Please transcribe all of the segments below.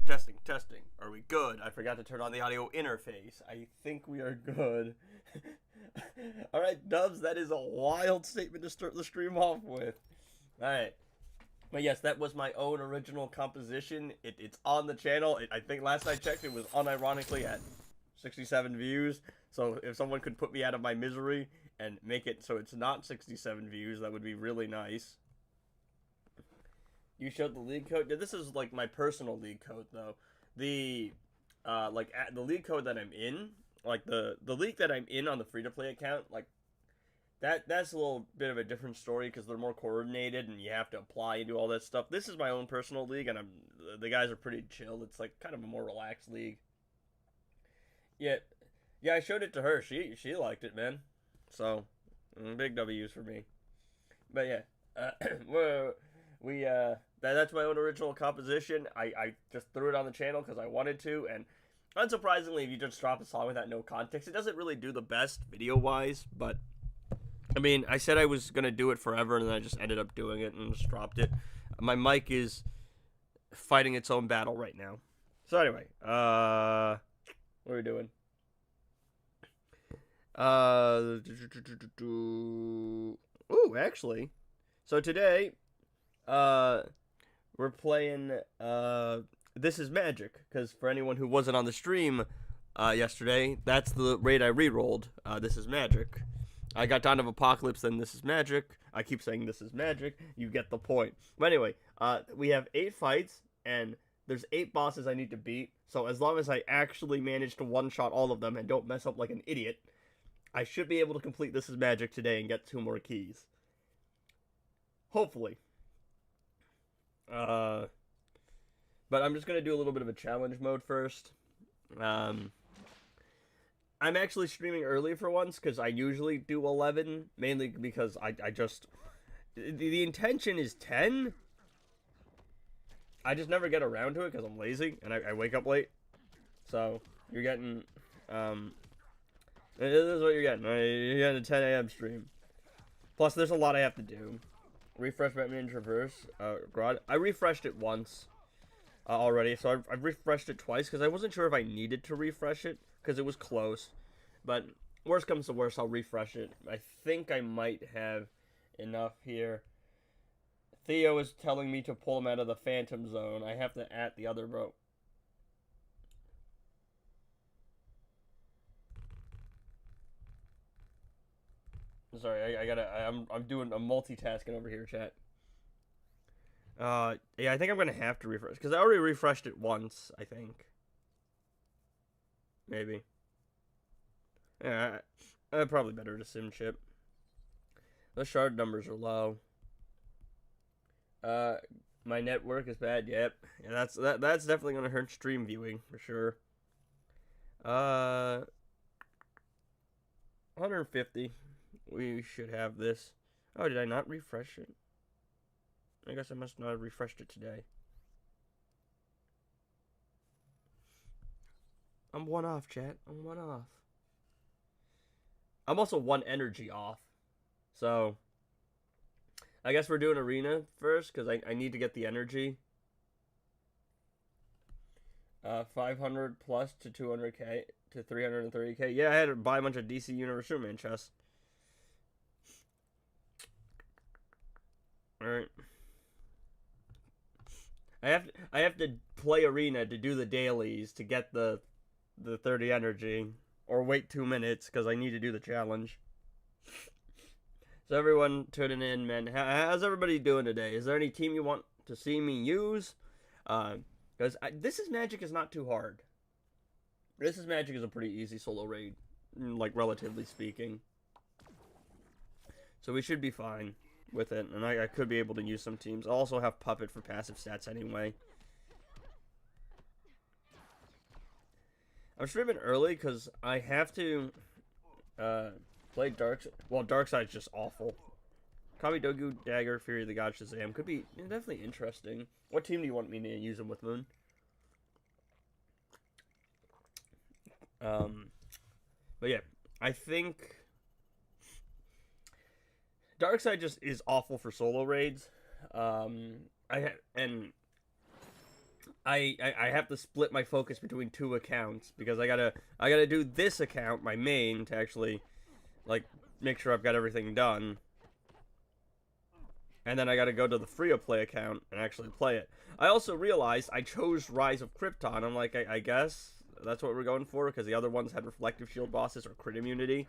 Testing, testing. Are we good? I forgot to turn on the audio interface. I think we are good. Alright, Dubs, that is a wild statement to start the stream off with. Alright. But yes, that was my own original composition. It's on the channel. I think last I checked, it was unironically at 67 views. So if someone could put me out of my misery and make it so it's not 67 views, that would be really nice. You showed the league code. Yeah, this is like my personal league code though. The the league code that I'm in, like the league that I'm in on the free to play account, like that's a little bit of a different story because they're more coordinated and you have to apply and do all that stuff. This is my own personal league and the guys are pretty chill. It's like kind of a more relaxed league. Yeah, yeah, I showed it to her. She liked it, man. So big W's for me. But yeah, that's my own original composition. I just threw it on the channel because I wanted to, and unsurprisingly, if you just drop a song without no context, it doesn't really do the best video wise. But I mean, I said I was gonna do it forever, and then I just ended up doing it and just dropped it. My mic is fighting its own battle right now. So anyway, what are we doing? Ooh, actually, so today, we're playing, This Is Magic, because for anyone who wasn't on the stream, yesterday, that's the raid I re-rolled, This Is Magic. I got Dawn of Apocalypse, then This Is Magic. I keep saying This Is Magic, you get the point. But anyway, we have 8 fights, and there's 8 bosses I need to beat, so as long as I actually manage to one-shot all of them and don't mess up like an idiot, I should be able to complete This Is Magic today and get 2 more keys. Hopefully. But I'm just going to do a little bit of a challenge mode first. I'm actually streaming early for once, because I usually do 11, mainly because I just... The intention is 10. I just never get around to it, because I'm lazy, and I wake up late. So, you're getting, this is what you're getting. You're getting a 10 a.m. stream. Plus, there's a lot I have to do. Refresh Batman Traverse. Grodd. I refreshed it once already, so I've refreshed it twice because I wasn't sure if I needed to refresh it because it was close. But worst comes to worst, I'll refresh it. I think I might have enough here. Theo is telling me to pull him out of the Phantom Zone. I have to at the other rope. Sorry, I'm doing a multitasking over here, chat. Yeah, I think I'm gonna have to refresh because I already refreshed it once. I think. Maybe. Yeah, probably better to sim chip. The shard numbers are low. My network is bad. Yep. Yeah, that's definitely gonna hurt stream viewing for sure. 150. We should have this. Oh, did I not refresh it? I guess I must not have refreshed it today. I'm 1 off, chat. I'm 1 off. I'm also 1 energy off. So, I guess we're doing arena first, because I need to get the energy. 500 plus to 200k to 330k. Yeah, I had to buy a bunch of DC Universe Superman chests. Alright. I have to play arena to do the dailies to get the 30 energy, or wait 2 minutes because I need to do the challenge. So everyone tuning in, man, how's everybody doing today? Is there any team you want to see me use? Because This Is Magic is not too hard. This Is Magic is a pretty easy solo raid, like relatively speaking. So we should be fine with it, and I could be able to use some teams. I'll also have Puppet for passive stats anyway. I'm streaming early because I have to play Darkseid's just awful. Kami Dogu, Dagger, Fury of the God, Shazam could be definitely interesting. What team do you want me to use him with, Moon? But yeah, I think Darkseid just is awful for solo raids. And I have to split my focus between two accounts because I gotta do this account, my main, to actually like make sure I've got everything done. And then I gotta go to the free to play account and actually play it. I also realized I chose Rise of Krypton. I'm like, I guess that's what we're going for because the other ones had reflective shield bosses or crit immunity.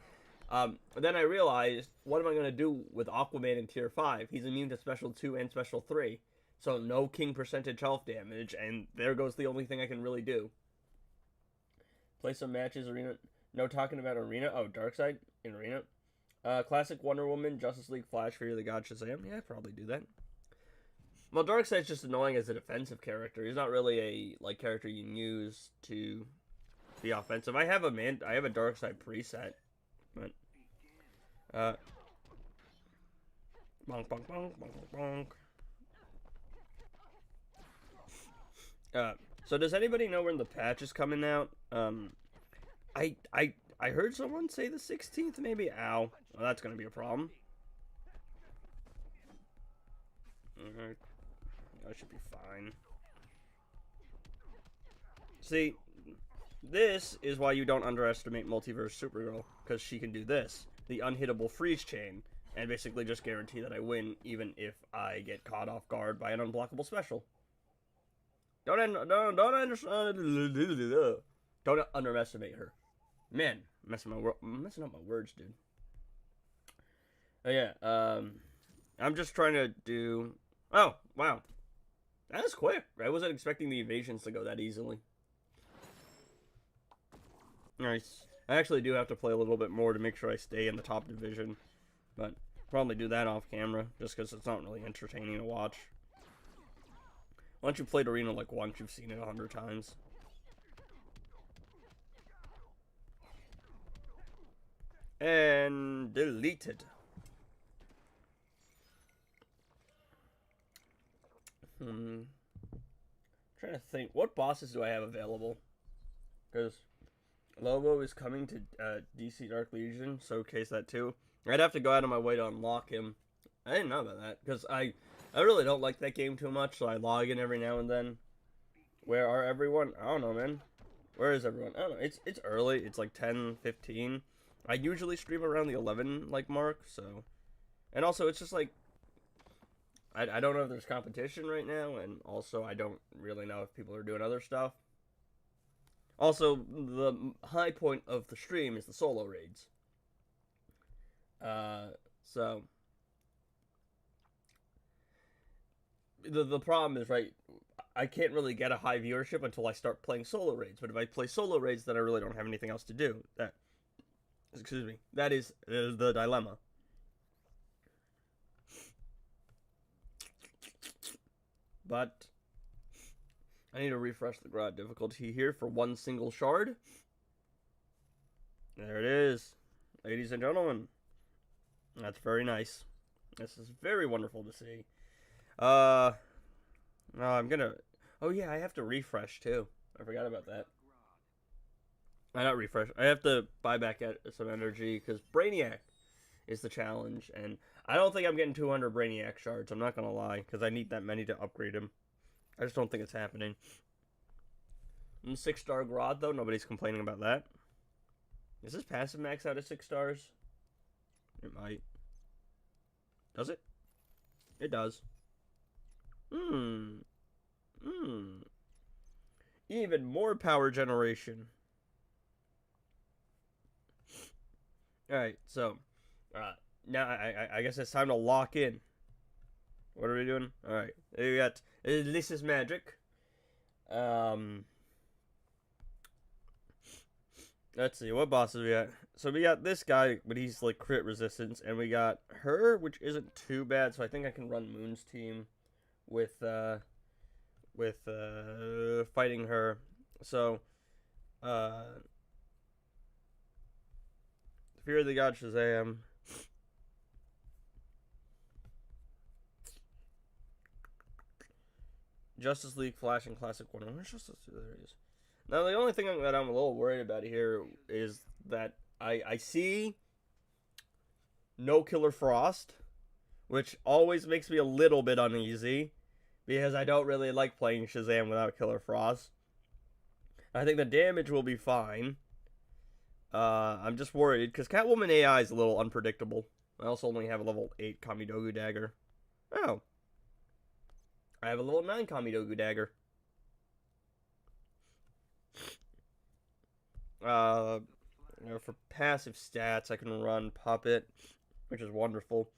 Then I realized, what am I gonna do with Aquaman in tier 5? He's immune to special 2 and special 3. So no king percentage health damage, and there goes the only thing I can really do. Play some matches, arena. No talking about arena. Oh, Darkseid in arena. Classic Wonder Woman, Justice League, Flash, Fear of the God, Shazam. Yeah, I'd probably do that. Well, Darkseid's just annoying as a defensive character. He's not really a like character you can use to be offensive. I have a Darkseid preset, but bonk bonk bonk bonk bonk. So does anybody know when the patch is coming out? I heard someone say the 16th, maybe. Ow. Well, that's gonna be a problem. Alright. That should be fine. See, this is why you don't underestimate Multiverse Supergirl, because she can do this. The unhittable freeze chain, and basically just guarantee that I win, even if I get caught off guard by an unblockable special. Don't underestimate her. Man, messing up my words, dude. Oh yeah, I'm just trying to do. Oh wow, that was quick. I wasn't expecting the evasions to go that easily. Nice. I actually do have to play a little bit more to make sure I stay in the top division, but probably do that off camera just because it's not really entertaining to watch. Once you've played Arena like once, you've seen it 100 times. And deleted. Trying to think, what bosses do I have available? Because Lobo is coming to DC Dark Legion, showcase that too. I'd have to go out of my way to unlock him. I didn't know about that because I really don't like that game too much, so I log in every now and then. Where are everyone? I don't know, man. Where is everyone? I don't know. It's early. It's like 10:15. I usually stream around the 11 like mark, so. And also, it's just like I don't know if there's competition right now, and also I don't really know if people are doing other stuff. Also, the high point of the stream is the solo raids. So the problem is, right, I can't really get a high viewership until I start playing solo raids. But if I play solo raids, then I really don't have anything else to do. That is the dilemma. But I need to refresh the grad difficulty here for one single shard. There it is, ladies and gentlemen. That's very nice. This is very wonderful to see. No, I'm gonna. Oh yeah, I have to refresh too. I forgot about that. I not refresh. I have to buy back some energy because Brainiac is the challenge, and I don't think I'm getting 200 Brainiac shards. I'm not gonna lie, because I need that many to upgrade him. I just don't think it's happening. 6-star Grodd though, nobody's complaining about that. Is this passive max out at 6 stars? It might. Does it? It does. Even more power generation. Alright, so now I guess it's time to lock in. What are we doing? Alright, we got This is Magic. Let's see, what bosses we got? So we got this guy, but he's like crit resistance, and we got her, which isn't too bad, so I think I can run Moon's team with fighting her. So Fear of the God Shazam. Justice League, Flash, and Classic Wonder. Where's Justice League? There it is. Now, the only thing that I'm a little worried about here is that I see No Killer Frost, which always makes me a little bit uneasy, because I don't really like playing Shazam without Killer Frost. I think the damage will be fine. I'm just worried because Catwoman AI is a little unpredictable. I also only have a level 8 Kamidogu dagger. Oh. I have a level 9 Kamidogu dagger. For passive stats, I can run Puppet, which is wonderful.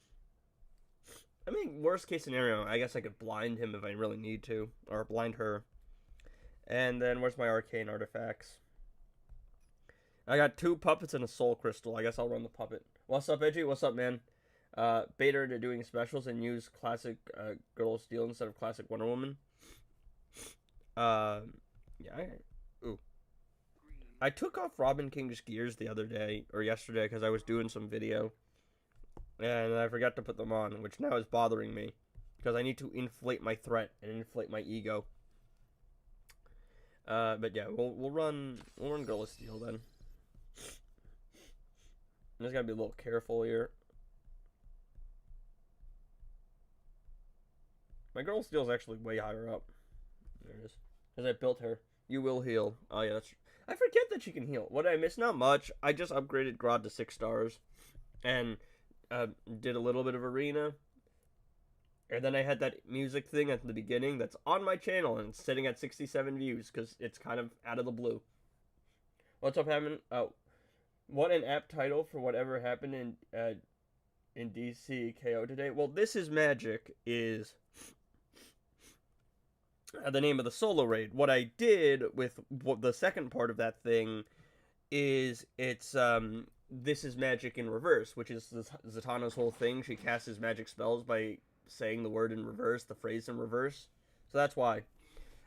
I mean, worst case scenario, I guess I could blind him if I really need to, or blind her. And then where's my arcane artifacts? I got 2 puppets and a soul crystal. I guess I'll run the puppet. What's up, Edgy? What's up, man? Beta into doing specials and use classic Girl of Steel instead of classic Wonder Woman. Yeah. Ooh. I took off Robin King's gears the other day, or yesterday, because I was doing some video. And I forgot to put them on, which now is bothering me. Because I need to inflate my threat and inflate my ego. But yeah, we'll run Girl of Steel then. I just gotta be a little careful here. My Girl of Steel is actually way higher up. There it is. Because I built her. You will heal. Oh yeah, that's... I forget that she can heal. What did I miss? Not much. I just upgraded Grodd to 6 stars. And did a little bit of arena. And then I had that music thing at the beginning that's on my channel and it's sitting at 67 views because it's kind of out of the blue. What's up, happening? Oh, what an apt title for whatever happened in DC KO today. Well, This Is Magic is the name of the solo raid. What I did with the second part of that thing is it's This Is Magic in reverse, which is Zatanna's whole thing. She casts his magic spells by saying the word in reverse, the phrase in reverse. So that's why.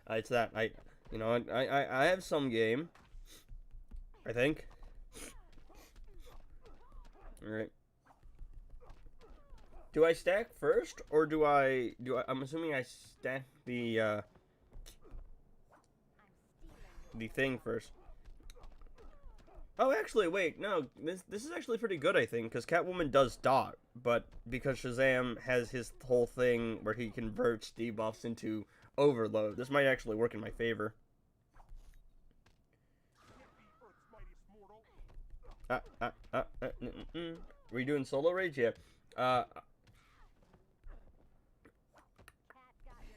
It's that. I have some game. I think. Alright. Do I stack first, or do I... I'm assuming I stack the thing first. Oh, actually, wait, no, this is actually pretty good, I think, because Catwoman does dot, but because Shazam has his whole thing where he converts debuffs into overload, this might actually work in my favor. Were you doing solo raids? Yeah.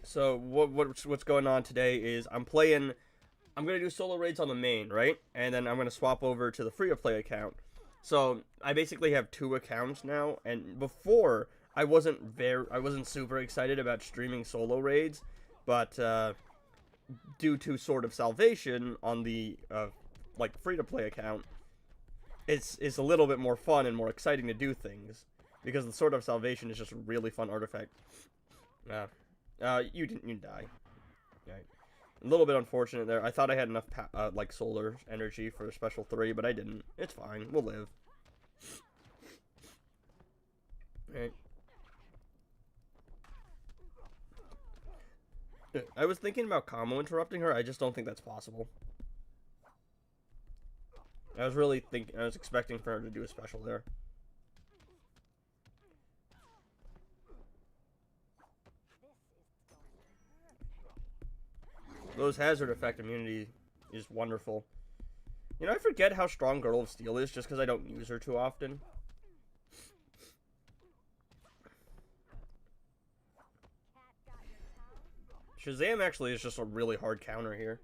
So what's going on today is I'm gonna do solo raids on the main, right? And then I'm gonna swap over to the free-to-play account. So I basically have 2 accounts now, and before I wasn't super excited about streaming solo raids, but due to Sword of Salvation on the like free-to-play account, it's a little bit more fun and more exciting to do things because the Sword of Salvation is just a really fun artifact. You didn't die. Right. A little bit unfortunate there. I thought I had enough like solar energy for a special 3, but I didn't. It's fine. We'll live. Right. I was thinking about Kamo interrupting her. I just don't think that's possible. I was expecting for her to do a special there. Those hazard effect immunity is wonderful. You know, I forget how strong Girl of Steel is just because I don't use her too often. Shazam actually is just a really hard counter here.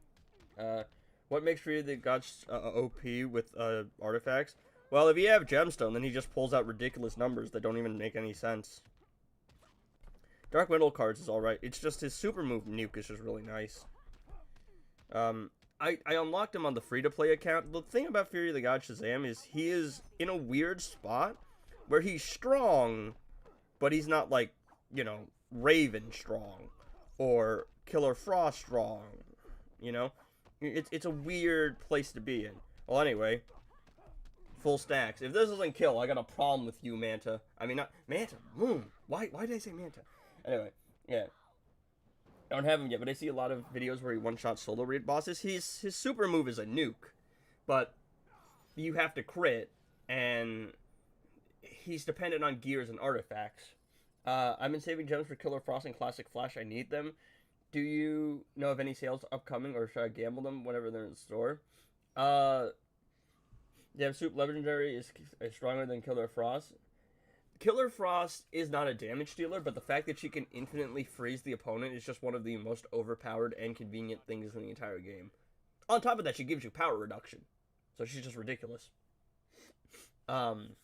What makes Fury the Gods OP with artifacts? Well, if you have Gemstone, then he just pulls out ridiculous numbers that don't even make any sense. Dark Middle cards is alright. It's just his super move nuke is just really nice. I unlocked him on the free-to-play account. The thing about Fury of the God Shazam is he is in a weird spot where he's strong, but he's not like, you know, Raven strong or Killer Frost strong, you know? It's a weird place to be in. Well, anyway, full stacks. If this doesn't kill, I got a problem with you, Manta. I mean, not Manta. Why did I say Manta? Anyway, yeah. I don't have him yet, but I see a lot of videos where he one-shot solo raid bosses. His super move is a nuke, but you have to crit, and he's dependent on gears and artifacts. I've been saving gems for Killer Frost and Classic Flash. I need them. Do you know of any sales upcoming, or should I gamble them whenever they're in the store? Uh, yeah, Soup Legendary is stronger than Killer Frost. Killer Frost is not a damage dealer, but the fact that she can infinitely freeze the opponent is just one of the most overpowered and convenient things in the entire game. On top of that, she gives you power reduction. So she's just ridiculous. Um,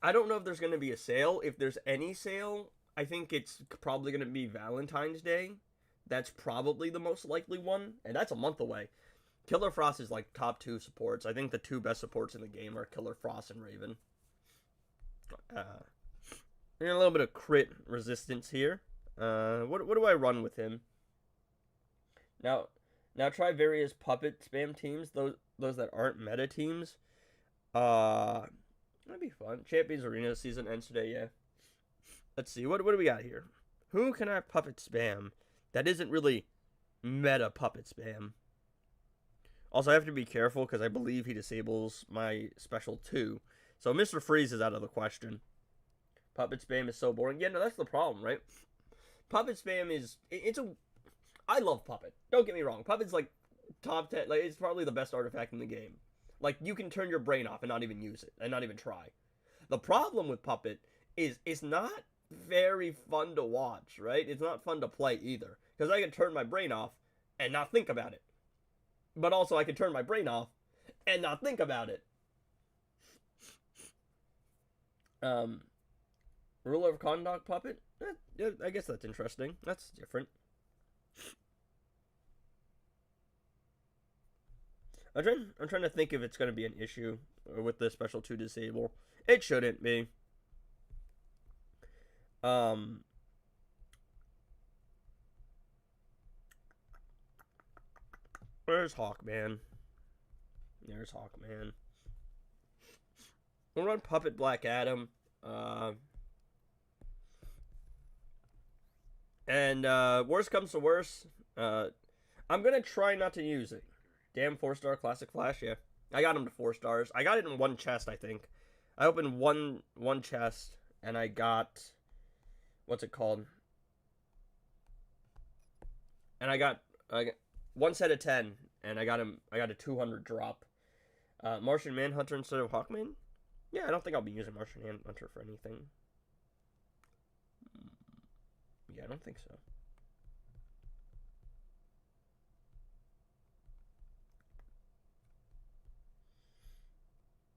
I don't know if there's going to be a sale. If there's any sale, I think it's probably going to be Valentine's Day. That's probably the most likely one, and that's a month away. Killer Frost is like top 2 supports. I think the 2 best supports in the game are Killer Frost and Raven. And a little bit of crit resistance here. What do I run with him? Now try various puppet spam teams. Those that aren't meta teams. That'd be fun. Champions Arena season ends today. Yeah. Let's see. What do we got here? Who can I puppet spam that isn't really meta puppet spam? Also, I have to be careful because I believe he disables my special 2. So Mr. Freeze is out of the question. Puppet spam is so boring. Yeah, no, that's the problem, right? Puppet spam is... I love Puppet. Don't get me wrong. Puppet's like top 10. Like, it's probably the best artifact in the game. Like, you can turn your brain off and not even use it. And not even try. The problem with Puppet is it's not very fun to watch, right? It's not fun to play either. Because I can turn my brain off and not think about it. But also I can turn my brain off and not think about it. Rule of conduct puppet? Yeah, I guess that's interesting. That's different. I'm trying to think if it's going to be an issue with the special 2 disable. It shouldn't be. Where's Hawkman? There's Hawkman. We'll run Puppet Black Adam. And worst comes to worst, I'm gonna try not to use it. Damn 4-star Classic Flash, yeah. I got him to 4 stars. I got it in one chest, I think. I opened one chest, and I got... What's it called? And I got one set of 10, and I got a 200 drop. Martian Manhunter instead of Hawkman? Yeah, I don't think I'll be using Martian Manhunter for anything. Yeah, I don't think so.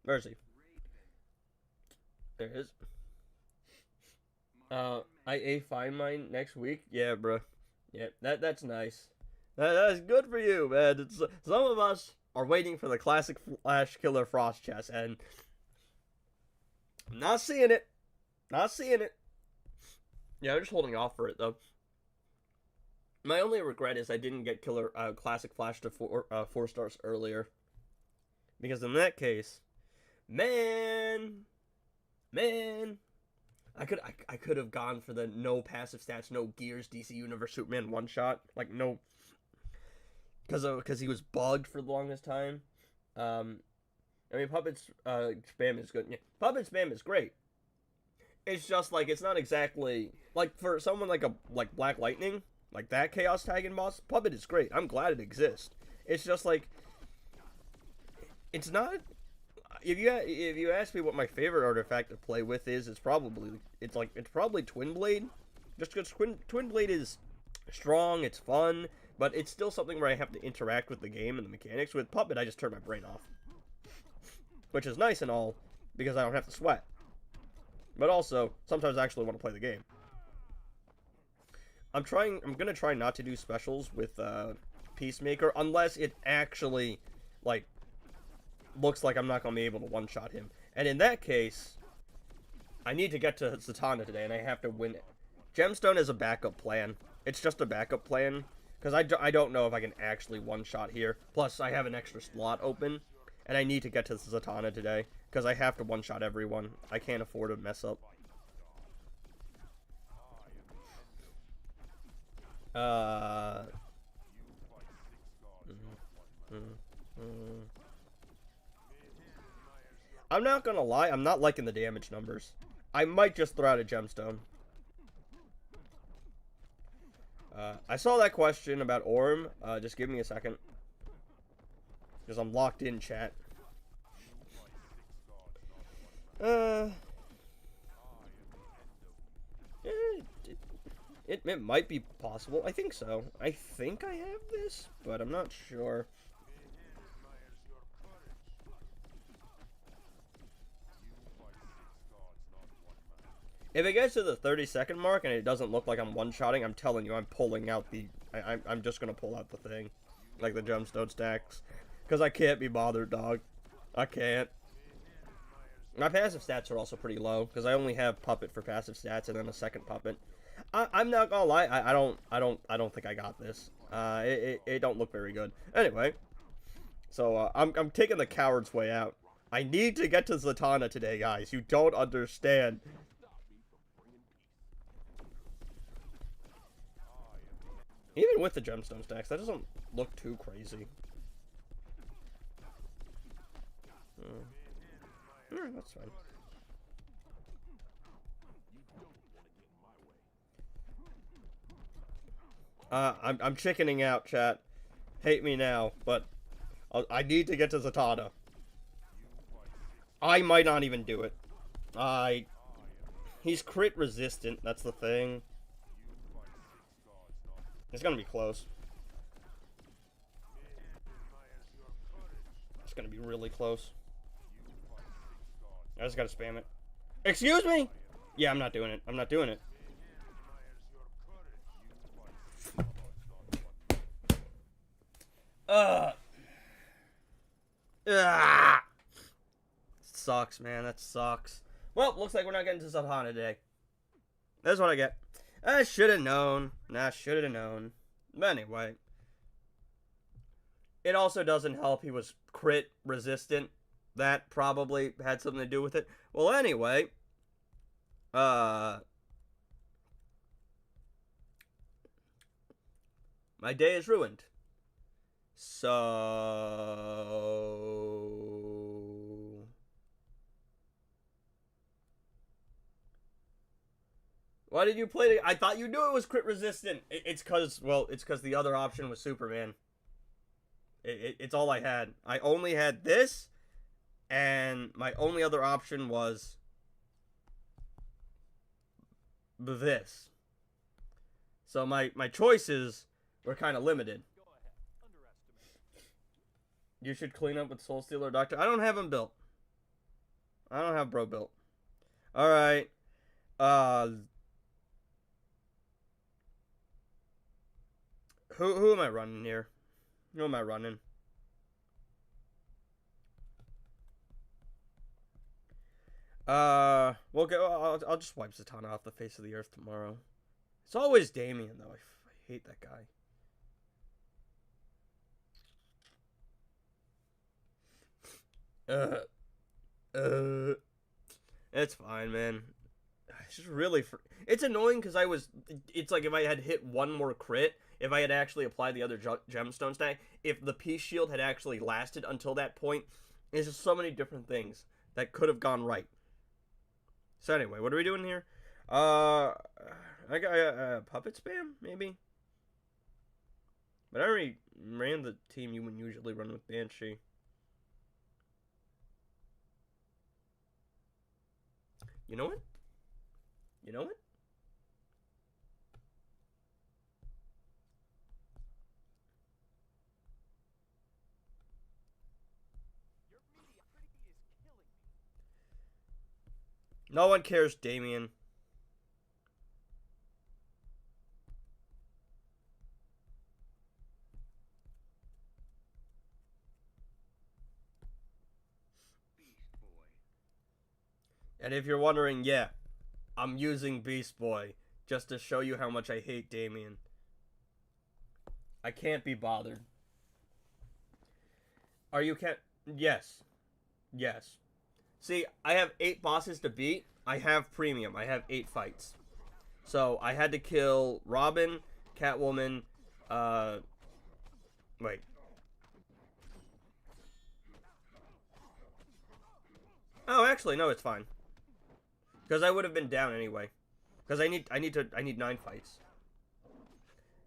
Where is he? There it is. I find mine next week. Yeah, bro. Yeah, that's nice. That's good for you, man. Some of us are waiting for the Classic Flash Killer Frost chest, and I'm not seeing it. Not seeing it. Yeah, I'm just holding off for it, though. My only regret is I didn't get Classic Flash to 4 stars earlier. Because in that case, man, I could have gone for the no passive stats, no gears, DC Universe Superman one shot, like no, because he was bugged for the longest time. I mean, Puppet's spam is good. Yeah, Puppet spam is great. It's just like it's not exactly like for someone like Black Lightning, like that Chaos Tagging boss. Puppet is great. I'm glad it exists. It's just like it's not. If you ask me what my favorite artifact to play with is, it's probably Twin Blade, just because Twin Blade is strong, it's fun, but it's still something where I have to interact with the game and the mechanics. With Puppet, I just turn my brain off, which is nice and all because I don't have to sweat. But also, sometimes I actually want to play the game. I'm gonna try not to do specials with Peacemaker unless it actually like looks like I'm not going to be able to one-shot him. And in that case, I need to get to Zatanna today, and I have to win it. Gemstone is a backup plan. It's just a backup plan, because I don't know if I can actually one-shot here. Plus, I have an extra slot open, and I need to get to Zatanna today, because I have to one-shot everyone. I can't afford to mess up. I'm not gonna lie, I'm not liking the damage numbers. I might just throw out a gemstone. I saw that question about Orm. Just give me a second. Because I'm locked in, chat. It might be possible. I think so. I think I have this, but I'm not sure. If it gets to the 30-second mark and it doesn't look like I'm one-shotting, I'm telling you, I'm pulling out the... I'm just gonna pull out the thing. Like the gemstone stacks. Because I can't be bothered, dog. I can't. My passive stats are also pretty low, because I only have Puppet for passive stats and then a second Puppet. I'm not gonna lie, I don't think I got this. It don't look very good. Anyway. So, I'm taking the coward's way out. I need to get to Zatanna today, guys. You don't understand. Even with the gemstone stacks, that doesn't look too crazy. That's fine. I'm chickening out, chat. Hate me now, but I need to get to Zatanna. I might not even do it. He's crit resistant, that's the thing. It's gonna be close. It's gonna be really close. I just gotta spam it. Excuse me? Yeah, I'm not doing it. I'm not doing it. Sucks, man. That sucks. Well, looks like we're not getting to Zatanna today. That's what I get. I should have known. Nah, should have known. But anyway. It also doesn't help he was crit resistant. That probably had something to do with it. Well, anyway. My day is ruined. So... Why did you play it? I thought you knew it was crit resistant. It's because, well, it's because the other option was Superman. It's all I had. I only had this, and my only other option was this. So my choices were kind of limited. You should clean up with Soul Stealer Doctor. I don't have him built. I don't have bro built. Alright. Who am I running here? Who am I running? We'll go. I'll just wipe Zatanna off the face of the earth tomorrow. It's always Damien, though. I hate that guy. It's fine, man. It's just really... It's annoying because it's like if I had hit one more crit, if I had actually applied the other gemstone stack, if the peace shield had actually lasted until that point, there's just so many different things that could have gone right. So anyway, what are we doing here? I got a puppet spam, maybe? But I already ran the team you would usually run with Banshee. You know what? You know what? No one cares, Damien. And if you're wondering, yeah, I'm using Beast Boy just to show you how much I hate Damien. I can't be bothered. Are you can't? Yes. Yes. See, I have 8 bosses to beat. I have premium. I have 8 fights. So, I had to kill Robin, Catwoman, wait. Oh, actually, no, it's fine. Because I would have been down anyway. Because I need 9 fights.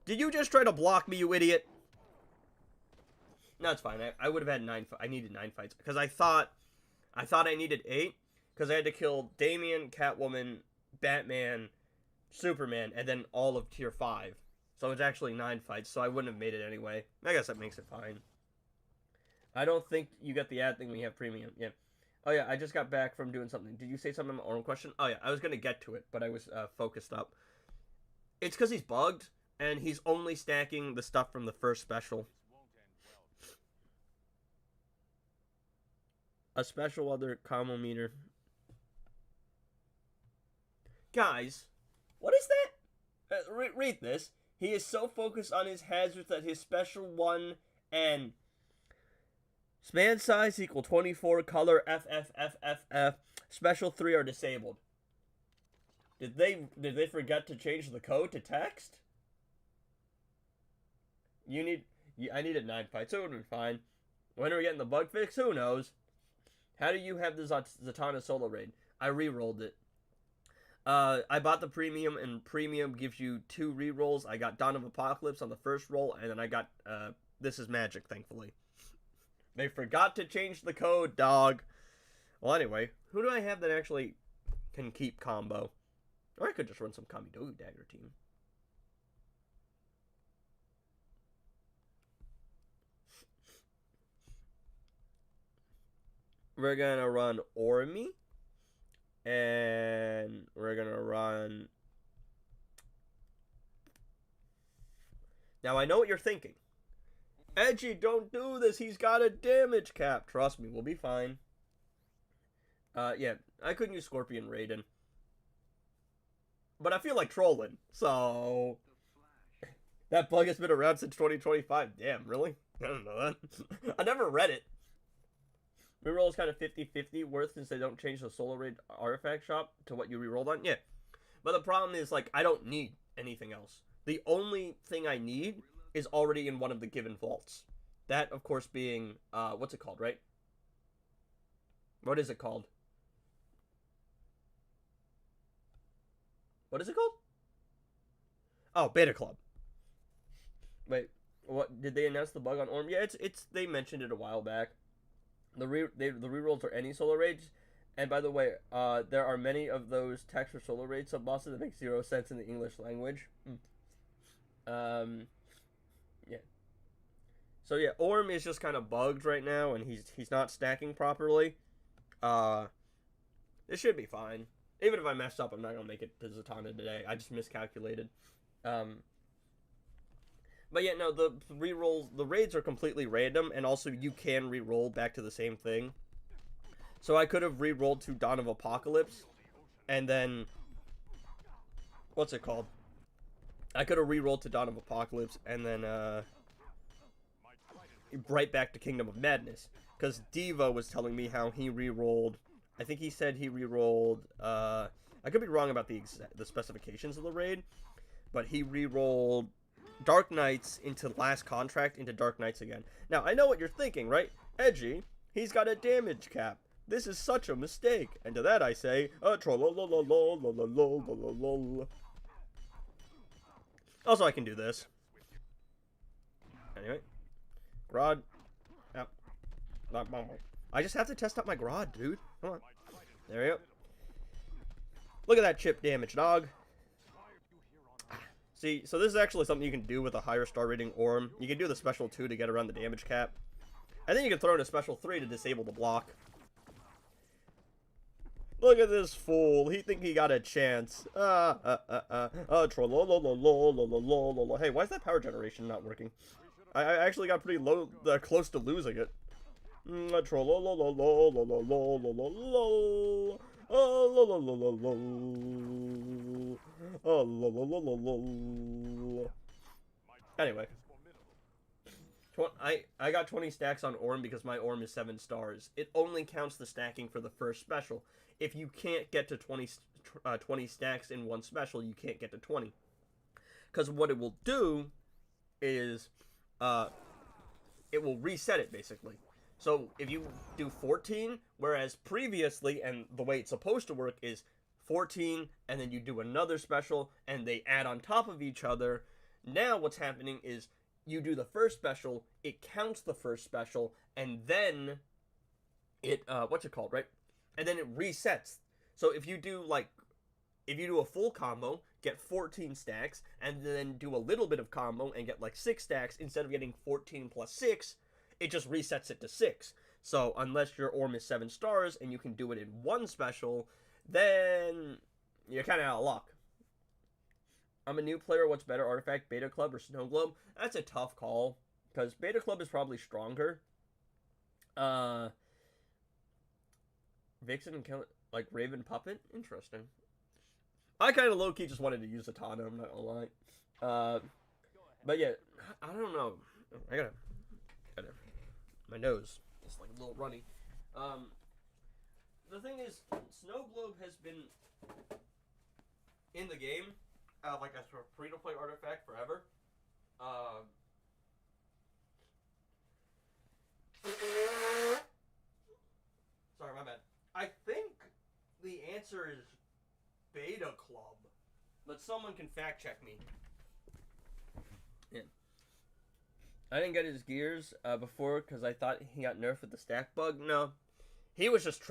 Did you just try to block me, you idiot? No, it's fine. I would have had 9. I needed 9 fights because I thought I needed 8 because I had to kill Damien, Catwoman, Batman, Superman, and then all of tier 5. So it's actually 9 fights. So I wouldn't have made it anyway. I guess that makes it fine. I don't think you get the ad thing when you have premium. Yeah. Oh yeah, I just got back from doing something. Did you say something on my own question? Oh yeah, I was gonna get to it, but I was focused up. It's because he's bugged, and he's only stacking the stuff from the first special. A special other combo meter. Guys, what is that? Read this. He is so focused on his hazards that his special 1 and span size equal 24, color FFFFF, special 3 are disabled. Did they forget to change the code to text? I needed 9 fights, so it would have been fine. When are we getting the bug fix? Who knows? How do you have the Zatanna solo raid? I re-rolled it. I bought the premium, and premium gives you 2 re-rolls. I got Dawn of Apocalypse on the first roll, and then I got This is Magic, thankfully. They forgot to change the code, dog. Well, anyway, who do I have that actually can keep combo? Or I could just run some Kamidogu Dagger team. We're gonna run Ormi. And we're gonna run... Now, I know what you're thinking. Edgy, don't do this. He's got a damage cap. Trust me, we'll be fine. Yeah, I couldn't use Scorpion Raiden. But I feel like trolling, so... That bug has been around since 2025. Damn, really? I don't know that. I never read it. Reroll is kind of 50-50 worth since they don't change the Solar Raid artifact shop to what you rerolled on. Yeah. But the problem is, like, I don't need anything else. The only thing I need is already in one of the given vaults. That, of course, being, what's it called, right? What is it called? What is it called? Oh, Beta Club. Wait, what, did they announce the bug on Orm? Yeah, they mentioned it a while back. The rerolls are any Solar Raids, and by the way, there are many of those text for Solar Raid sub-bosses that make 0 sense in the English language. Yeah. So yeah, Orm is just kind of bugged right now, and he's not stacking properly. This should be fine. Even if I mess up, I'm not gonna make it to Zatanna today. I just miscalculated. But yeah, no, the rerolls, the raids are completely random, and also you can reroll back to the same thing. So I could have re-rolled to Dawn of Apocalypse, and then, what's it called? I could have re-rolled to Dawn of Apocalypse, and then, right back to Kingdom of Madness. Because Diva was telling me how he re-rolled, I think he said he re-rolled, I could be wrong about the specifications of the raid, but he re-rolled Dark Knights into Last Contract into Dark Knights again. Now, I know what you're thinking, right? Edgy, he's got a damage cap. This is such a mistake. And to that I say, also, I can do this. Anyway. Grod. Yep. I just have to test out my Grod, dude. Come on. There we go. Look at that chip damage, dog. See, so this is actually something you can do with a higher star rating Orm. You can do the special 2 to get around the damage cap. And then you can throw in a special 3 to disable the block. Look at this fool. He think he got a chance. Hey, why is that power generation not working? I actually got pretty low, close to losing it. Anyway, I got 20 stacks on Orm because my Orm is 7 stars. It only counts the stacking for the first special. If you can't get to 20 stacks in one special, you can't get to 20. Because what it will do is it will reset it, basically. So if you do 14, whereas previously, and the way it's supposed to work is 14, and then you do another special, and they add on top of each other. Now what's happening is you do the first special, it counts the first special, and then it, what's it called, right? And then it resets. So if you do a full combo, get 14 stacks, and then do a little bit of combo and get like 6 stacks, instead of getting 14 plus 6, it just resets it to 6. So unless your orm is 7 stars and you can do it in one special, then you're kind of out of luck. I'm a new player. What's better, Artifact, Beta Club, or Snow Globe? That's a tough call, because Beta Club is probably stronger. Vixen and like Raven Puppet? Interesting. I kind of low-key just wanted to use Zatanna, I'm not gonna lie. But yeah, I don't know. I gotta, my nose is like a little runny. The thing is, Snow Globe has been in the game, like a sort of free-to-play artifact forever. Sorry, my bad. I think the answer is Beta Club, but someone can fact check me. Yeah. I didn't get his gears before because I thought he got nerfed with the stack bug. No, he was just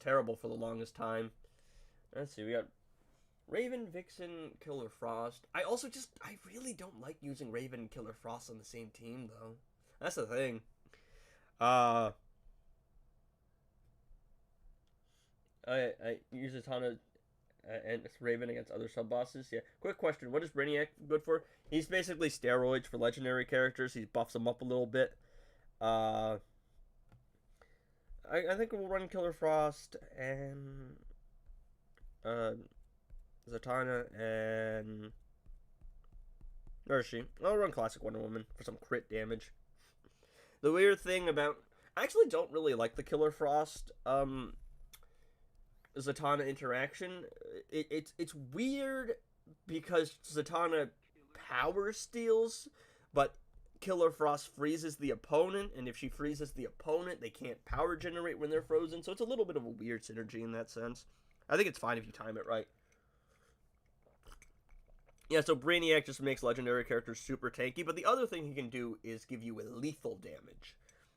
terrible for the longest time. Let's see, we got Raven, Vixen, Killer Frost. I really don't like using Raven and Killer Frost on the same team though. That's the thing. I use a ton of and Raven against other sub bosses. Yeah. Quick question: what is Brainiac good for? He's basically steroids for legendary characters. He buffs them up a little bit. I think we'll run Killer Frost and Zatanna and where is she? I'll run Classic Wonder Woman for some crit damage. The weird thing about I actually don't really like the Killer Frost Zatanna interaction. It's weird because Zatanna power steals, but Killer Frost freezes the opponent, and if she freezes the opponent, they can't power generate when they're frozen, so it's a little bit of a weird synergy in that sense. I think it's fine if you time it right. Yeah, so Brainiac just makes legendary characters super tanky, but the other thing he can do is give you a lethal damage.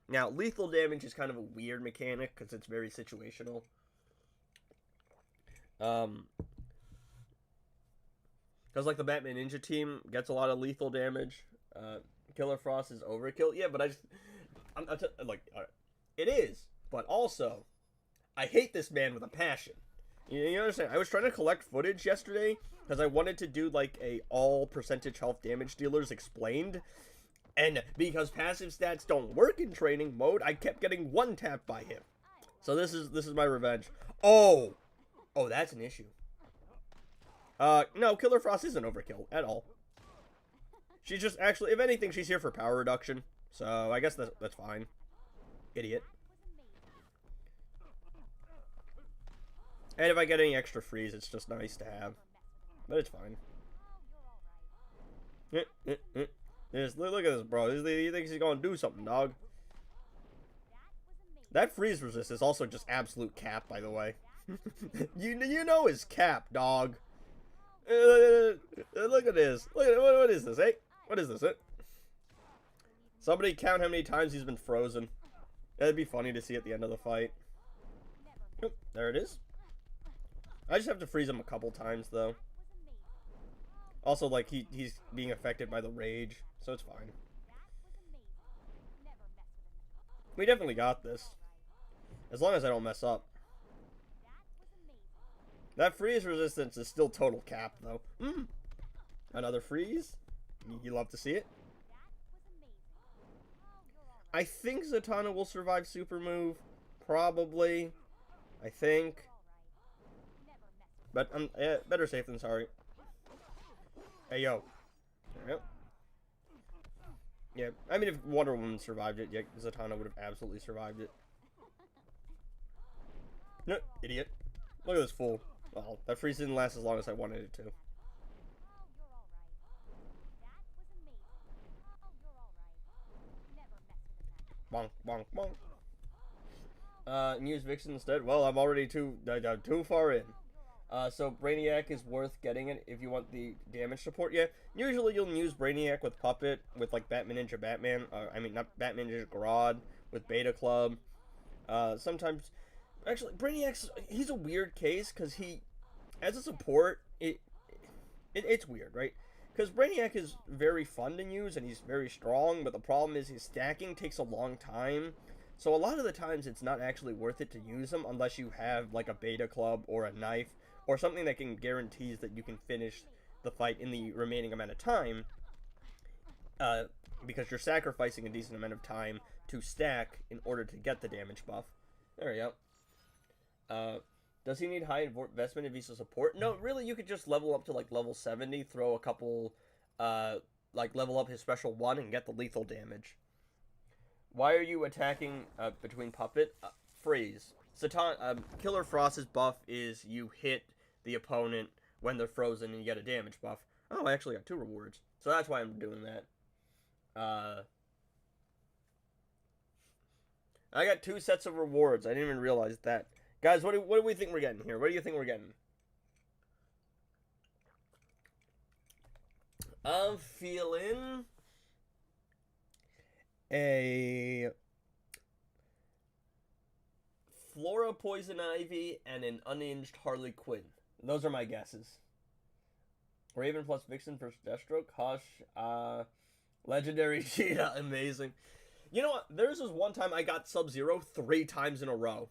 Now, lethal damage is kind of a weird mechanic because it's very situational. Because like the Batman Ninja team gets a lot of lethal damage. Killer Frost is overkill. Yeah, but it is. But also, I hate this man with a passion. You understand? I was trying to collect footage yesterday because I wanted to do like a all percentage health damage dealers explained. And because passive stats don't work in training mode, I kept getting one tapped by him. So this is my revenge. Oh, that's an issue. No, Killer Frost isn't overkill at all. She's just actually, if anything, she's here for power reduction. So I guess that's fine. Idiot. And if I get any extra freeze, it's just nice to have. But it's fine. Look at this, bro. He thinks he's gonna do something, dog. That freeze resist is also just absolute cap, by the way. you know his cap, dog. Look at this. Look at what is this, eh? What is this, eh? Somebody count how many times he's been frozen. That'd be funny to see at the end of the fight. Oh, there it is. I just have to freeze him a couple times, though. Also, like, he's being affected by the rage, so it's fine. We definitely got this. As long as I don't mess up. That freeze resistance is still total cap, though. Another freeze? You love to see it. I think Zatanna will survive super move. Probably. I think. But better safe than sorry. Hey, yo. Yep. Yeah, I mean, if Wonder Woman survived it, yeah, Zatanna would have absolutely survived it. No, idiot. Look at this fool. Well, that freeze didn't last as long as I wanted it to. Bonk, bonk, bonk. And use Vixen instead? Well, I'm already too far in. So Brainiac is worth getting it if you want the damage support. Yeah, usually you'll use Brainiac with Puppet, with like Batman Ninja Batman. I mean, not Batman Ninja Grodd, with Beta Club. Sometimes, actually, he's a weird case because he, as a support, it's weird, right? Because Brainiac is very fun to use and he's very strong, but the problem is his stacking takes a long time. So a lot of the times it's not actually worth it to use him unless you have like a Beta Club or a knife or something that can guarantees that you can finish the fight in the remaining amount of time. Because you're sacrificing a decent amount of time to stack in order to get the damage buff. There we go. Does he need high investment if he's a support? No, really, you could just level up to like level 70, throw a couple, like level up his special 1 and get the lethal damage. Why are you attacking between Puppet? Freeze. Killer Frost's buff is you hit the opponent when they're frozen and you get a damage buff. Oh, I actually got 2 rewards. So that's why I'm doing that. I got 2 sets of rewards. I didn't even realize that. Guys, what do we think we're getting here? What do you think we're getting? I'm feeling a Flora Poison Ivy and an unhinged Harley Quinn. Those are my guesses. Raven plus Vixen versus Deathstroke. Hush. Legendary Cheetah. Amazing. You know what? There's this one time I got Sub-Zero 3 times in a row.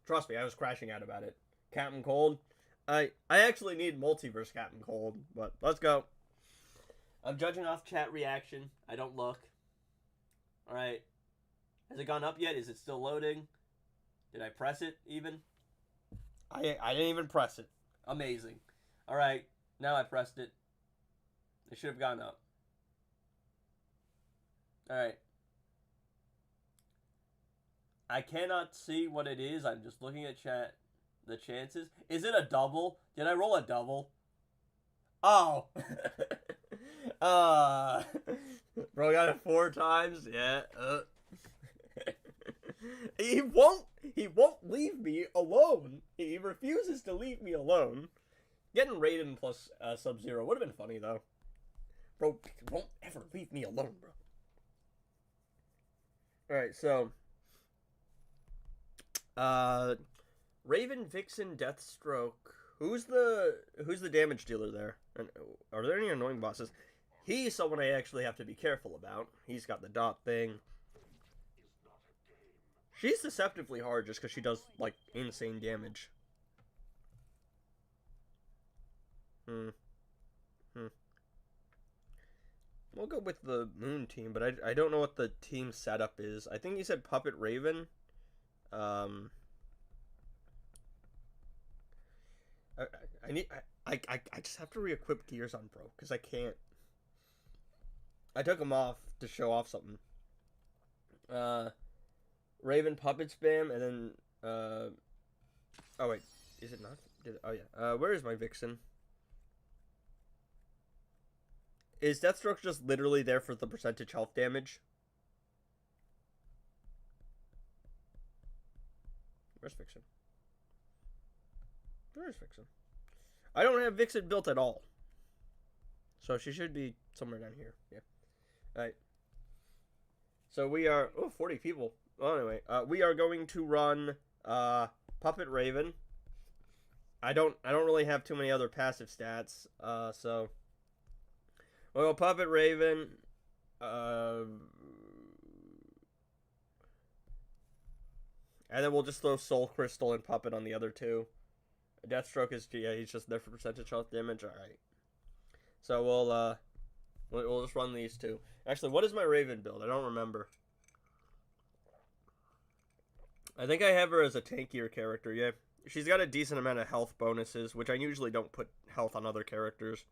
Trust me, I was crashing out about it. Captain Cold. I actually need Multiverse Captain Cold, but let's go. I'm judging off chat reaction. I don't look. Alright. Has it gone up yet? Is it still loading? Did I press it even? I didn't even press it. Amazing. Alright. Now I pressed it. It should have gone up. Alright. I cannot see what it is. I'm just looking at chat. The chances. Is it a double? Did I roll a double? Oh. Bro got it 4 times. Yeah. He won't leave me alone. He refuses to leave me alone. Getting Raiden plus Sub-Zero would have been funny though. Bro won't ever leave me alone, bro. Alright, so Raven, Vixen, Deathstroke. Who's the damage dealer there? And are there any annoying bosses? He's someone I actually have to be careful about. He's got the dot thing. She's deceptively hard just because she does, like, insane damage. We'll go with the Moon team, but I don't know what the team setup is. I think he said Puppet Raven. I just have to re-equip gears on bro, because I can't. I took them off to show off something. Raven Puppet Spam, and then, oh wait, is it not? Oh yeah, where is my Vixen? Is Deathstroke just literally there for the percentage health damage? Where's Vixen? Where is Vixen? I don't have Vixen built at all. So she should be somewhere down here. Yeah. Alright. So we are... Oh, 40 people. Well, anyway. We are going to run Puppet Raven. I don't really have too many other passive stats. So... Well, Puppet Raven... And then we'll just throw Soul Crystal and Puppet on the other 2. Deathstroke is, yeah, he's just there for percentage health damage. Alright. So we'll just run these 2. Actually, what is my Raven build? I don't remember. I think I have her as a tankier character, yeah. She's got a decent amount of health bonuses, which I usually don't put health on other characters.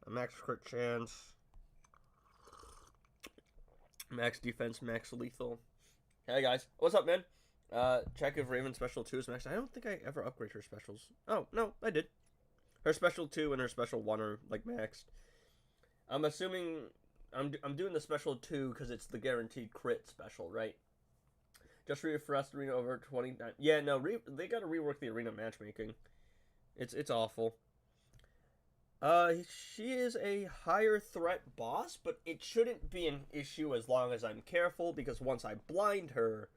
A max crit chance. Max defense, max lethal. Hey guys, what's up, man? Check if Raven Special 2 is maxed. I don't think I ever upgrade her specials. Oh, no, I did. Her Special 2 and her Special 1 are, like, maxed. I'm assuming... I'm doing the Special 2 because it's the guaranteed crit special, right? Just refresh the arena over 29... Yeah, no, they gotta rework the arena matchmaking. It's awful. She is a higher threat boss, but it shouldn't be an issue as long as I'm careful, because once I blind her,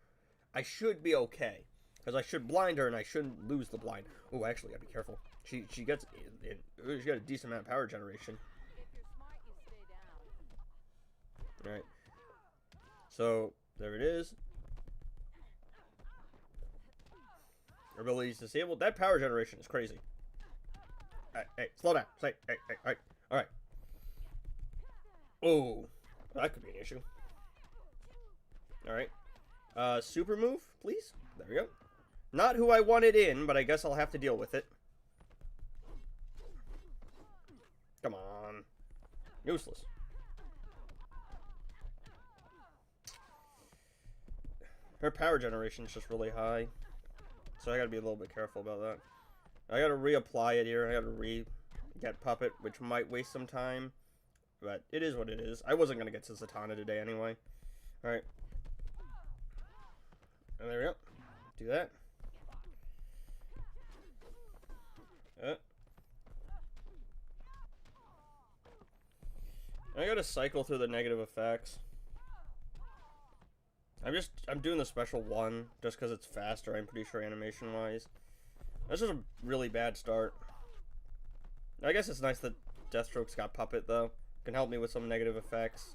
I should be okay. Because I should blind her and I shouldn't lose the blind. Oh, actually, gotta be careful. She got a decent amount of power generation. Alright. So, there it is. Abilities disabled. That power generation is crazy. Hey, slow down. Hey, alright. Oh, that could be an issue. Alright. Super move, please. There we go. Not who I wanted in, but I guess I'll have to deal with it. Come on. Useless. Her power generation is just really high. So I gotta be a little bit careful about that. I gotta reapply it here. I gotta get Puppet, which might waste some time. But it is what it is. I wasn't gonna get to Zatanna today anyway. Alright. And there we go. Do that. I gotta cycle through the negative effects. I'm doing the special one just because it's faster, I'm pretty sure, animation wise. That's just a really bad start. I guess it's nice that Deathstroke's got Puppet though. Can help me with some negative effects.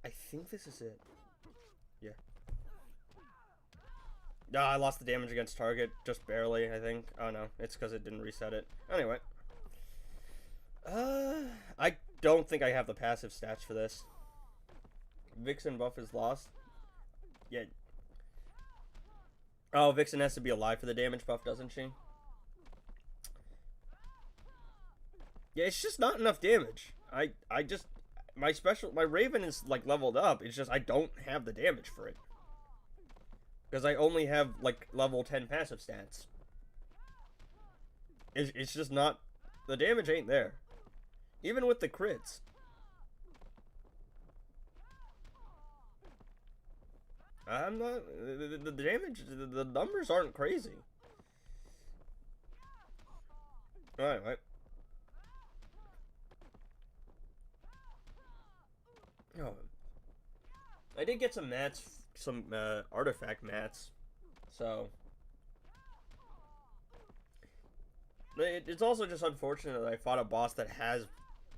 I think this is it. Yeah. No, I lost the damage against target, just barely, I think. Oh no, it's because it didn't reset it. Anyway. I don't think I have the passive stats for this. Vixen buff is lost. Yeah. Oh, Vixen has to be alive for the damage buff, doesn't she? Yeah, it's just not enough damage. My Raven is like leveled up. It's just I don't have the damage for it. Because I only have like level 10 passive stats. It's just not, the damage ain't there. Even with the crits. I'm not, the damage, the numbers aren't crazy. Alright. Oh. I did get some mats, some artifact mats. So. It's also just unfortunate that I fought a boss that has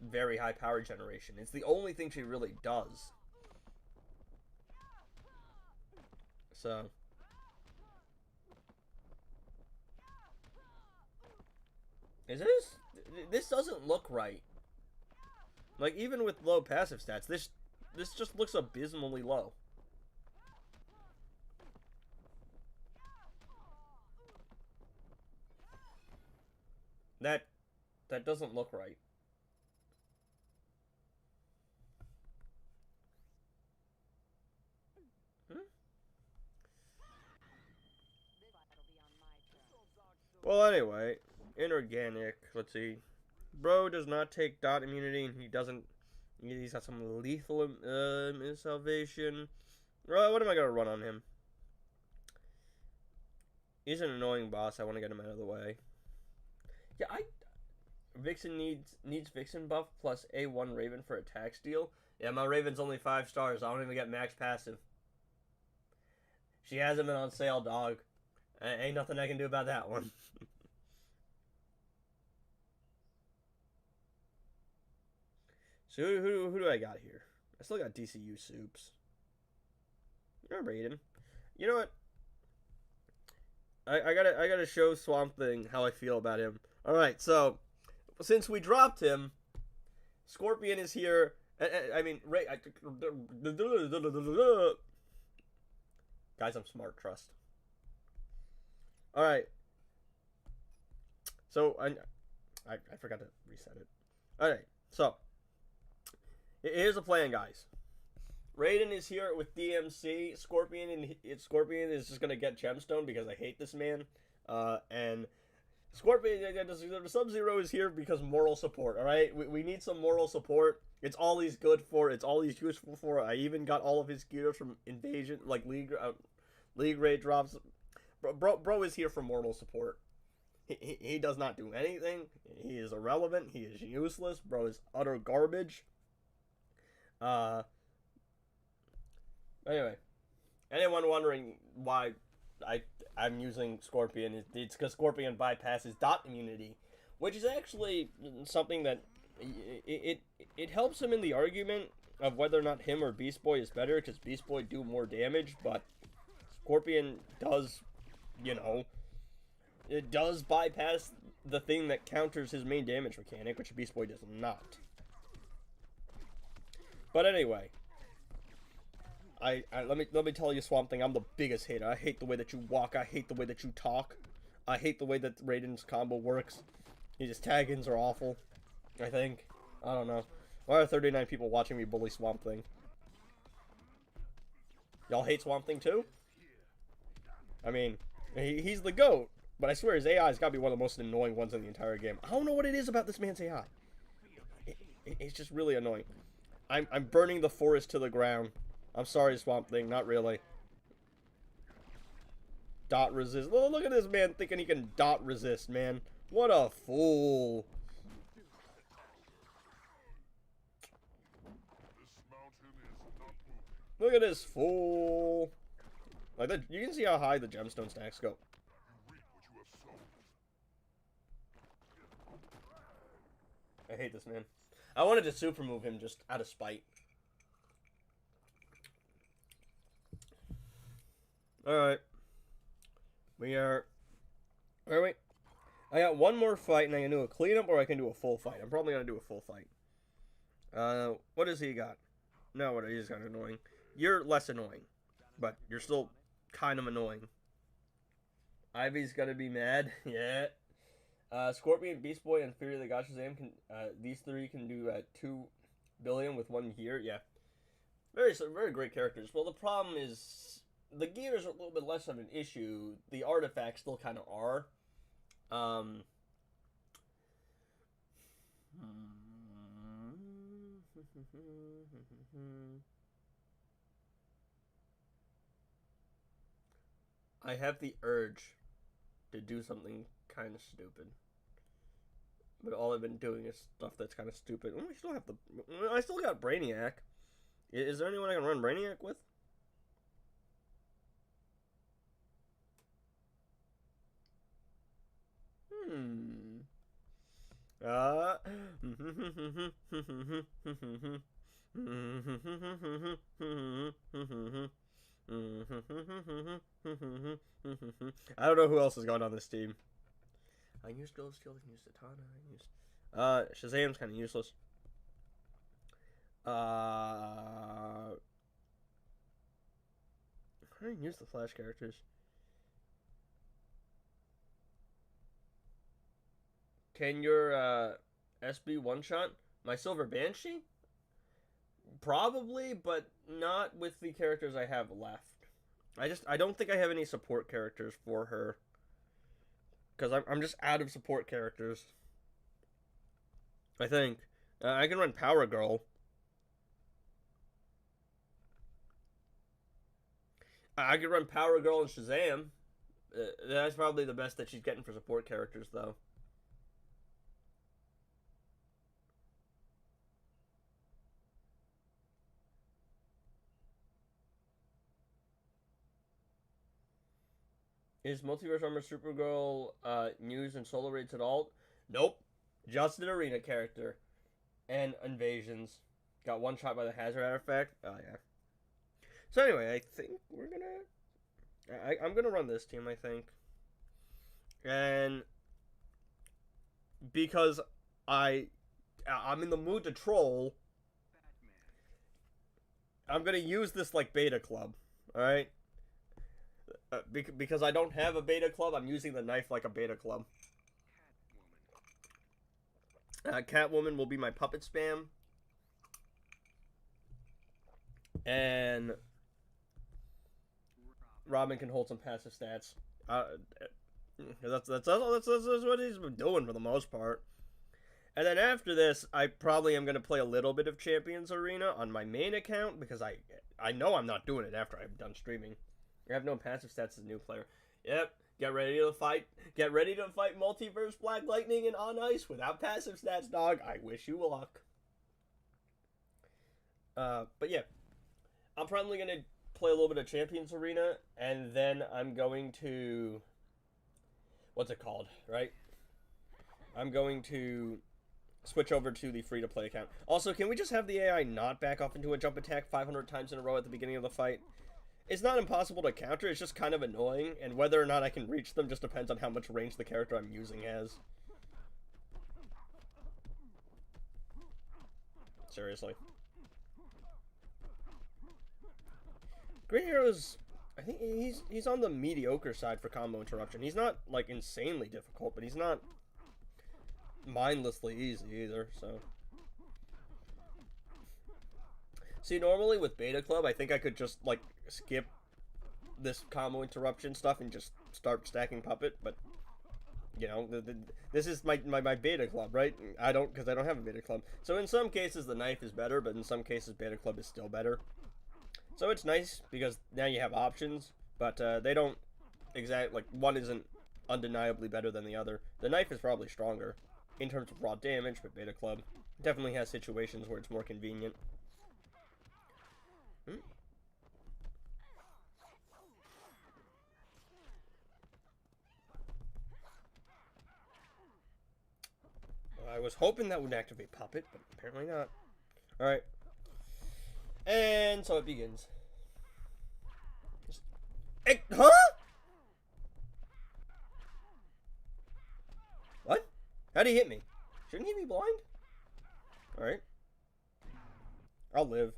very high power generation. It's the only thing she really does. So. This doesn't look right. Like, even with low passive stats, this just looks abysmally low. That doesn't look right. Well, anyway, inorganic. Let's see. Bro does not take dot immunity, and he's got some lethal salvation. What am I gonna run on him? He's an annoying boss. I want to get him out of the way. Yeah, Vixen needs Vixen buff plus A1 Raven for attack steal. Yeah, my Raven's only 5 stars. I don't even get max passive. She hasn't been on sale, dog. Ain't nothing I can do about that one. So who do I got here? I still got DCU Soups. You're Raiden. You know what? I gotta show Swamp Thing how I feel about him. Alright, so since we dropped him, Scorpion is here. I mean, guys, I'm smart, trust. Alright. So I forgot to reset it. Alright, so here's the plan, guys. Raiden is here with DMC. Scorpion is just gonna get Gemstone because I hate this man. And Scorpion, Sub-Zero is here because moral support. All right, we need some moral support. It's all he's good for. It's all he's useful for. I even got all of his gears from Invasion, like League raid drops. Bro is here for moral support. He does not do anything. He is irrelevant. He is useless. Bro is utter garbage. Anyway, anyone wondering why I'm using Scorpion, it's because Scorpion bypasses dot immunity, which is actually something that it helps him in the argument of whether or not him or Beast Boy is better, because Beast Boy do more damage, but Scorpion does, it does bypass the thing that counters his main damage mechanic, which Beast Boy does not. But anyway, let me tell you, Swamp Thing, I'm the biggest hater. I hate the way that you walk. I hate the way that you talk. I hate the way that Raiden's combo works. His tag-ins are awful, I think. I don't know. Why are 39 people watching me bully Swamp Thing? Y'all hate Swamp Thing too? I mean, he's the GOAT, but I swear his AI's gotta be one of the most annoying ones in the entire game. I don't know what it is about this man's AI. It's just really annoying. I'm burning the forest to the ground. I'm sorry, Swamp Thing, not really. Dot resist. Look at this man thinking he can dot resist, man. What a fool. Look at this fool. Like that, you can see how high the gemstone stacks go. I hate this man. I wanted to super move him just out of spite. Alright. Where are we? I got one more fight, and I can do a cleanup, or I can do a full fight. I'm probably going to do a full fight. What does he got? No, what, he's kind of annoying. You're less annoying, but you're still kind of annoying. Ivy's going to be mad. Yeah. Scorpion, Beast Boy, and Fury the God Shazam can, these three can do 2 billion with 1 gear. Yeah. Very great characters. Well, the problem is the gears are a little bit less of an issue. The artifacts still kind of are. I have the urge to do something kind of stupid, but all I've been doing is stuff that's kind of stupid. I still got Brainiac. Is there anyone I can run Brainiac with? I don't know who else is going on this team. I used Ghost Skill, I can use Katana, Shazam's kind of useless. I didn't use the Flash characters. Can your SB one-shot my Silver Banshee? Probably, but not with the characters I have left. I don't think I have any support characters for her. Because I'm just out of support characters. I think. I can run Power Girl. I could run Power Girl and Shazam. That's probably the best that she's getting for support characters, though. Is Multiverse Armor Supergirl used in solo raids at all? Nope. Just an arena character. And invasions. Got one shot by the hazard artifact. Oh, yeah. So anyway, I think we're gonna... I'm gonna run this team, I think. And... because I'm in the mood to troll, I'm gonna use this like beta club. Alright? Because I don't have a beta club, I'm using the knife like a beta club. Catwoman will be my puppet spam. And Robin can hold some passive stats. That's what he's been doing for the most part. And then after this, I probably am going to play a little bit of Champions Arena on my main account, because I know I'm not doing it after I'm done streaming. I have no passive stats as a new player. Yep. Get ready to fight. Get ready to fight Multiverse Black Lightning and On Ice without passive stats, dog. I wish you luck. But yeah, I'm probably gonna play a little bit of Champions Arena, and then I'm going to, what's it called, right? I'm going to switch over to the free-to-play account. Also, can we just have the AI not back off into a jump attack 500 times in a row at the beginning of the fight? It's not impossible to counter, it's just kind of annoying, and whether or not I can reach them just depends on how much range the character I'm using has. Seriously. Green Arrow's, I think he's on the mediocre side for combo interruption. He's not, like, insanely difficult, but he's not mindlessly easy either, so. See, normally with Beta Club, I think I could just, like, skip this combo interruption stuff and just start stacking Puppet, but, you know, this is my Beta Club, right? Because I don't have a Beta Club. So in some cases, the knife is better, but in some cases, Beta Club is still better. So it's nice, because now you have options, but they don't like, one isn't undeniably better than the other. The knife is probably stronger in terms of raw damage, but Beta Club definitely has situations where it's more convenient. I was hoping that would activate Puppet, but apparently not. Alright. And so it begins. Huh? What? How'd he hit me? Shouldn't he be blind? Alright. I'll live.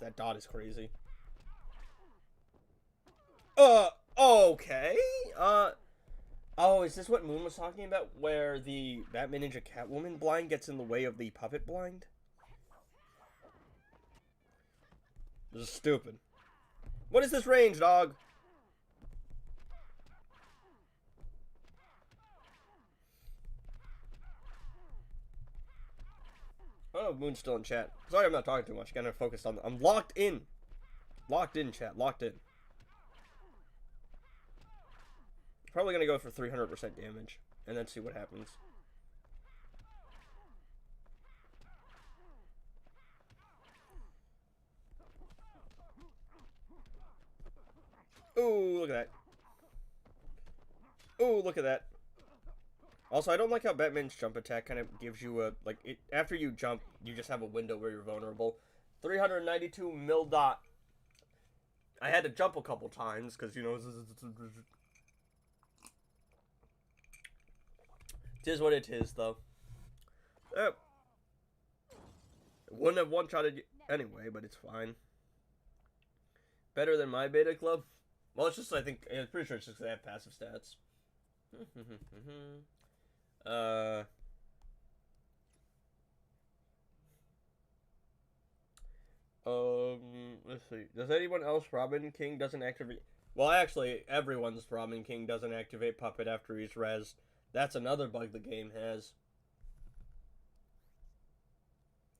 That dot is crazy. Okay. Oh, is this what Moon was talking about? Where the Batman Ninja Catwoman blind gets in the way of the Puppet blind? This is stupid. What is this range, dog? Oh, Moon's still in chat. Sorry I'm not talking too much. Gotta focus on... I'm locked in. Locked in, chat. Locked in. Probably gonna go for 300% damage. And then see what happens. Ooh, look at that. Ooh, look at that. Also, I don't like how Batman's jump attack kind of gives you a, like, after you jump, you just have a window where you're vulnerable. 392 mil dot. I had to jump a couple times, because, you know, tis what it is, though. Wouldn't have one-shotted you anyway, but it's fine. Better than my Beta Club? Well, it's just, I think, I'm pretty sure it's just because they have passive stats. Let's see. Does anyone else Robin King doesn't activate? Well, actually, everyone's Robin King doesn't activate Puppet after he's rezzed. That's another bug the game has.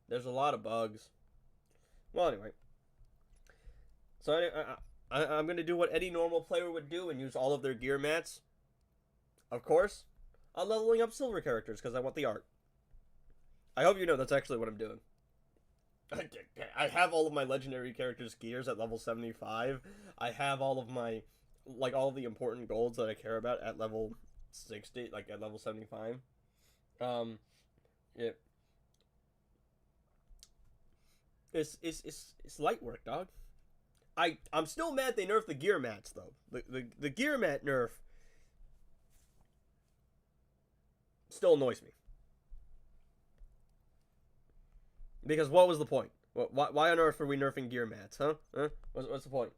There's a lot of bugs. Well, anyway. So I'm going to do what any normal player would do and use all of their gear mats. Of course, I'm leveling up silver characters because I want the art. I hope you know that's actually what I'm doing. I have all of my legendary characters' gears at level 75. I have all of my, like, all of the important golds that I care about at level 60, like, at level 75. Yeah. It's light work, dog. I'm still mad they nerfed the gear mats, though. The gear mat nerf still annoys me. Because what was the point? Why on earth are we nerfing gear mats, huh? What's the point?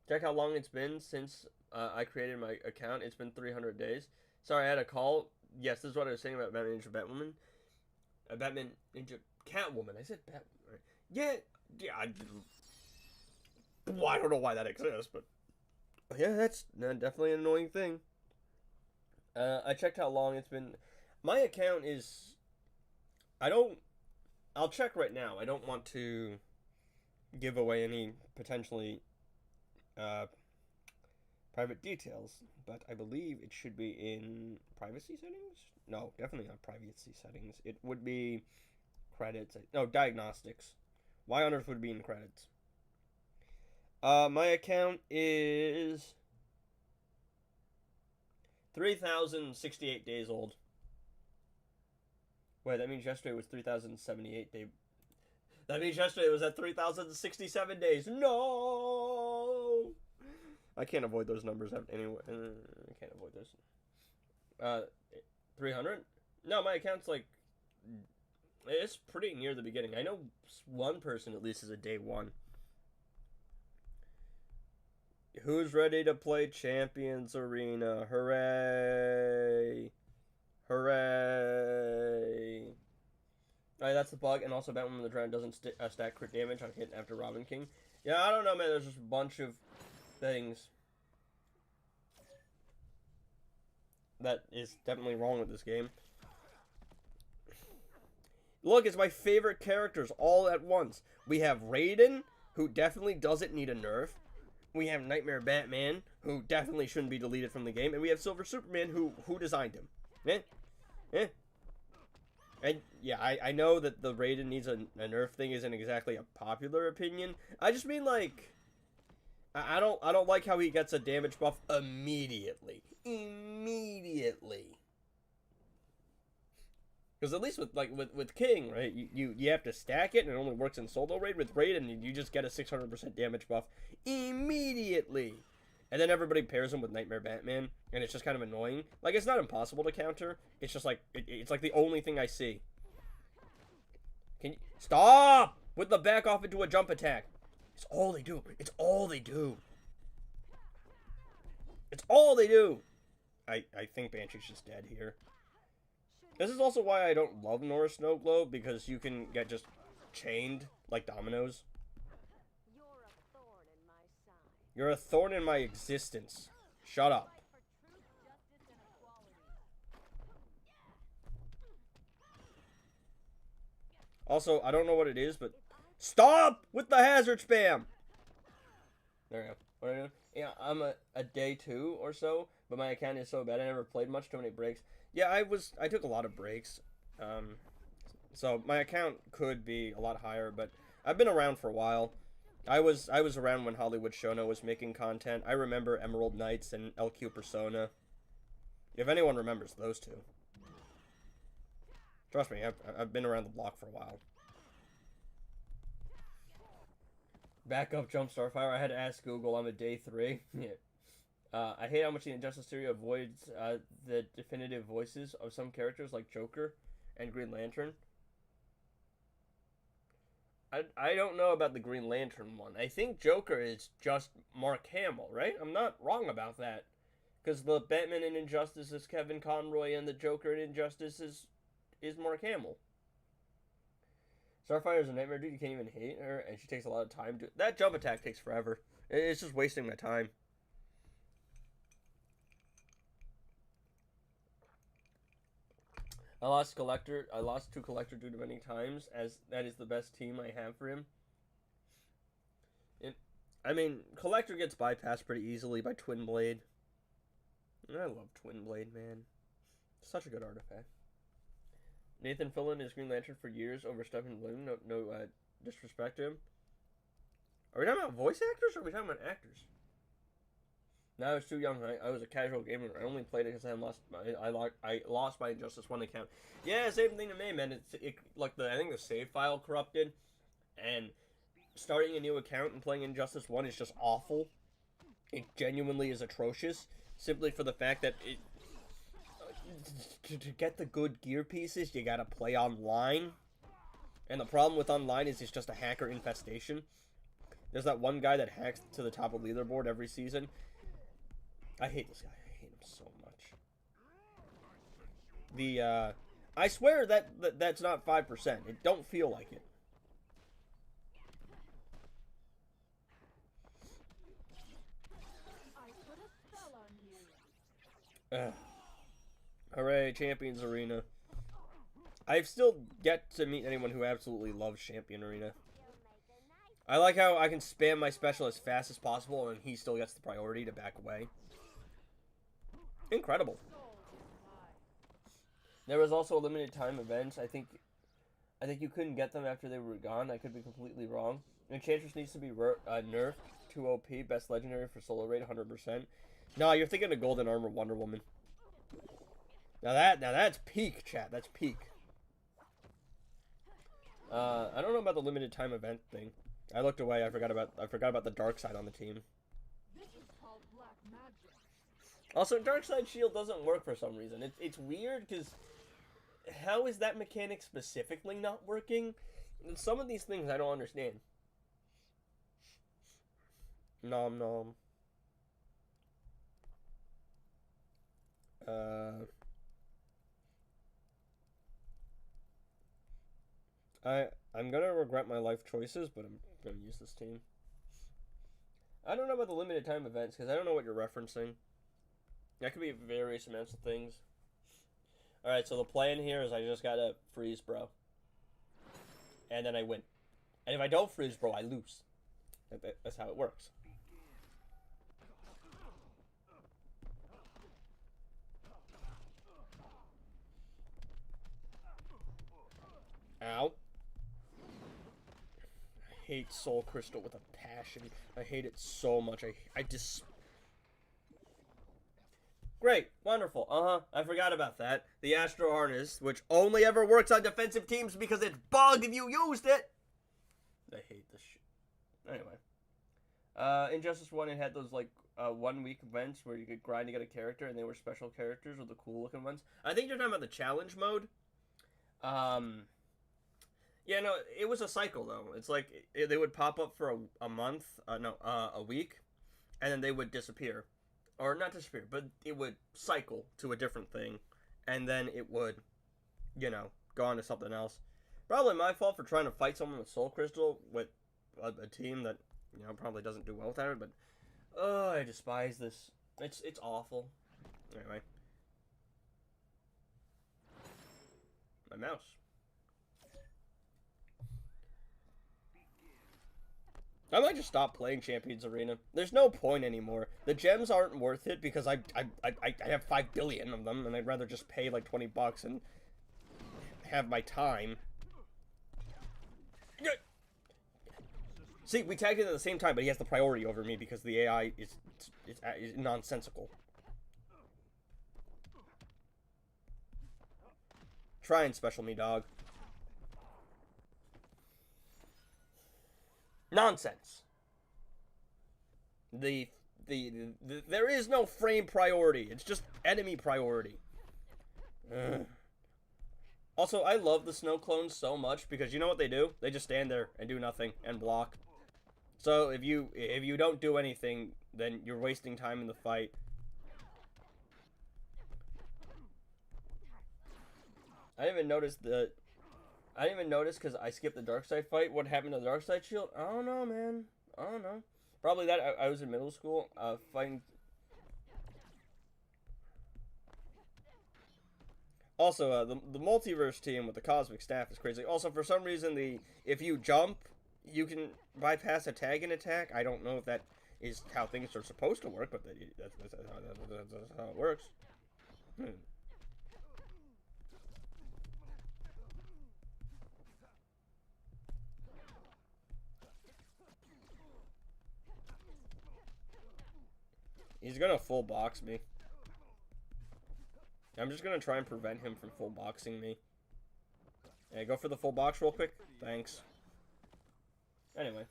Check how long it's been since I created my account. It's been 300 days. Sorry, I had a call. Yes, this is what I was saying about Batman Ninja Batwoman. Batman Ninja Catwoman. I said Batwoman, right? Yeah. Well, I don't know why that exists, but yeah, that's definitely an annoying thing. I checked how long it's been. My account is... I'll check right now. I don't want to give away any potentially private details, but I believe it should be in privacy settings. No, definitely not privacy settings. It would be credits. No, diagnostics. Why on earth would it be in credits? My account is 3,068 days old. Wait, that means yesterday was 3,078 days. That means yesterday was at 3,067 days. No! I can't avoid those numbers anyway. I can't avoid those. 300? No, my account's like... It's pretty near the beginning. I know one person at least is a day one. Who's ready to play Champions Arena? Hooray! Hooray! Alright, that's the bug. And also, Batman in the Drown doesn't stack crit damage on hit after Robin King. Yeah, I don't know, man. There's just a bunch of things that is definitely wrong with this game. Look, it's my favorite characters all at once. We have Raiden, who definitely doesn't need a nerf. We have Nightmare Batman, who definitely shouldn't be deleted from the game. And we have Silver Superman, who designed him. And yeah, I know that the Raiden needs a nerf thing isn't exactly a popular opinion. I just mean, like, I don't like how he gets a damage buff immediately. Because at least with King, right, you have to stack it and it only works in solo raid. With Raiden, you just get a 600% damage buff immediately. And then everybody pairs him with Nightmare Batman, and it's just kind of annoying. Like, it's not impossible to counter. It's just like, it's like the only thing I see. Can you stop with the back off into a jump attack? It's all they do. It's all they do. It's all they do. I think Banshee's just dead here. This is also why I don't love Nora Snowglobe, because you can get just chained like dominoes. You're a thorn in my existence. Shut up. Also, I don't know what it is, but stop with the hazard spam. There we go. What are you doing? Yeah, I'm a day 2 or so, but my account is so bad I never played much. Too many breaks. Yeah, I took a lot of breaks. So my account could be a lot higher, but I've been around for a while. I was around when Hollywood Shono was making content. I remember Emerald Knights and LQ Persona. If anyone remembers those two. Trust me, I've been around the block for a while. Backup jump Starfire. I had to ask Google. I'm a day 3. Yeah. I hate how much the Injustice theory avoids the definitive voices of some characters like Joker and Green Lantern. I don't know about the Green Lantern one. I think Joker is just Mark Hamill, right? I'm not wrong about that. Because the Batman in Injustice is Kevin Conroy and the Joker in Injustice is Mark Hamill. Starfire is a nightmare, dude. You can't even hate her, and she takes a lot of time. That jump attack takes forever. It's just wasting my time. I lost Collector. I lost to Collector due to many times, as that is the best team I have for him. I mean, Collector gets bypassed pretty easily by Twin Blade. I love Twin Blade, man. Such a good artifact. Nathan Fillion is Green Lantern for years over Stephen Bloom. No disrespect to him. Are we talking about voice actors or are we talking about actors? No, I was too young. I was a casual gamer. I only played it because I lost my Injustice 1 account. Yeah, same thing to me, man. I think the save file corrupted, and starting a new account and playing Injustice 1 is just awful. It genuinely is atrocious, simply for the fact that to get the good gear pieces, you gotta play online. And the problem with online is it's just a hacker infestation. There's that one guy that hacks to the top of leaderboard every season. I hate this guy. I hate him so much. I swear that's not 5%. It don't feel like it. Hooray, Champions Arena. I've still yet to meet anyone who absolutely loves Champion Arena. I like how I can spam my special as fast as possible and he still gets the priority to back away. Incredible. There was also limited time events. I think you couldn't get them after they were gone. I could be completely wrong. Enchantress needs to be nerfed to OP. Best legendary for solo rate, 100%. No, you're thinking of Golden Armor Wonder Woman. Now that's peak, chat. That's peak. I don't know about the limited time event thing. I looked away. I forgot about the dark side on the team. Also, dark side shield doesn't work for some reason. It's weird because how is that mechanic specifically not working? Some of these things I don't understand. Nom nom. I'm gonna regret my life choices, but I'm gonna use this team. I don't know about the limited time events because I don't know what you're referencing. That could be various amounts of things. Alright, so the plan here is I just gotta freeze, bro. And then I win. And if I don't freeze, bro, I lose. That's how it works. Ow. I hate Soul Crystal with a passion. I hate it so much. I just... Great. Wonderful. I forgot about that. The Astro Harness, which only ever works on defensive teams because it's bugged if you used it. I hate this shit. Anyway. Injustice 1, it had those, like, 1 week events where you could grind to get a character, and they were special characters or the cool looking ones. I think you're talking about the challenge mode. Yeah, no, it was a cycle, though. It's like, they would pop up for a month, a week, and then they would disappear. Or not disappear, but it would cycle to a different thing, and then it would, you know, go on to something else. Probably my fault for trying to fight someone with Soul Crystal with a team that, you know, probably doesn't do well with that, but, oh, I despise this. It's awful. Anyway. My mouse. I might just stop playing Champions Arena. There's no point anymore. The gems aren't worth it because I have 5 billion of them, and I'd rather just pay like 20 bucks and have my time. See, we tagged it at the same time, but he has the priority over me because the AI is nonsensical. Try and special me, dog. Nonsense. There is no frame priority. It's just enemy priority. Ugh. Also, I love the snow clones so much because you know what they do? They just stand there and do nothing and block. So if you don't do anything, then you're wasting time in the fight. I didn't even notice because I skipped the dark side fight. What happened to the dark side shield? I don't know, man. I don't know. Probably that I was in middle school fighting. Also, the multiverse team with the cosmic staff is crazy. Also, for some reason, if you jump, you can bypass a tag and attack. I don't know if that is how things are supposed to work, but that's how it works. He's gonna full box me. I'm just gonna try and prevent him from full boxing me. Hey, go for the full box real quick. Thanks. Anyway.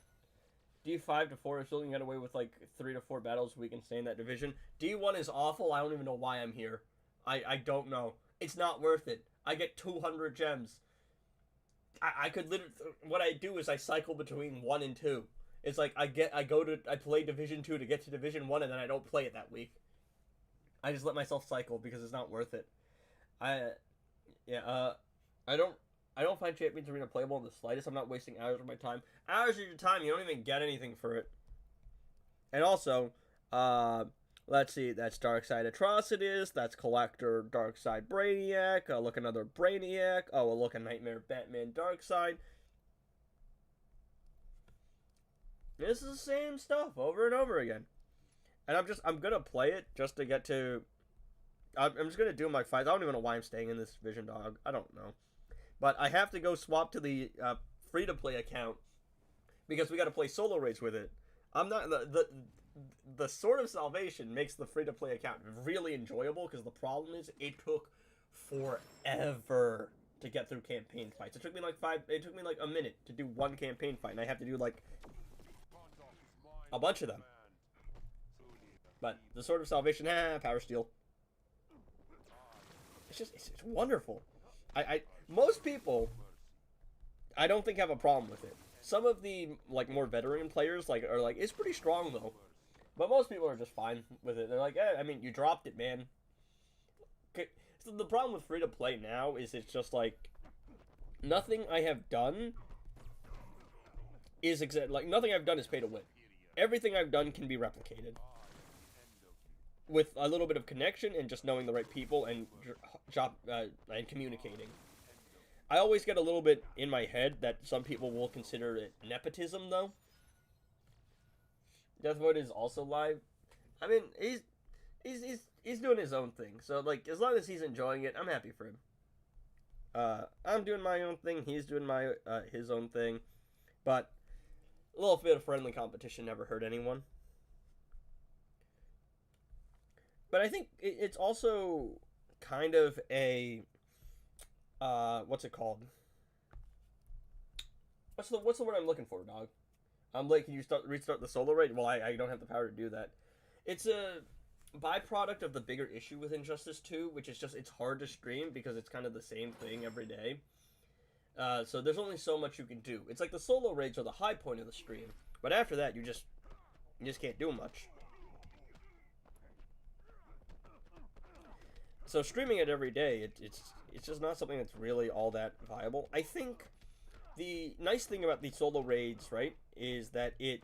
D5 to 4 is still gonna get away with like 3 to 4 battles a week and stay in that division. D1 is awful. I don't even know why I'm here. I don't know. It's not worth it. I get 200 gems. I could literally... What I do is I cycle between 1 and 2. It's like I play Division 2 to get to Division 1 and then I don't play it that week. I just let myself cycle because it's not worth it. I don't find Champions Arena playable in the slightest. I'm not wasting hours of my time. Hours of your time, you don't even get anything for it. And also, let's see, that's Darkside Atrocities, that's Collector Darkside Brainiac, look another Brainiac, oh, look a Nightmare Batman Darkside. This is the same stuff over and over again. And I'm gonna play it just to get to I'm just gonna do my fights. I don't even know why I'm staying in this division, dog. I don't know, but I have to go swap to the free to play account because we got to play solo raids with it. I'm not the Sword of Salvation makes the free to play account really enjoyable because the problem is it took forever to get through campaign fights. It took me like a minute to do one campaign fight, and I have to do like a bunch of them. But the Sword of Salvation, power steal. It's wonderful. Most people, I don't think have a problem with it. Some of the like more veteran players are like it's pretty strong though, but most people are just fine with it. They're like, I mean, you dropped it, man. Okay. So the problem with free to play now is it's just like nothing I have done is nothing I've done is pay to win. Everything I've done can be replicated with a little bit of connection and just knowing the right people and and communicating. I always get a little bit in my head that some people will consider it nepotism, though. Deathvoid is also live. I mean, he's doing his own thing, so like as long as he's enjoying it, I'm happy for him. I'm doing my own thing. He's doing his own thing, but a little bit of friendly competition never hurt anyone. But I think it's also kind of a what's it called? What's the word I'm looking for, dog? I'm like, can you restart the solo raid? Well, I don't have the power to do that. It's a byproduct of the bigger issue with Injustice 2, which is just it's hard to stream because it's kind of the same thing every day. So there's only so much you can do. It's like the solo raids are the high point of the stream, but after that you just can't do much. So streaming it every day, it's just not something that's really all that viable. I think the nice thing about these solo raids, right, is that it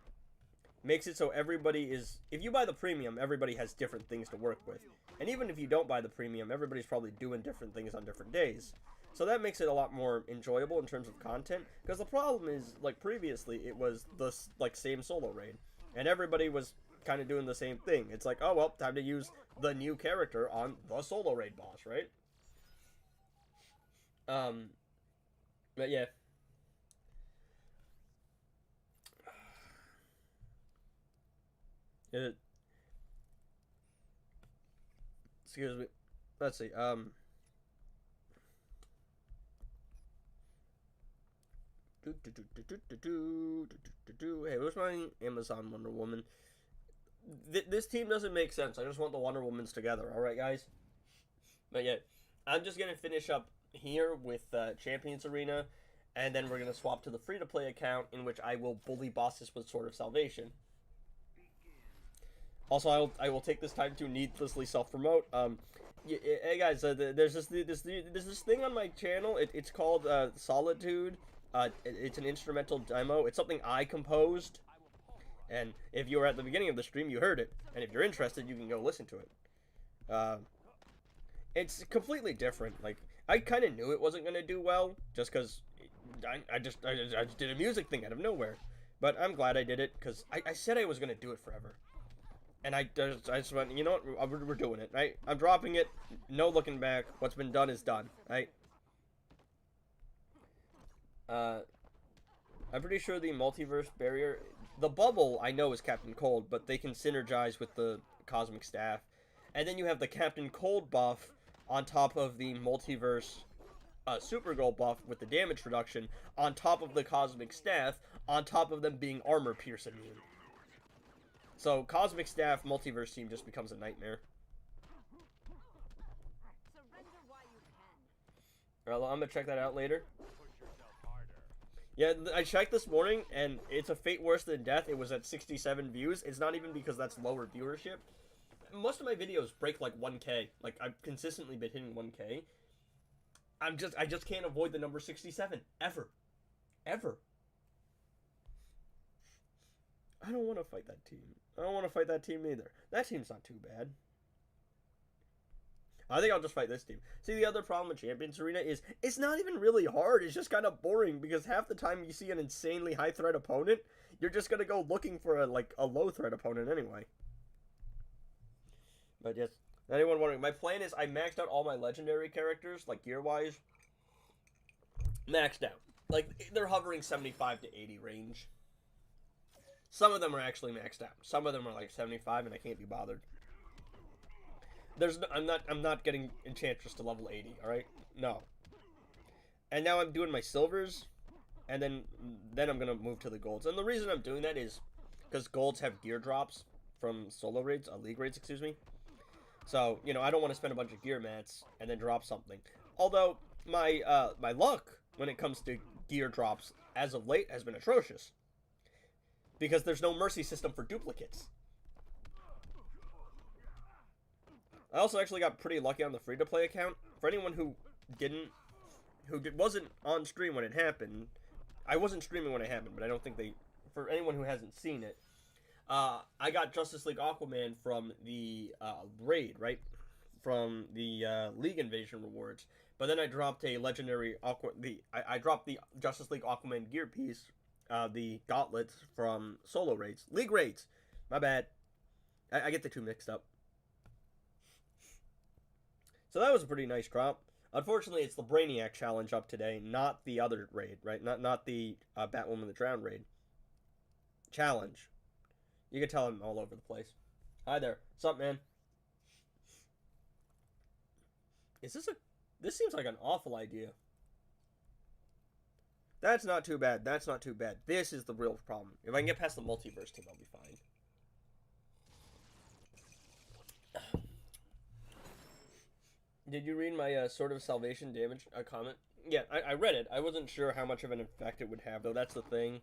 makes it so everybody is... If you buy the premium, everybody has different things to work with. And even if you don't buy the premium, everybody's probably doing different things on different days. So that makes it a lot more enjoyable in terms of content. Because the problem is, like previously, it was the same solo raid. And everybody was kind of doing the same thing. It's like, oh, well, time to use the new character on the solo raid boss, right? But yeah. Excuse me. Let's see. Hey, where's my Amazon Wonder Woman? This team doesn't make sense. I just want the Wonder Womans together. All right, guys. But yeah, I'm just gonna finish up here with Champions Arena, and then we're gonna swap to the free-to-play account, in which I will bully bosses with Sword of Salvation. Also, I will take this time to needlessly self-promote. Hey guys, there's this thing on my channel. It's called Solitude. It's an instrumental demo. It's something I composed. And if you were at the beginning of the stream, you heard it. And if you're interested, you can go listen to it. It's completely different. Like, I kind of knew it wasn't going to do well, just because I just did a music thing out of nowhere. But I'm glad I did it, because I said I was going to do it forever. And I just went, you know what, we're doing it, right? I'm dropping it, no looking back. What's been done is done, right? I'm pretty sure the multiverse barrier... The bubble, I know, is Captain Cold, but they can synergize with the Cosmic Staff. And then you have the Captain Cold buff on top of the multiverse Supergirl buff with the damage reduction, on top of the Cosmic Staff, on top of them being armor pierce immune. So, Cosmic Staff multiverse team just becomes a nightmare. Well, I'm gonna check that out later. Yeah, I checked this morning, and it's a fate worse than death. It was at 67 views. It's not even because that's lower viewership. Most of my videos break like 1K. Like, I've consistently been hitting 1K. I just can't avoid the number 67. Ever. Ever. I don't want to fight that team. I don't want to fight that team either. That team's not too bad. I think I'll just fight this team. See, the other problem with Champions Arena is it's not even really hard. It's just kind of boring because half the time you see an insanely high threat opponent, you're just going to go looking for a low threat opponent anyway. But yes, Anyone wondering, my plan is I maxed out all my legendary characters, like gear-wise. Maxed out. Like, they're hovering 75 to 80 range. Some of them are actually maxed out. Some of them are like 75, and I can't be bothered. I'm not getting Enchantress to level 80, alright? No. And now I'm doing my silvers, and then I'm gonna move to the golds. And the reason I'm doing that is because golds have gear drops from solo raids, league raids, excuse me. So, you know, I don't want to spend a bunch of gear mats and then drop something. Although, my luck when it comes to gear drops, as of late, has been atrocious. Because there's no mercy system for duplicates. I also actually got pretty lucky on the free-to-play account. For anyone who wasn't on stream when it happened, I wasn't streaming when it happened, but I don't think for anyone who hasn't seen it, I got Justice League Aquaman from the raid, right? From the League Invasion rewards. But then I dropped a legendary I dropped the Justice League Aquaman gear piece, the gauntlets from solo raids. League raids! My bad. I get the two mixed up. So that was a pretty nice drop. Unfortunately, it's the Brainiac challenge up today, not the other raid, right? Not the Batwoman the Drowned raid. Challenge. You can tell I'm all over the place. Hi there. What's up, man? This seems like an awful idea. That's not too bad. That's not too bad. This is the real problem. If I can get past the multiverse team, I'll be fine. Did you read my Sword of Salvation damage comment? Yeah, I read it. I wasn't sure how much of an effect it would have, though. That's the thing.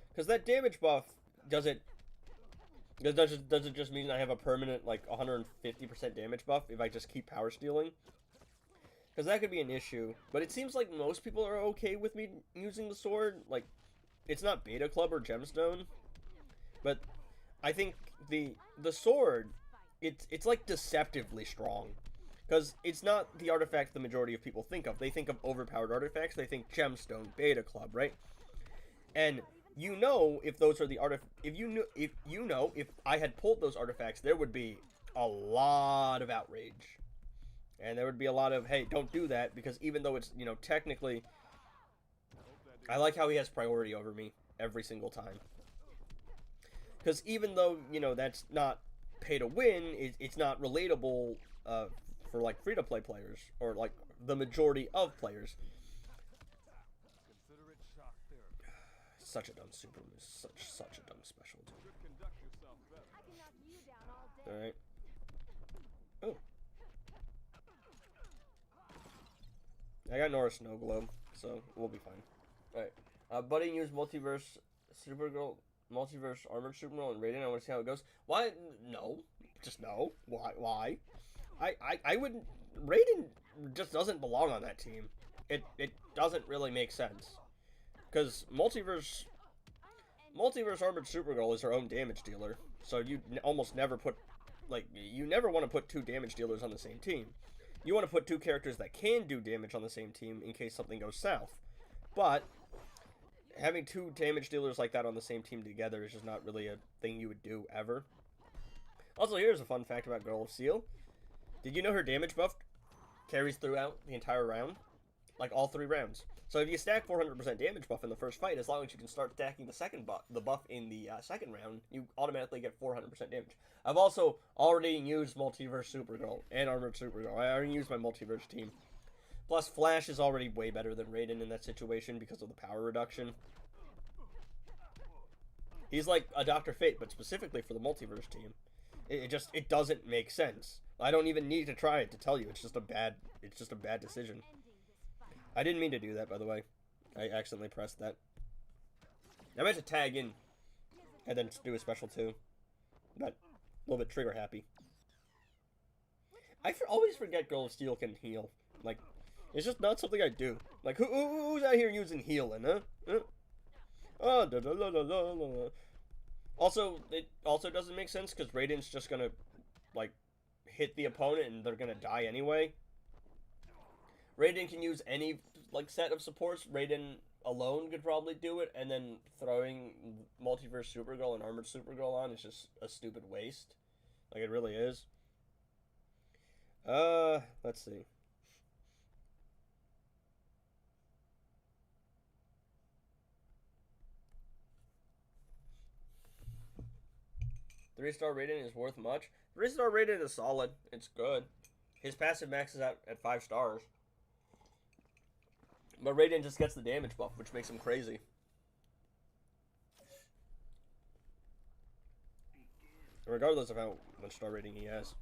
Because that damage buff, does it just mean I have a permanent, like, 150% damage buff if I just keep power stealing? Because that could be an issue. But it seems like most people are okay with me using the sword. Like, it's not Beta Club or Gemstone. But I think the sword, it's like deceptively strong. Because it's not the artifact the majority of people think of. They think of overpowered artifacts. They think Gemstone, Beta Club, right? And you know if those are the if I had pulled those artifacts, there would be a lot of outrage. And there would be a lot of, hey, don't do that, because even though it's, you know, technically, I like how he has priority over me every single time. Because even though, you know, that's not pay to win, it's not relatable, for, like, free-to-play players, or, like, the majority of players. Such a dumb super move. Such a dumb special, dude. Alright. Oh. I got Nora Snow Globe, so we'll be fine. Alright. Buddy used Multiverse Supergirl, Multiverse Armored Supergirl, and Raiden. I want to see how it goes. Why? No. Just no. Why? I wouldn't. Raiden just doesn't belong on that team. It doesn't really make sense. Because Multiverse Armored Supergirl is her own damage dealer. So you almost never put, like, you never want to put two damage dealers on the same team. You want to put two characters that can do damage on the same team in case something goes south. But having two damage dealers like that on the same team together is just not really a thing you would do ever. Also, here's a fun fact about Girl of Steel. Did you know her damage buff carries throughout the entire round? Like, all 3 rounds. So if you stack 400% damage buff in the first fight, as long as you can start stacking the buff in the second round, you automatically get 400% damage. I've also already used Multiverse Supergirl and Armored Supergirl. I already used my Multiverse team. Plus, Flash is already way better than Raiden in that situation because of the power reduction. He's like a Dr. Fate, but specifically for the Multiverse team. It doesn't make sense. I don't even need to try it to tell you. It's just a bad decision. I didn't mean to do that, by the way. I accidentally pressed that. I meant to tag in and then do a special too. But a little bit trigger happy. I always forget Girl of Steel can heal. Like, it's just not something I do. Like, who's out here using healing, huh? Oh, da da da da da da. Also, it also doesn't make sense because Raiden's just gonna, like, hit the opponent and they're gonna die anyway. Raiden can use any, like, set of supports. Raiden alone could probably do it, and then throwing Multiverse Supergirl and Armored Supergirl on is just a stupid waste. Like, it really is. Let's see. Three-star rating is worth much. Three-star rating is solid. It's good. His passive maxes out at 5 stars. But Raiden just gets the damage buff, which makes him crazy. Regardless of how much star rating he has.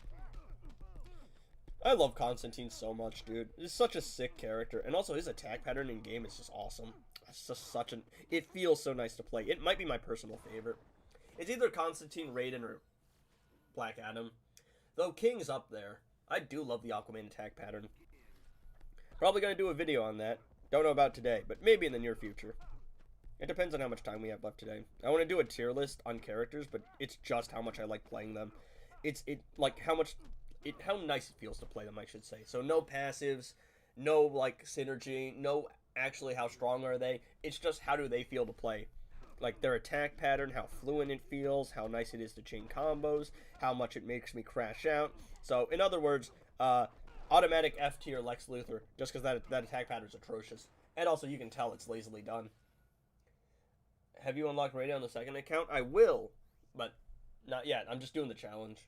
I love Constantine so much, dude. He's such a sick character. And also his attack pattern in game is just awesome. It's just such an... It feels so nice to play. It might be my personal favorite. It's either Constantine, Raiden, or Black Adam. Though King's up there. I do love the Aquaman attack pattern. Probably going to do a video on that. Don't know about today, but maybe in the near future. It depends on how much time we have left today. I want to do a tier list on characters, but it's just how much I like playing them. Like how nice it feels to play them, I should say. So no passives, no like synergy, no actually how strong are they. It's just how do they feel to play. Like their attack pattern, how fluent it feels, how nice it is to chain combos, how much it makes me crash out. So in other words, automatic F tier Lex Luthor, just because that attack pattern is atrocious. And also you can tell it's lazily done. Have you unlocked Raiden on the second account? I will, but not yet. I'm just doing the challenge.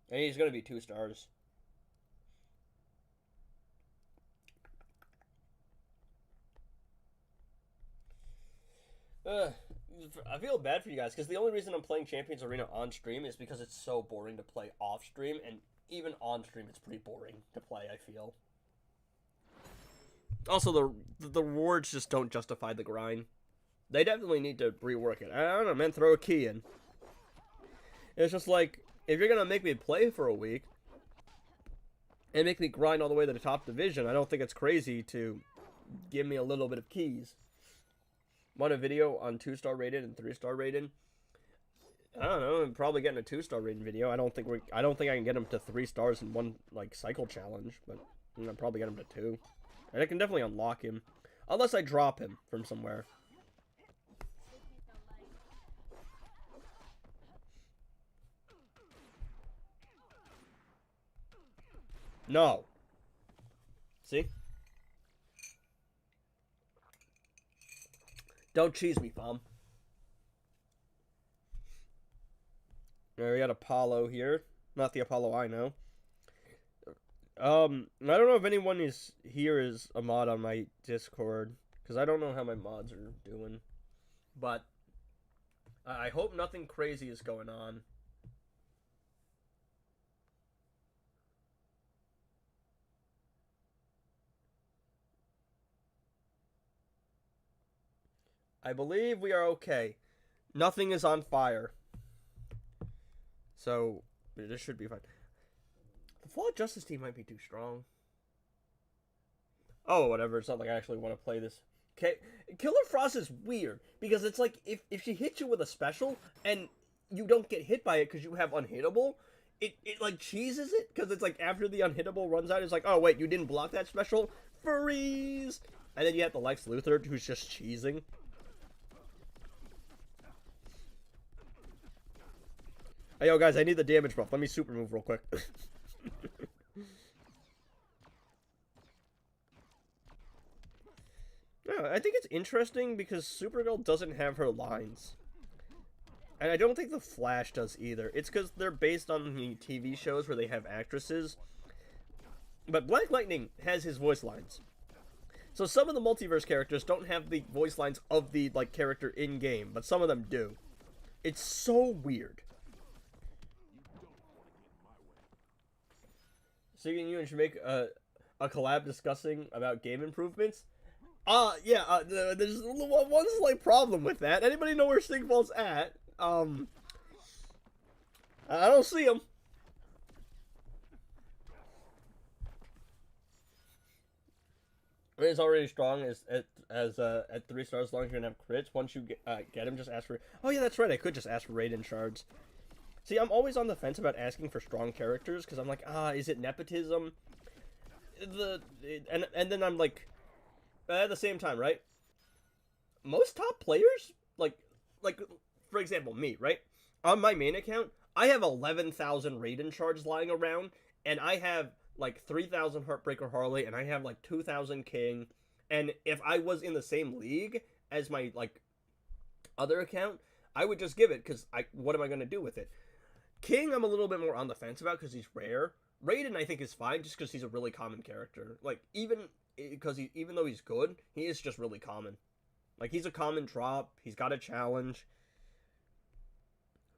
And he's going to be 2 stars. I feel bad for you guys, because the only reason I'm playing Champions Arena on stream is because it's so boring to play off stream, and even on stream it's pretty boring to play, I feel. Also, the rewards just don't justify the grind. They definitely need to rework it. I don't know, man, throw a key in. It's just like, if you're going to make me play for a week, and make me grind all the way to the top division, I don't think it's crazy to give me a little bit of keys. Want a video on 2-star rated and 3-star rated? I don't know. I'm probably getting a 2-star rated video. I don't think I can get him to 3 stars in one like cycle challenge, but I'll probably get him to 2. And I can definitely unlock him, unless I drop him from somewhere. No. See? Don't cheese me, Fom. Alright, we got Apollo here. Not the Apollo I know. I don't know if anyone is here is a mod on my Discord, because I don't know how my mods are doing. But I hope nothing crazy is going on. I believe we are okay. Nothing is on fire. So, this should be fine. The Flawed Justice team might be too strong. Oh, whatever. It's not like I actually want to play this. Okay, Killer Frost is weird, because it's like, if she hits you with a special, and you don't get hit by it because you have Unhittable, it like cheeses it, because it's like after the Unhittable runs out, it's like, oh wait, you didn't block that special? Freeze! And then you have the Lex Luthor, who's just cheesing. Hey, yo, guys, I need the damage buff. Let me super move real quick. Yeah, I think it's interesting because Supergirl doesn't have her lines. And I don't think the Flash does either. It's because they're based on the TV shows where they have actresses. But Black Lightning has his voice lines. So some of the multiverse characters don't have the voice lines of the like character in-game, but some of them do. It's so weird. So you and should make a collab discussing about game improvements. Yeah, there's one slight problem with that. Anybody know where Sigval's at? I don't see him. It's already strong at 3 stars as long as you're gonna have crits. Once you get him, just ask for. Oh yeah, that's right. I could just ask for Raiden shards. See, I'm always on the fence about asking for strong characters because I'm like, is it nepotism? And then I'm like, at the same time, right? Most top players, like for example, me, right? On my main account, I have 11,000 Raiden shards lying around, and I have like 3,000 Heartbreaker Harley, and I have like 2,000 King. And if I was in the same league as my like other account, I would just give it because what am I gonna do with it? King, I'm a little bit more on the fence about because he's rare. Raiden, I think, is fine just because he's a really common character. Like even because even though he's good, he is just really common. Like he's a common drop. He's got a challenge.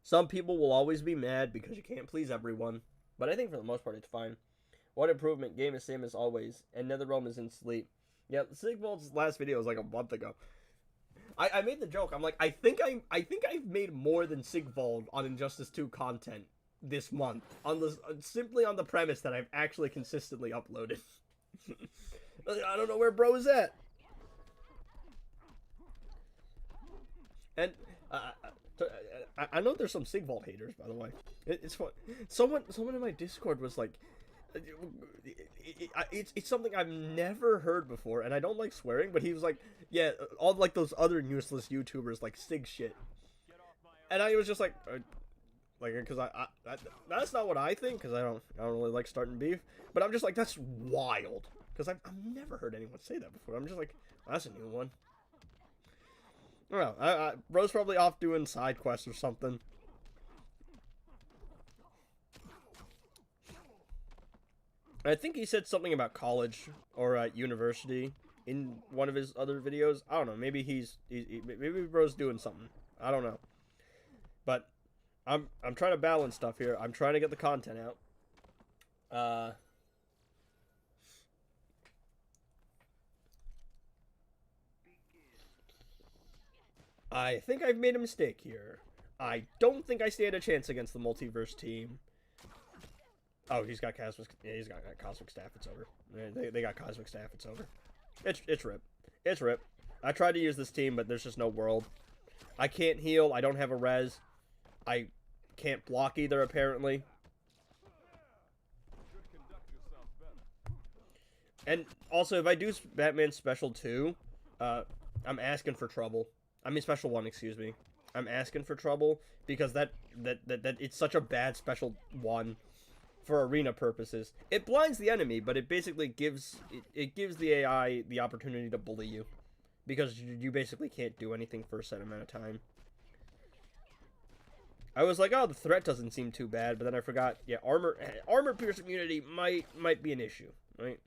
Some people will always be mad because you can't please everyone, but I think for the most part it's fine. One improvement, game is same as always, and Netherrealm is in sleep. Yeah, Sigvald's last video was like a month ago. I made the joke. I'm like, I think I've made more than Sigvald on Injustice 2 content this month on the simply on the premise that I've actually consistently uploaded. I don't know where bro is at. And I know there's some Sigvald haters, by the way. It's fun. Someone in my Discord was like, it's something I've never heard before, and I don't like swearing, but he was like, yeah, all like those other useless YouTubers like Sig shit, and I was just like because I that's not what I think, because I don't really like starting beef, but I'm just like, that's wild, because I've never heard anyone say that before. I'm just like, that's a new one. I don't know. Bro's probably off doing side quests or something. I think he said something about college or university in one of his other videos. I don't know. Maybe maybe bro's doing something. I don't know. But I'm trying to balance stuff here. I'm trying to get the content out. I think I've made a mistake here. I don't think I stand a chance against the multiverse team. Oh, he's got cosmic. Yeah, he's got cosmic staff. It's over. They got cosmic staff. It's over. It's rip. It's rip. I tried to use this team, but there's just no world. I can't heal. I don't have a res. I can't block either, apparently. And also, if I do Batman Special 2, I'm asking for trouble. I mean Special 1, excuse me. I'm asking for trouble because that it's such a bad Special 1. For arena purposes, it blinds the enemy, but it basically gives the AI the opportunity to bully you, because you basically can't do anything for a set amount of time. I was like, oh, the threat doesn't seem too bad, but then I forgot. Yeah, armor pierce immunity might be an issue, right?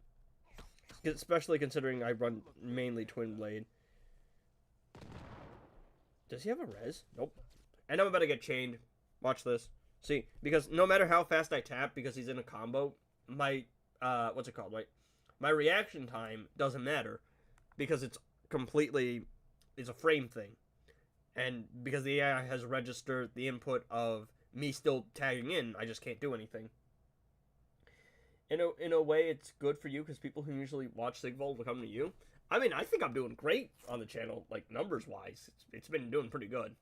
Especially considering I run mainly Twin Blade. Does he have a res? Nope. And I'm about to get chained. Watch this. See, because no matter how fast I tap, because he's in a combo, my, what's it called, right? My reaction time doesn't matter, because it's a frame thing. And because the AI has registered the input of me still tagging in, I just can't do anything. In a way, it's good for you, because people who usually watch Sigvald will come to you. I mean, I think I'm doing great on the channel, like, numbers-wise. It's been doing pretty good.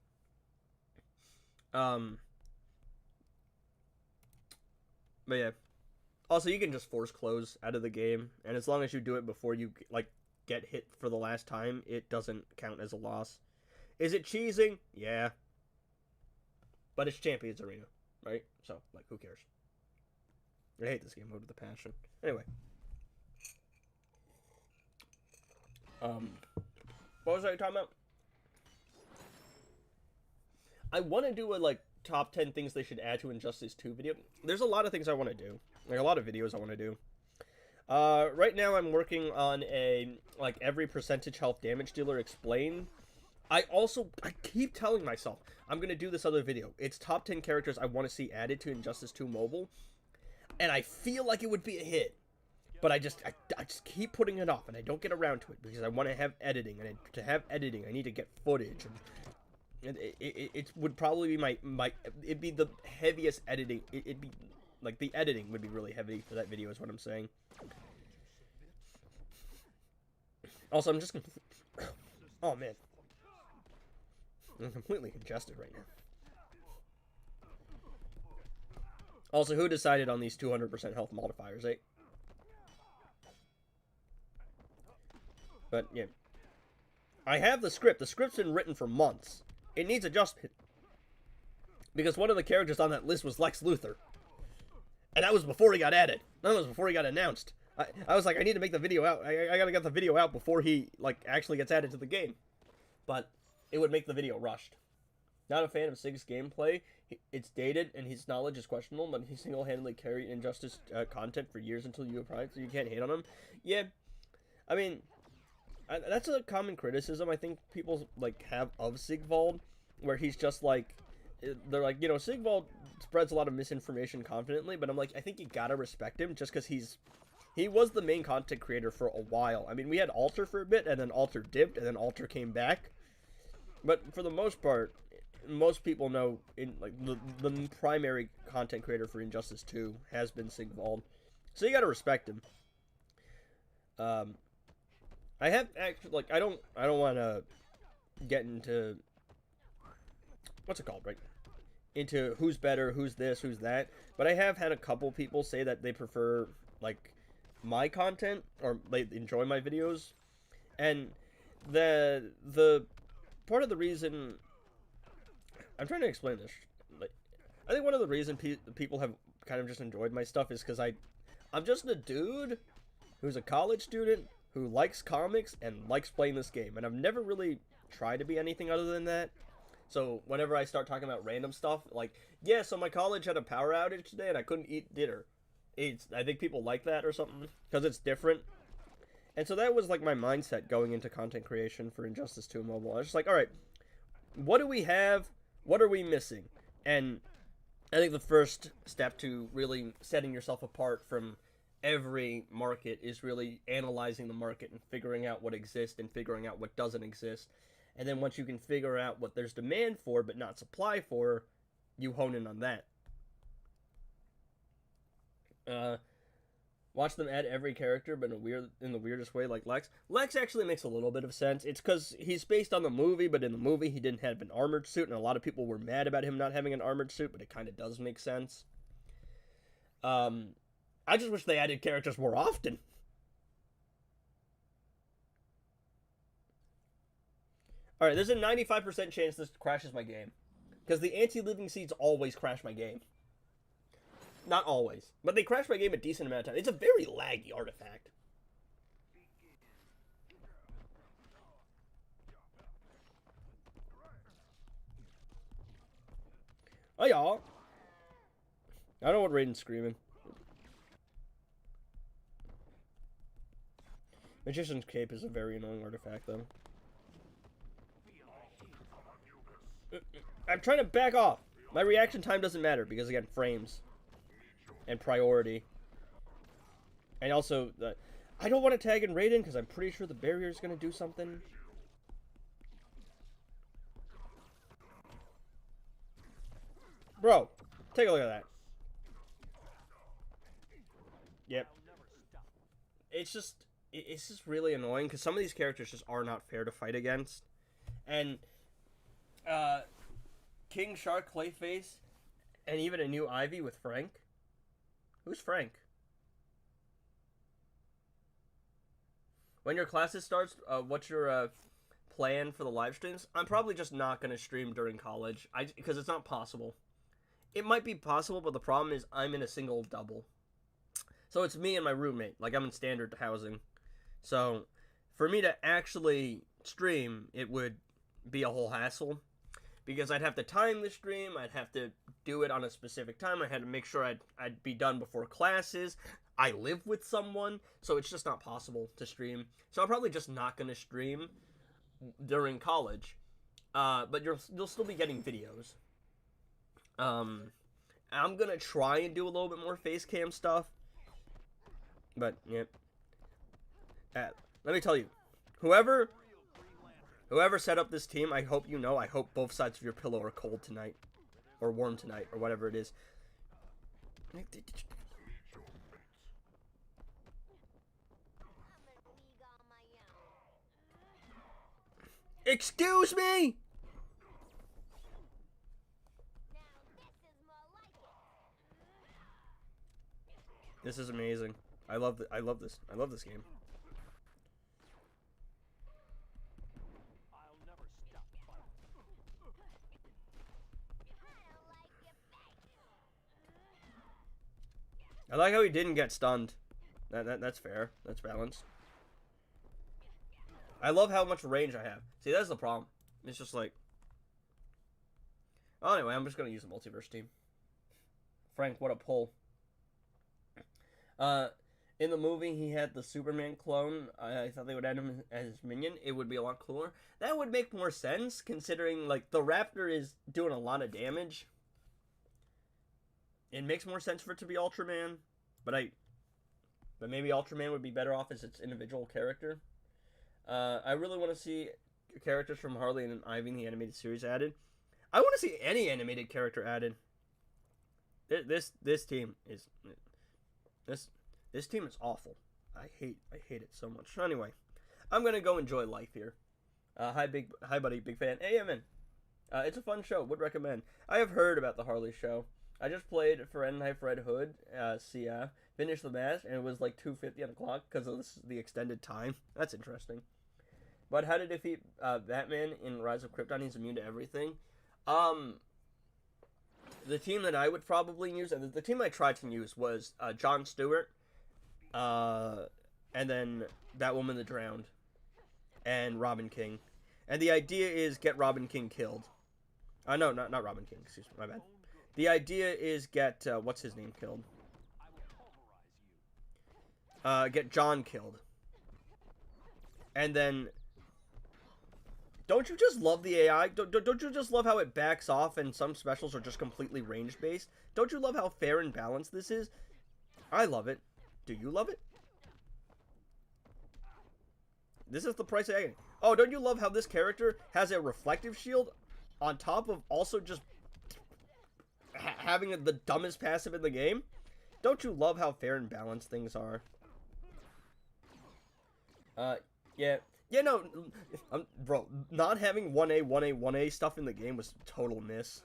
But yeah. Also, you can just force close out of the game, and as long as you do it before you, like, get hit for the last time, it doesn't count as a loss. Is it cheesing? Yeah. But it's Champions Arena, right? So, like, who cares? I hate this game mode with a passion. Anyway. What was I talking about? I want to do a, like, top 10 things they should add to Injustice 2 video. There's a lot of things I want to do. Like, a lot of videos I want to do. Right now I'm working on a, like, every percentage health damage dealer explain. I keep telling myself I'm going to do this other video. It's top 10 characters I want to see added to Injustice 2 Mobile. And I feel like it would be a hit. But I just keep putting it off, and I don't get around to it, because I want to have editing, and to have editing, I need to get footage, and it would probably be it'd be the heaviest editing. It'd be like the editing would be really heavy for that video, is what I'm saying. Also, I'm just oh man, I'm completely congested right now. Also, who decided on these 200% health modifiers, eh? But yeah, I have the script. The script's been written for months. It needs adjustment. because one of the characters on that list was Lex Luthor. And that was before he got added. That was before he got announced. I was like, I need to make the video out. I gotta get the video out before he, like, actually gets added to the game. But it would make the video rushed. Not a fan of Sig's gameplay. It's dated, and his knowledge is questionable, but he single-handedly carried Injustice content for years until you arrived, so you can't hate on him. Yeah, I mean, that's a common criticism I think people, like, have of Sigvald, where he's just, like, they're like, you know, Sigvald spreads a lot of misinformation confidently, but I'm like, I think you gotta respect him just because he was the main content creator for a while. I mean, we had Alter for a bit, and then Alter dipped, and then Alter came back. But for the most part, most people know the primary content creator for Injustice 2 has been Sigvald. So you gotta respect him. I have actually, like, I don't want to get into, what's it called, right? Into who's better, who's this, who's that. But I have had a couple people say that they prefer, like, my content, or they enjoy my videos. And the part of the reason, I'm trying to explain this. Like, I think one of the reasons people have kind of just enjoyed my stuff is because I'm just a dude who's a college student who likes comics and likes playing this game. And I've never really tried to be anything other than that. So whenever I start talking about random stuff, like, yeah, so my college had a power outage today and I couldn't eat dinner. I think people like that or something, because it's different. And so that was, like, my mindset going into content creation for Injustice 2 Mobile. I was just like, alright, what do we have? What are we missing? And I think the first step to really setting yourself apart from every market is really analyzing the market and figuring out what exists and figuring out what doesn't exist. And then once you can figure out what there's demand for but not supply for, you hone in on that. Watch them add every character, but in the weirdest way, like Lex. Lex actually makes a little bit of sense. It's because he's based on the movie, but in the movie he didn't have an armored suit, and a lot of people were mad about him not having an armored suit, but it kind of does make sense. I just wish they added characters more often. Alright, there's a 95% chance this crashes my game. Because the anti-living seeds always crash my game. Not always, but they crash my game a decent amount of time. It's a very laggy artifact. Oh, y'all. I don't know what Raiden's screaming. Magician's Cape is a very annoying artifact, though. I'm trying to back off. My reaction time doesn't matter, because, again, frames. And priority. And also, I don't want to tag in Raiden because I'm pretty sure the barrier is going to do something. Bro, take a look at that. Yep. It's just really annoying because some of these characters just are not fair to fight against. And, King Shark, Clayface, and even a new Ivy with Frank. Who's Frank? When your classes starts, what's your plan for the live streams? I'm probably just not going to stream during college, because it's not possible. It might be possible, but the problem is I'm in a single double. So it's me and my roommate. Like, I'm in standard housing. So for me to actually stream, it would be a whole hassle. Because I'd have to time the stream, I'd have to do it on a specific time, I had to make sure I'd be done before classes. I live with someone, so it's just not possible to stream. So I'm probably just not going to stream during college. But you'll still be getting videos. I'm going to try and do a little bit more face cam stuff. But, yeah. Let me tell you, whoever set up this team, I hope you know, I hope both sides of your pillow are cold tonight. Or warm tonight, or whatever it is. Excuse me! This is amazing. I love this. I love this game. I like how he didn't get stunned. That's fair. That's balanced. I love how much range I have. See, that's the problem. It's just like... Oh, anyway, I'm just going to use the multiverse team. Frank, what a pull. In the movie, he had the Superman clone. I thought they would add him as minion. It would be a lot cooler. That would make more sense, considering, like, the Raptor is doing a lot of damage. It makes more sense for it to be Ultraman. But maybe Ultraman would be better off as its individual character. I really want to see characters from Harley and Ivy in the animated series added. I want to see any animated character added. This team is this team is awful. I hate it so much. Anyway, I'm gonna go enjoy life here. Hi buddy, big fan. Hey, man. It's a fun show. Would recommend. I have heard about the Harley show. I just played Fahrenheit Red Hood. Finished the match and it was like 2:50 on the clock because of the extended time. That's interesting. But how to defeat Batman in Rise of Krypton? He's immune to everything. The team that I would probably use, and the team I tried to use was Jon Stewart, and then Batwoman the Drowned, and Robin King. And the idea is get Robin King killed. No, not Robin King. Excuse me, my bad. The idea is get what's his name killed. Get John killed. And then, don't you just love the AI? Don't you just love how it backs off and some specials are just completely range-based? Don't you love how fair and balanced this is? I love it. Do you love it? This is the price I get. Oh, don't you love how this character has a reflective shield on top of also just having the dumbest passive in the game? Don't you love how fair and balanced things are? Yeah, no, bro, not having 1A, 1A, 1A stuff in the game was a total miss.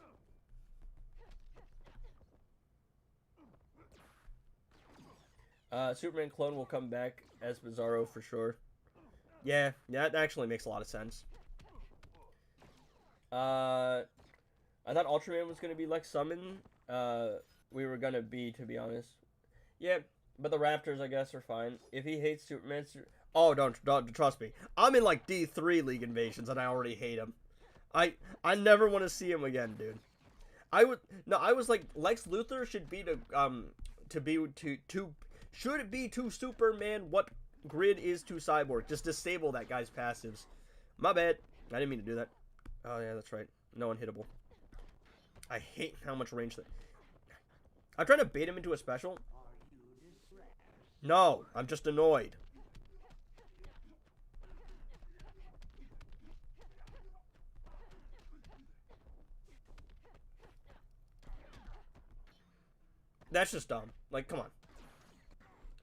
Superman clone will come back as Bizarro for sure. Yeah, that actually makes a lot of sense. I thought Ultraman was going to be like Summon. We were going to to be honest. Yeah, but the Raptors, I guess, are fine. If he hates Superman... Oh, don't trust me. I'm in like D3 League Invasions and I already hate him. I never want to see him again, dude. I was like Lex Luthor should be should it be to Superman what Grid is to Cyborg. Just disable that guy's passives. My bad. I didn't mean to do that. Oh yeah, that's right. No unhittable. I hate how much range that. I'm trying to bait him into a special. No, I'm just annoyed. That's just dumb. Like, come on.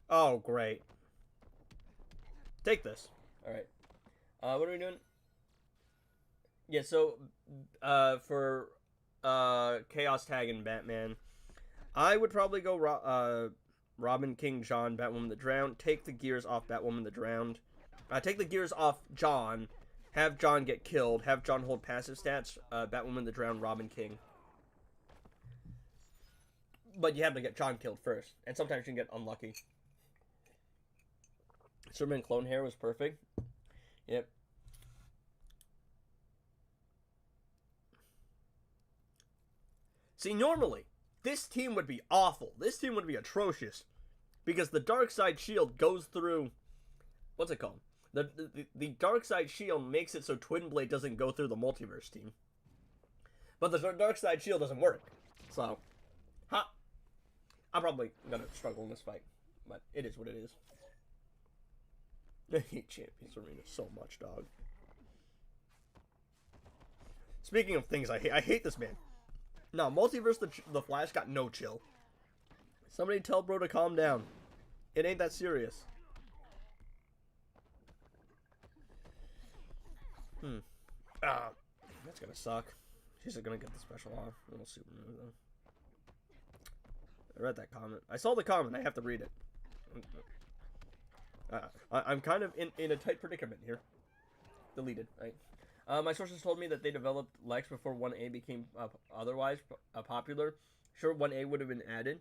Oh, great. Take this. Alright. What are we doing? Yeah, so, for, Chaos Tag and Batman, I would probably go, Robin, King, John, Batwoman the Drowned. Take the gears off Batwoman the Drowned. Take the gears off John. Have John get killed. Have John hold passive stats. Batwoman the Drowned, Robin, King. But you have to get John killed first. And sometimes you can get unlucky. Superman clone hair was perfect. Yep. See, normally, this team would be awful. This team would be atrocious. Because the dark side shield goes through... What's it called? The dark side shield makes it so Twin Blade doesn't go through the multiverse team. But the dark side shield doesn't work. So, I'm probably gonna struggle in this fight. But it is what it is. I hate Champions Arena so much, dog. Speaking of things I hate this man. No, Multiverse the Flash got no chill. Somebody tell bro to calm down. It ain't that serious. That's gonna suck. She's gonna get the special off. Little super move though. I read that comment. I saw the comment. I have to read it. I'm kind of in a tight predicament here. Deleted. Right. My sources told me that they developed Lex before 1A became otherwise popular. Sure, 1A would have been added.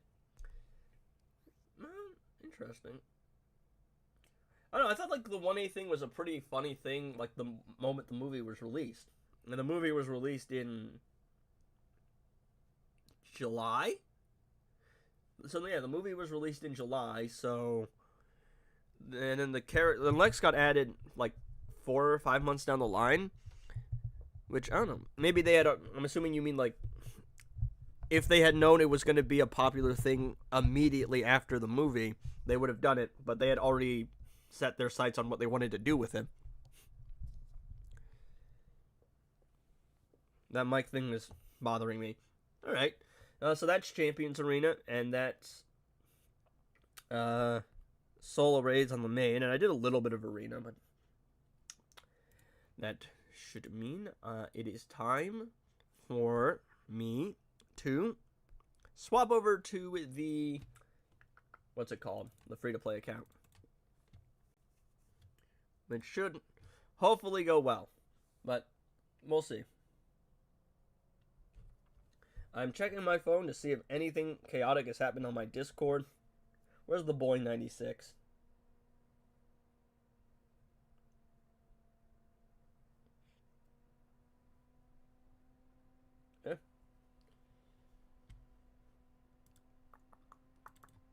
interesting. I don't know, I thought like the 1A thing was a pretty funny thing, like the moment the movie was released. And the movie was released in July? So yeah, the movie was released in July, so and then the Lex got added like 4 or 5 months down the line, which I don't know. Maybe they had. I'm assuming you mean like if they had known it was going to be a popular thing immediately after the movie, they would have done it. But they had already set their sights on what they wanted to do with him. That mic thing is bothering me. All right, so that's Champions Arena, and that's solo raids on the main, and I did a little bit of arena, but that should mean it is time for me to swap over to the, what's it called? The free-to-play account. It should hopefully go well, but we'll see. I'm checking my phone to see if anything chaotic has happened on my Discord. Where's the boy 96? Yeah.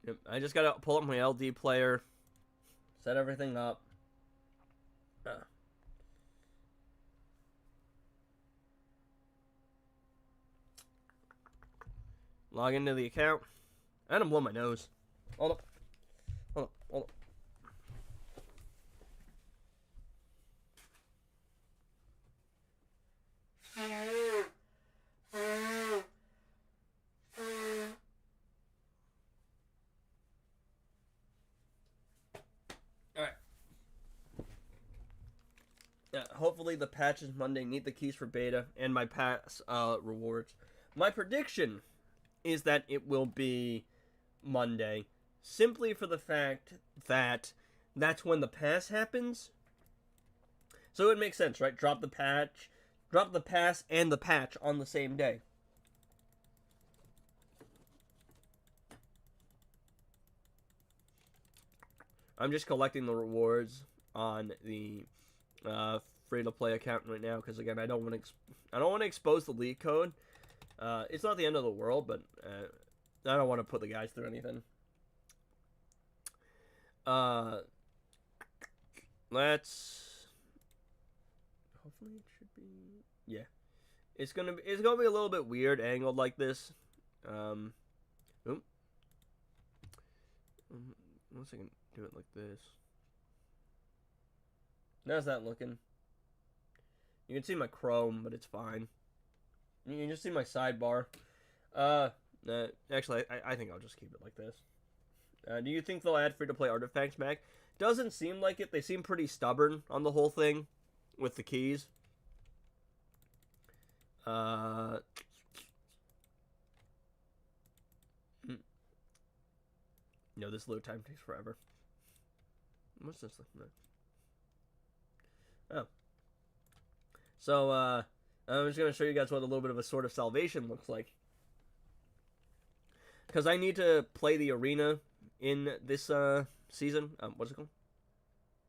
Yep. I just gotta pull up my LD player, set everything up. Log into the account. And I'm blowing my nose. Hold up. Hold up. Hold up. Alright. Yeah, hopefully the patch is Monday. Need the keys for beta and my pass rewards. My prediction is that it will be Monday, simply for the fact that that's when the pass happens. So it would make sense, right? Drop the pass and the patch on the same day. I'm just collecting the rewards on the free-to-play account right now because again, I don't want to expose the leak code. It's not the end of the world, but I don't want to put the guys through anything. Let's. Hopefully, it should be. Yeah, it's gonna be a little bit weird angled like this. Unless I can do it like this. How's that looking? You can see my Chrome, but it's fine. You can just see my sidebar. Actually, I think I'll just keep it like this. Do you think they'll add free-to-play artifacts back? Doesn't seem like it. They seem pretty stubborn on the whole thing with the keys. No, this load time takes forever. What's this? Oh. So, I'm just going to show you guys what a little bit of a Sword of Salvation looks like. Because I need to play the arena in this season. What's it called?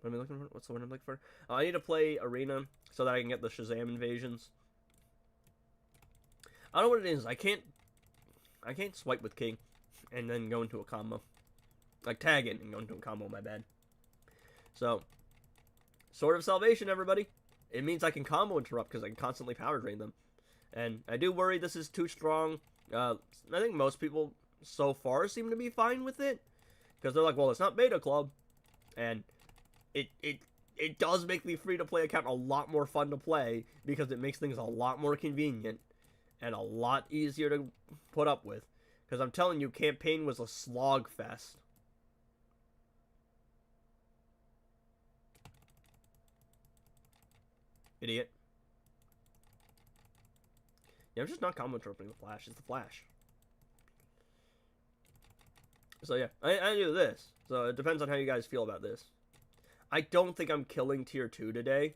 What am I looking for? What's the one I'm looking for? I need to play arena so that I can get the Shazam invasions. I don't know what it is. I can't swipe with King and then go into a combo. Like tag it and go into a combo, my bad. So, Sword of Salvation, everybody. It means I can combo interrupt because I can constantly power drain them. And I do worry this is too strong. I think most people so far seem to be fine with it. Because they're like, well, it's not Beta Club. And it does make the free-to-play account a lot more fun to play. Because it makes things a lot more convenient. And a lot easier to put up with. Because I'm telling you, campaign was a slog fest. Idiot. Yeah, I'm just not combo interrupting the Flash. It's the Flash. So yeah, I do this. So it depends on how you guys feel about this. I don't think I'm killing tier 2 today.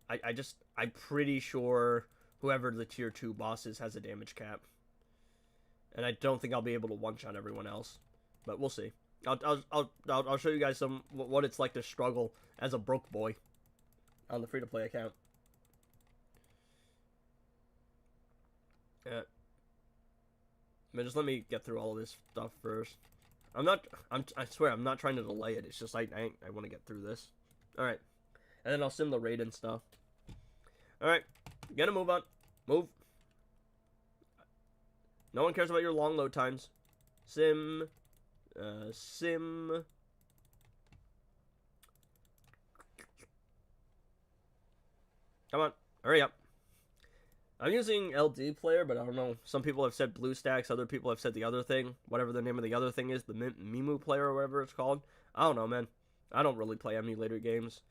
I'm pretty sure whoever the tier 2 boss is has a damage cap. And I don't think I'll be able to one-shot everyone else. But we'll see. I'll show you guys some what it's like to struggle as a broke boy on the free-to-play account. Yeah. But just let me get through all of this stuff first. I swear, I'm not trying to delay it. It's just I want to get through this. Alright. And then I'll sim the raid and stuff. Alright. Gotta move on. Move. No one cares about your long load times. Sim. Sim. Come on. Hurry up. I'm using LD player, but I don't know. Some people have said BlueStacks. Other people have said the other thing. Whatever the name of the other thing is. The Mimu player or whatever it's called. I don't know, man. I don't really play emulator games.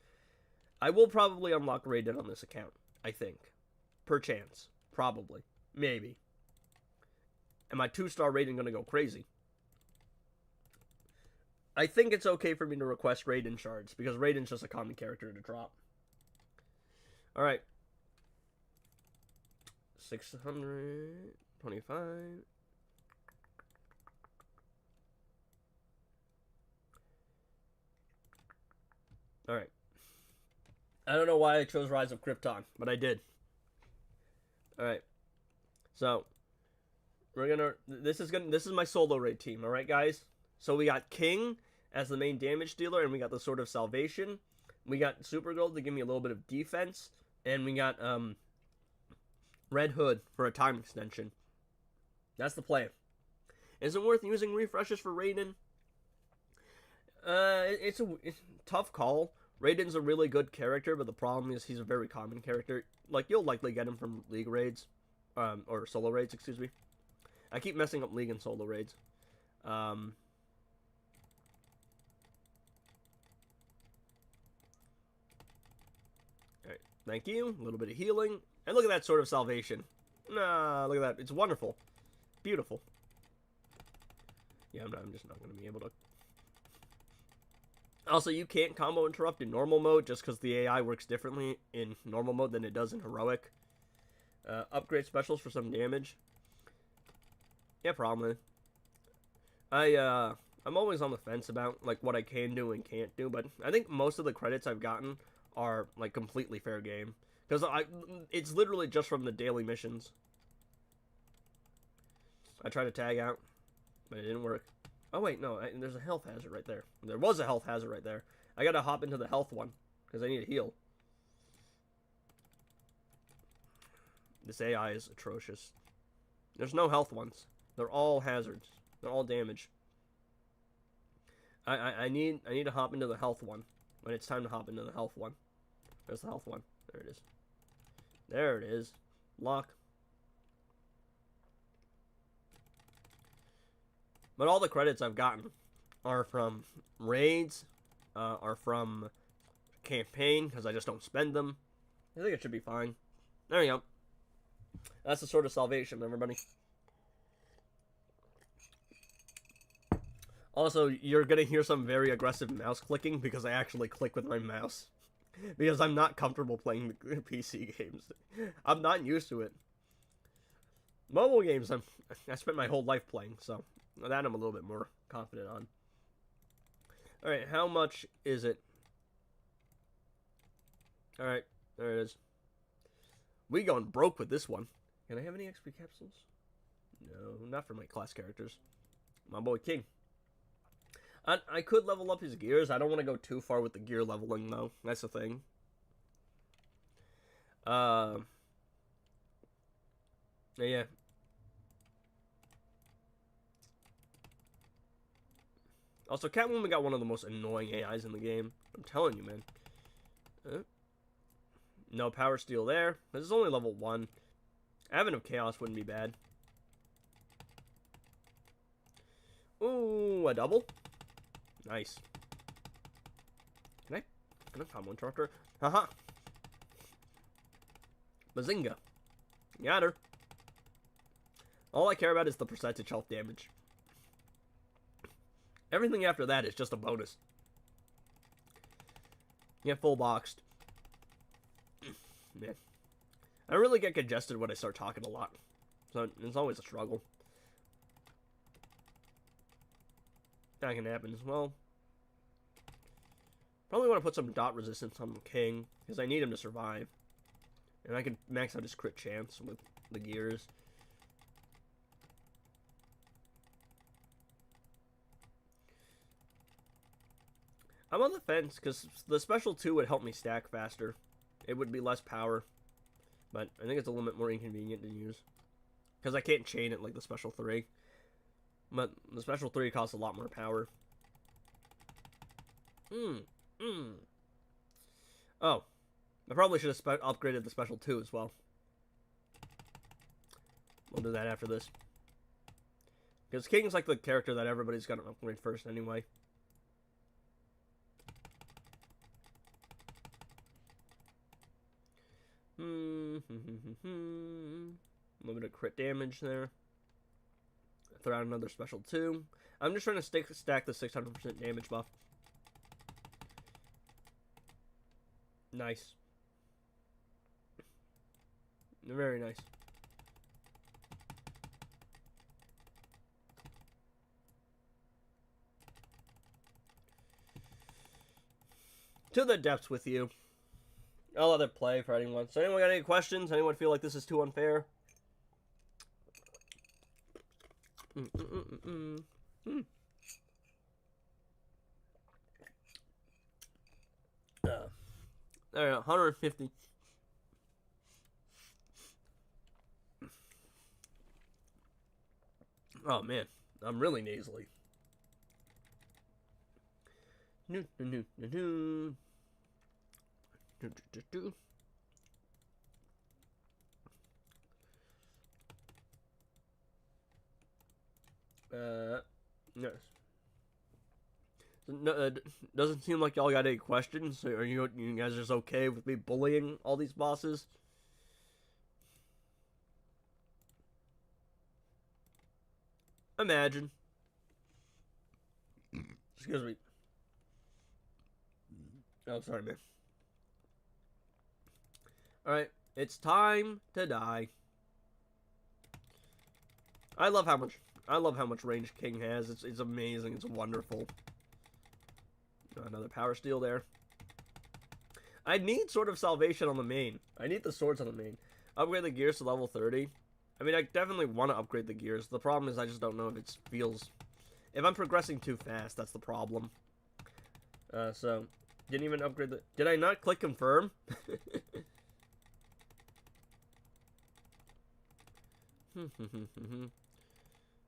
I will probably unlock Raiden on this account. I think. Perchance. Probably. Maybe. And my 2-star rating going to go crazy. I think it's okay for me to request Raiden shards, because Raiden's just a common character to drop. Alright. 625. Alright. I don't know why I chose Rise of Krypton, but I did. Alright. So, we're gonna... This is my solo raid team, alright, guys? So we got King as the main damage dealer, and we got the Sword of Salvation. We got Supergirl to give me a little bit of defense, and we got Red Hood for a time extension. That's the plan. Is it worth using refreshes for Raiden? It's a tough call. Raiden's a really good character, but the problem is he's a very common character. Like, you'll likely get him from League raids. Or solo raids, excuse me. I keep messing up League and solo raids. Alright, thank you. A little bit of healing. And look at that Sword of Salvation. Nah, look at that. It's wonderful. Beautiful. Yeah, I'm just not going to be able to. Also, you can't combo interrupt in normal mode just because the AI works differently in normal mode than it does in heroic. Upgrade specials for some damage. Yeah, probably. I'm always on the fence about like what I can do and can't do, but I think most of the credits I've gotten are like completely fair game. Because it's literally just from the daily missions. I tried to tag out, but it didn't work. Oh wait, no, there's a health hazard right there. There was a health hazard right there. I gotta hop into the health one, because I need to heal. This AI is atrocious. There's no health ones. They're all hazards. They're all damage. I need to hop into the health one when it's time to hop into the health one. There's the health one. There it is. There it is. Lock. But all the credits I've gotten are from raids, are from campaign, because I just don't spend them. I think it should be fine. There you go. That's the Sword of Salvation, everybody. Also, you're going to hear some very aggressive mouse clicking, because I actually click with my mouse. Because I'm not comfortable playing the PC games. I'm not used to it. Mobile games, I spent my whole life playing, so that I'm a little bit more confident on. Alright, how much is it? Alright, there it is. We going broke with this one. Can I have any XP capsules? No, not for my class characters. My boy King. I could level up his gears. I don't want to go too far with the gear leveling, though. That's the thing. Yeah. Also, Catwoman got one of the most annoying AIs in the game. I'm telling you, man. No power steal there. This is only level 1. Advent of Chaos wouldn't be bad. Ooh, a double? Nice. Can I combo interrupt her? Haha. Bazinga. Got her. All I care about is the percentage health damage. Everything after that is just a bonus. Get full boxed. Man. I really get congested when I start talking a lot. So it's always a struggle. That can happen as well. Probably want to put some dot resistance on the king, because I need him to survive. And I can max out his crit chance with the gears. I'm on the fence, because the special 2 would help me stack faster. It would be less power. But I think it's a little bit more inconvenient to use. Because I can't chain it like the special 3. But the special 3 costs a lot more power. Oh. I probably should have upgraded the special 2 as well. We'll do that after this. Because King's like the character that everybody's got to upgrade first anyway. A little bit of crit damage there. Throw out another special 2. I'm just trying to stack the 600% damage buff. Nice. Very nice. To the depths with you. I'll let it play for anyone. So anyone got any questions? Anyone feel like this is too unfair? There we go, 150. Oh man, I'm really nasally. Yes. No, doesn't seem like y'all got any questions. Are you guys just okay with me bullying all these bosses? Imagine. Excuse me. Oh, sorry, man. Alright, it's time to die. I love how much range King has. It's amazing. It's wonderful. Another power steal there. I need Sword of Salvation on the main. I need the swords on the main. Upgrade the gears to level 30. I mean, I definitely want to upgrade the gears. The problem is I just don't know if it feels... If I'm progressing too fast, that's the problem. So, didn't even upgrade the... Did I not click confirm?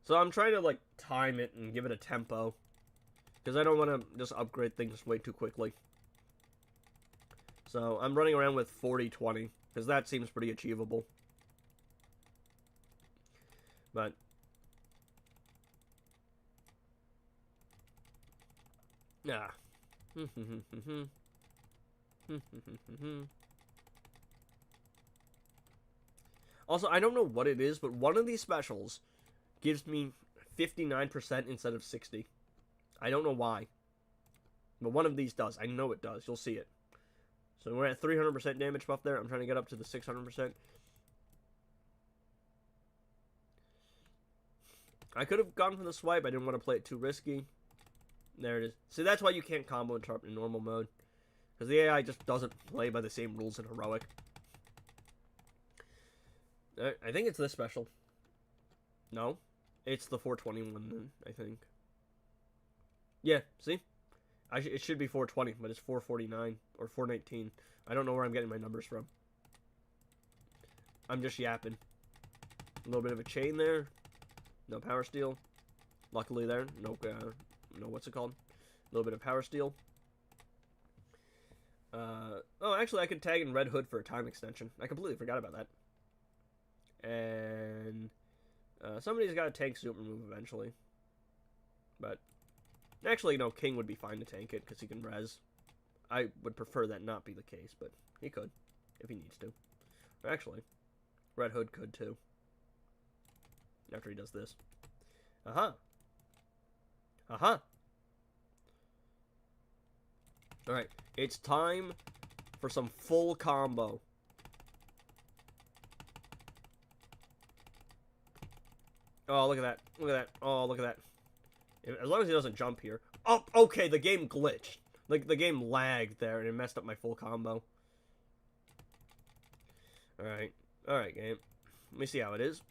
So I'm trying to, like, time it and give it a tempo. Because I don't want to just upgrade things way too quickly. So I'm running around with 40-20. Because that seems pretty achievable. But... Yeah. Also, I don't know what it is, but one of these specials gives me 59% instead of 60. I don't know why. But one of these does. I know it does. You'll see it. So we're at 300% damage buff there. I'm trying to get up to the 600%. I could have gone for the swipe. I didn't want to play it too risky. There it is. See, that's why you can't combo interrupt in normal mode. Because the AI just doesn't play by the same rules in heroic. I think it's this special. No. It's the 421 then, I think. Yeah, see? It should be 420, but it's 449 or 419. I don't know where I'm getting my numbers from. I'm just yapping. A little bit of a chain there. No power steal. Luckily there. No, what's it called? A little bit of power steal. Oh, actually, I could tag in Red Hood for a time extension. I completely forgot about that. And somebody's got to tank super move eventually. But actually, no, King would be fine to tank it because he can res. I would prefer that not be the case, but he could if he needs to. Or actually, Red Hood could too. After he does this. Aha. Aha. Alright, it's time for some full combo. Oh, look at that. Look at that. Oh, look at that. As long as he doesn't jump here. Oh, okay, the game glitched. Like, the game lagged there, and it messed up my full combo. Alright. Alright, game. Let me see how it is.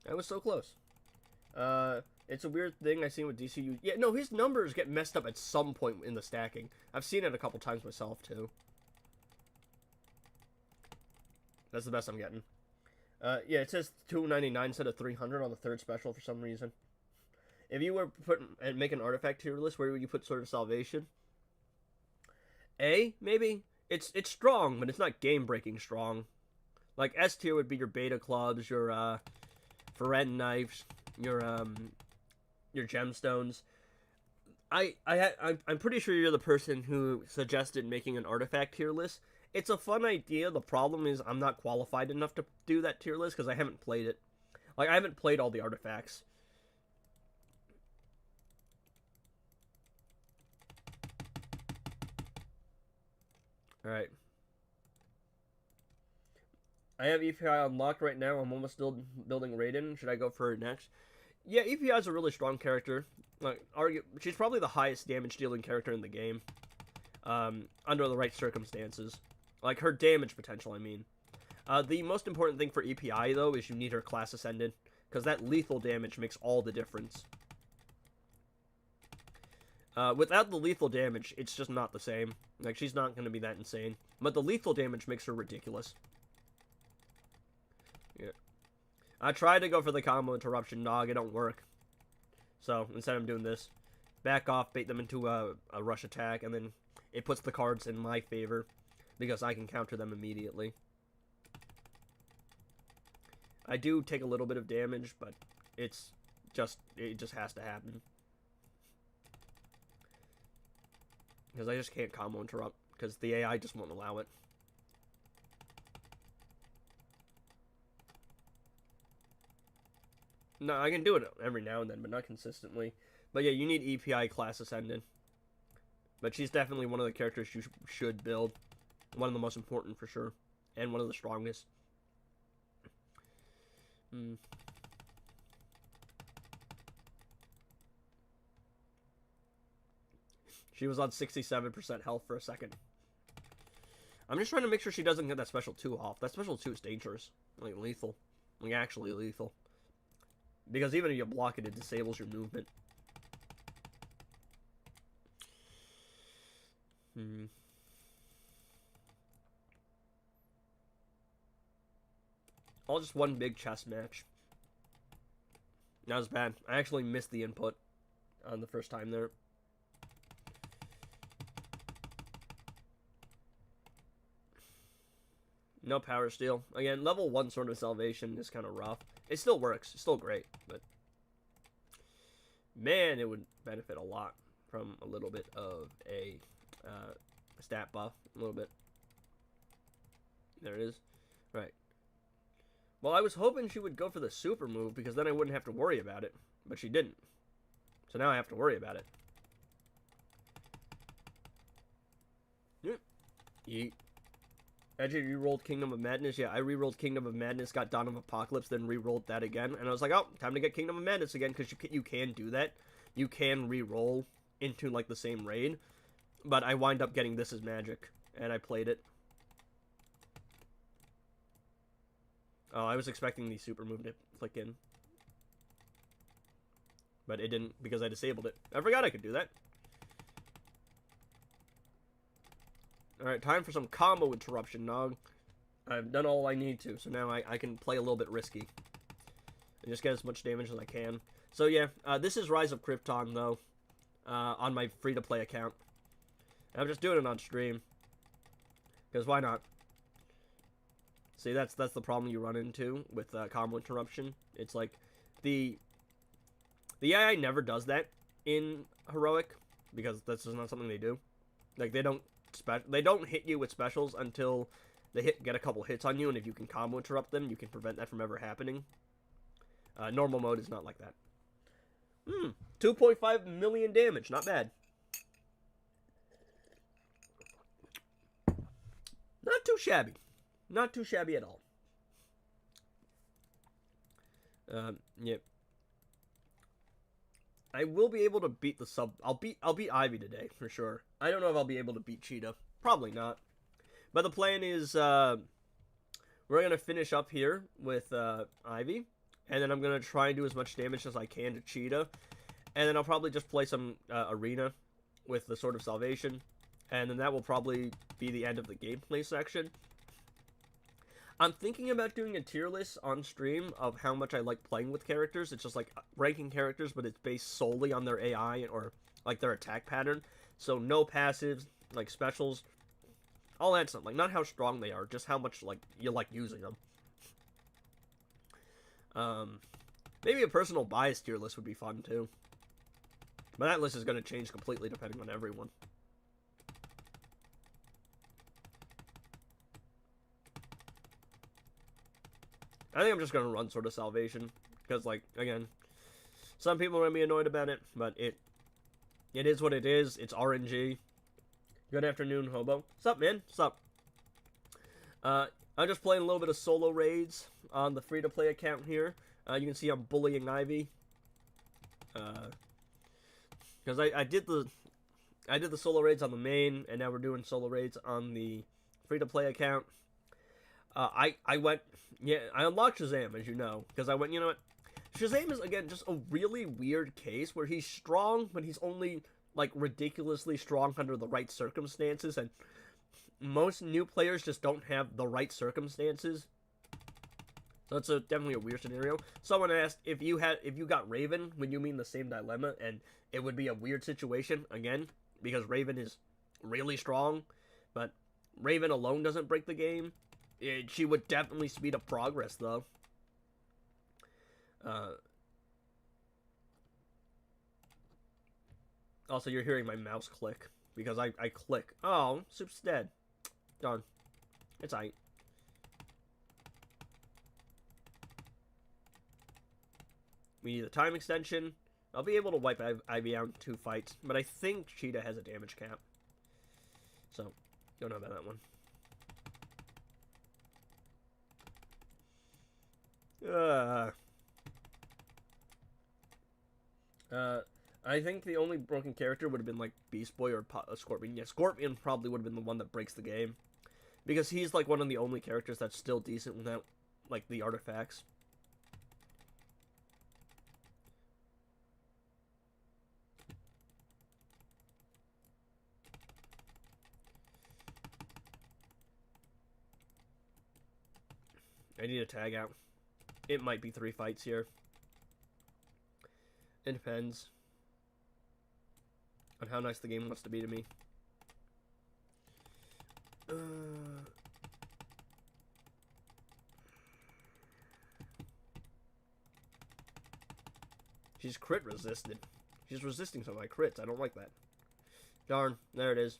That was so close. It's a weird thing I seen with DCU. Yeah, no, his numbers get messed up at some point in the stacking. I've seen it a couple times myself, too. That's the best I'm getting. Yeah, it says 299 instead of 300 on the third special for some reason. If you were put and make an artifact tier list, where would you put Sword of Salvation? A, maybe? It's strong, but it's not game-breaking strong. Like, S tier would be your beta clubs, your, Ferret knives, your gemstones. I'm pretty sure you're the person who suggested making an artifact tier list. It's a fun idea. The problem is I'm not qualified enough to do that tier list because I haven't played it. Like, I haven't played all the artifacts. Alright. I have EPI unlocked right now. I'm almost still building Raiden. Should I go for her next? Yeah, EPI is a really strong character. Like, she's probably the highest damage dealing character in the game. Under the right circumstances. Like, her damage potential, I mean. The most important thing for EPI, though, is you need her class ascended. Because that lethal damage makes all the difference. Without the lethal damage, it's just not the same. Like, she's not going to be that insane. But the lethal damage makes her ridiculous. Yeah. I tried to go for the combo interruption, dog. It don't work. So, instead I'm doing this. Back off, bait them into a rush attack, and then it puts the cards in my favor. Because I can counter them immediately. I do take a little bit of damage, but it just has to happen. Because I just can't combo interrupt, because the AI just won't allow it. No, I can do it every now and then, but not consistently. But yeah, you need EPI class ascendant. But she's definitely one of the characters you should build. One of the most important for sure. And one of the strongest. She was on 67% health for a second. I'm just trying to make sure she doesn't get that special 2 off. That special 2 is dangerous. Like, lethal. Like, actually lethal. Because even if you block it, it disables your movement. All just one big chess match. That was bad. I actually missed the input on the first time there. No power steal. Again, level 1 Sword of Salvation is kind of rough. It still works. It's still great, but man, it would benefit a lot from a little bit of a stat buff. A little bit. There it is. Right. Well, I was hoping she would go for the super move because then I wouldn't have to worry about it, but she didn't. So now I have to worry about it. Yep. Yeet. Edgy re-rolled Kingdom of Madness. Yeah, I re-rolled Kingdom of Madness, got Dawn of Apocalypse, then re-rolled that again. And I was like, oh, time to get Kingdom of Madness again, because you can do that. You can re-roll into, like, the same raid. But I wind up getting This Is Magic, and I played it. Oh, I was expecting the super move to click in. But it didn't, because I disabled it. I forgot I could do that. Alright, time for some combo interruption, Nog. I've done all I need to, so now I can play a little bit risky. And just get as much damage as I can. So yeah, this is Rise of Krypton, though. On my free-to-play account. And I'm just doing it on stream. Because why not? See, that's the problem you run into with combo interruption. It's like, the AI never does that in Heroic. Because that's just not something they do. Like, they don't hit you with specials until they get a couple hits on you, and if you can combo interrupt them, you can prevent that from ever happening. Normal mode is not like that. 2.5 million damage, not bad. Not too shabby. Not too shabby at all. Yep. I will be able to beat the sub. I'll beat Ivy today for sure. I don't know if I'll be able to beat Cheetah. Probably not. But the plan is we're gonna finish up here with Ivy, and then I'm gonna try and do as much damage as I can to Cheetah, and then I'll probably just play some arena with the Sword of Salvation, and then that will probably be the end of the gameplay section. I'm thinking about doing a tier list on stream of how much I like playing with characters. It's just like ranking characters, but it's based solely on their AI or like their attack pattern. So no passives, like specials, all that stuff. Like not how strong they are, just how much like you like using them. Maybe a personal bias tier list would be fun too. But that list is going to change completely depending on everyone. I think I'm just going to run Sword of Salvation. Because, like, again, some people are going to be annoyed about it, but it is what it is. It's RNG. Good afternoon, Hobo. Sup, man? Sup? I'm just playing a little bit of solo raids on the free-to-play account here. You can see I'm bullying Ivy. Because I did the solo raids on the main, and now we're doing solo raids on the free-to-play account. I unlocked Shazam, as you know, because I went, you know what, Shazam is, again, just a really weird case where he's strong, but he's only, like, ridiculously strong under the right circumstances, and most new players just don't have the right circumstances. So it's definitely a weird scenario. Someone asked if you got Raven, would you mean the same dilemma, and it would be a weird situation, again, because Raven is really strong, but Raven alone doesn't break the game. She would definitely speed up progress, though. Also, you're hearing my mouse click, because I click. Oh, Soup's dead. Darn. It's aight. We need a time extension. I'll be able to wipe Ivy out in 2 fights, but I think Cheetah has a damage cap. So, don't know about that one. I think the only broken character would have been like Beast Boy or Scorpion. Yeah, Scorpion probably would have been the one that breaks the game, because he's like one of the only characters that's still decent without like the artifacts. I need a tag out. It might be 3 fights here. It depends on how nice the game wants to be to me. She's crit resisted. She's resisting some of my crits. I don't like that. Darn. There it is.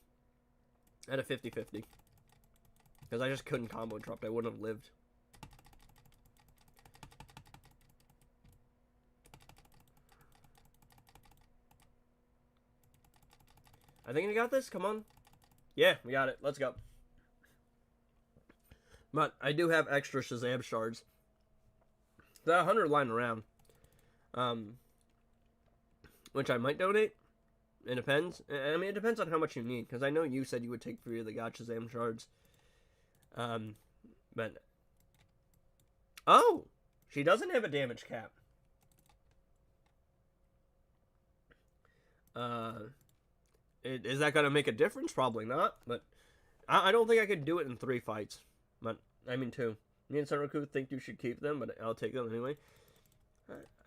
At a 50-50. Because I just couldn't combo interrupt. I wouldn't have lived. I think we got this. Come on. Yeah, we got it. Let's go. But I do have extra Shazam shards. That 100 lying around. Which I might donate. It depends. I mean, it depends on how much you need. Because I know you said you would take 3 of the God Shazam shards. But... Oh! She doesn't have a damage cap. Is that going to make a difference? Probably not. But I don't think I could do it in 3 fights. But, I mean 2. Me and Senroku think you should keep them, but I'll take them anyway.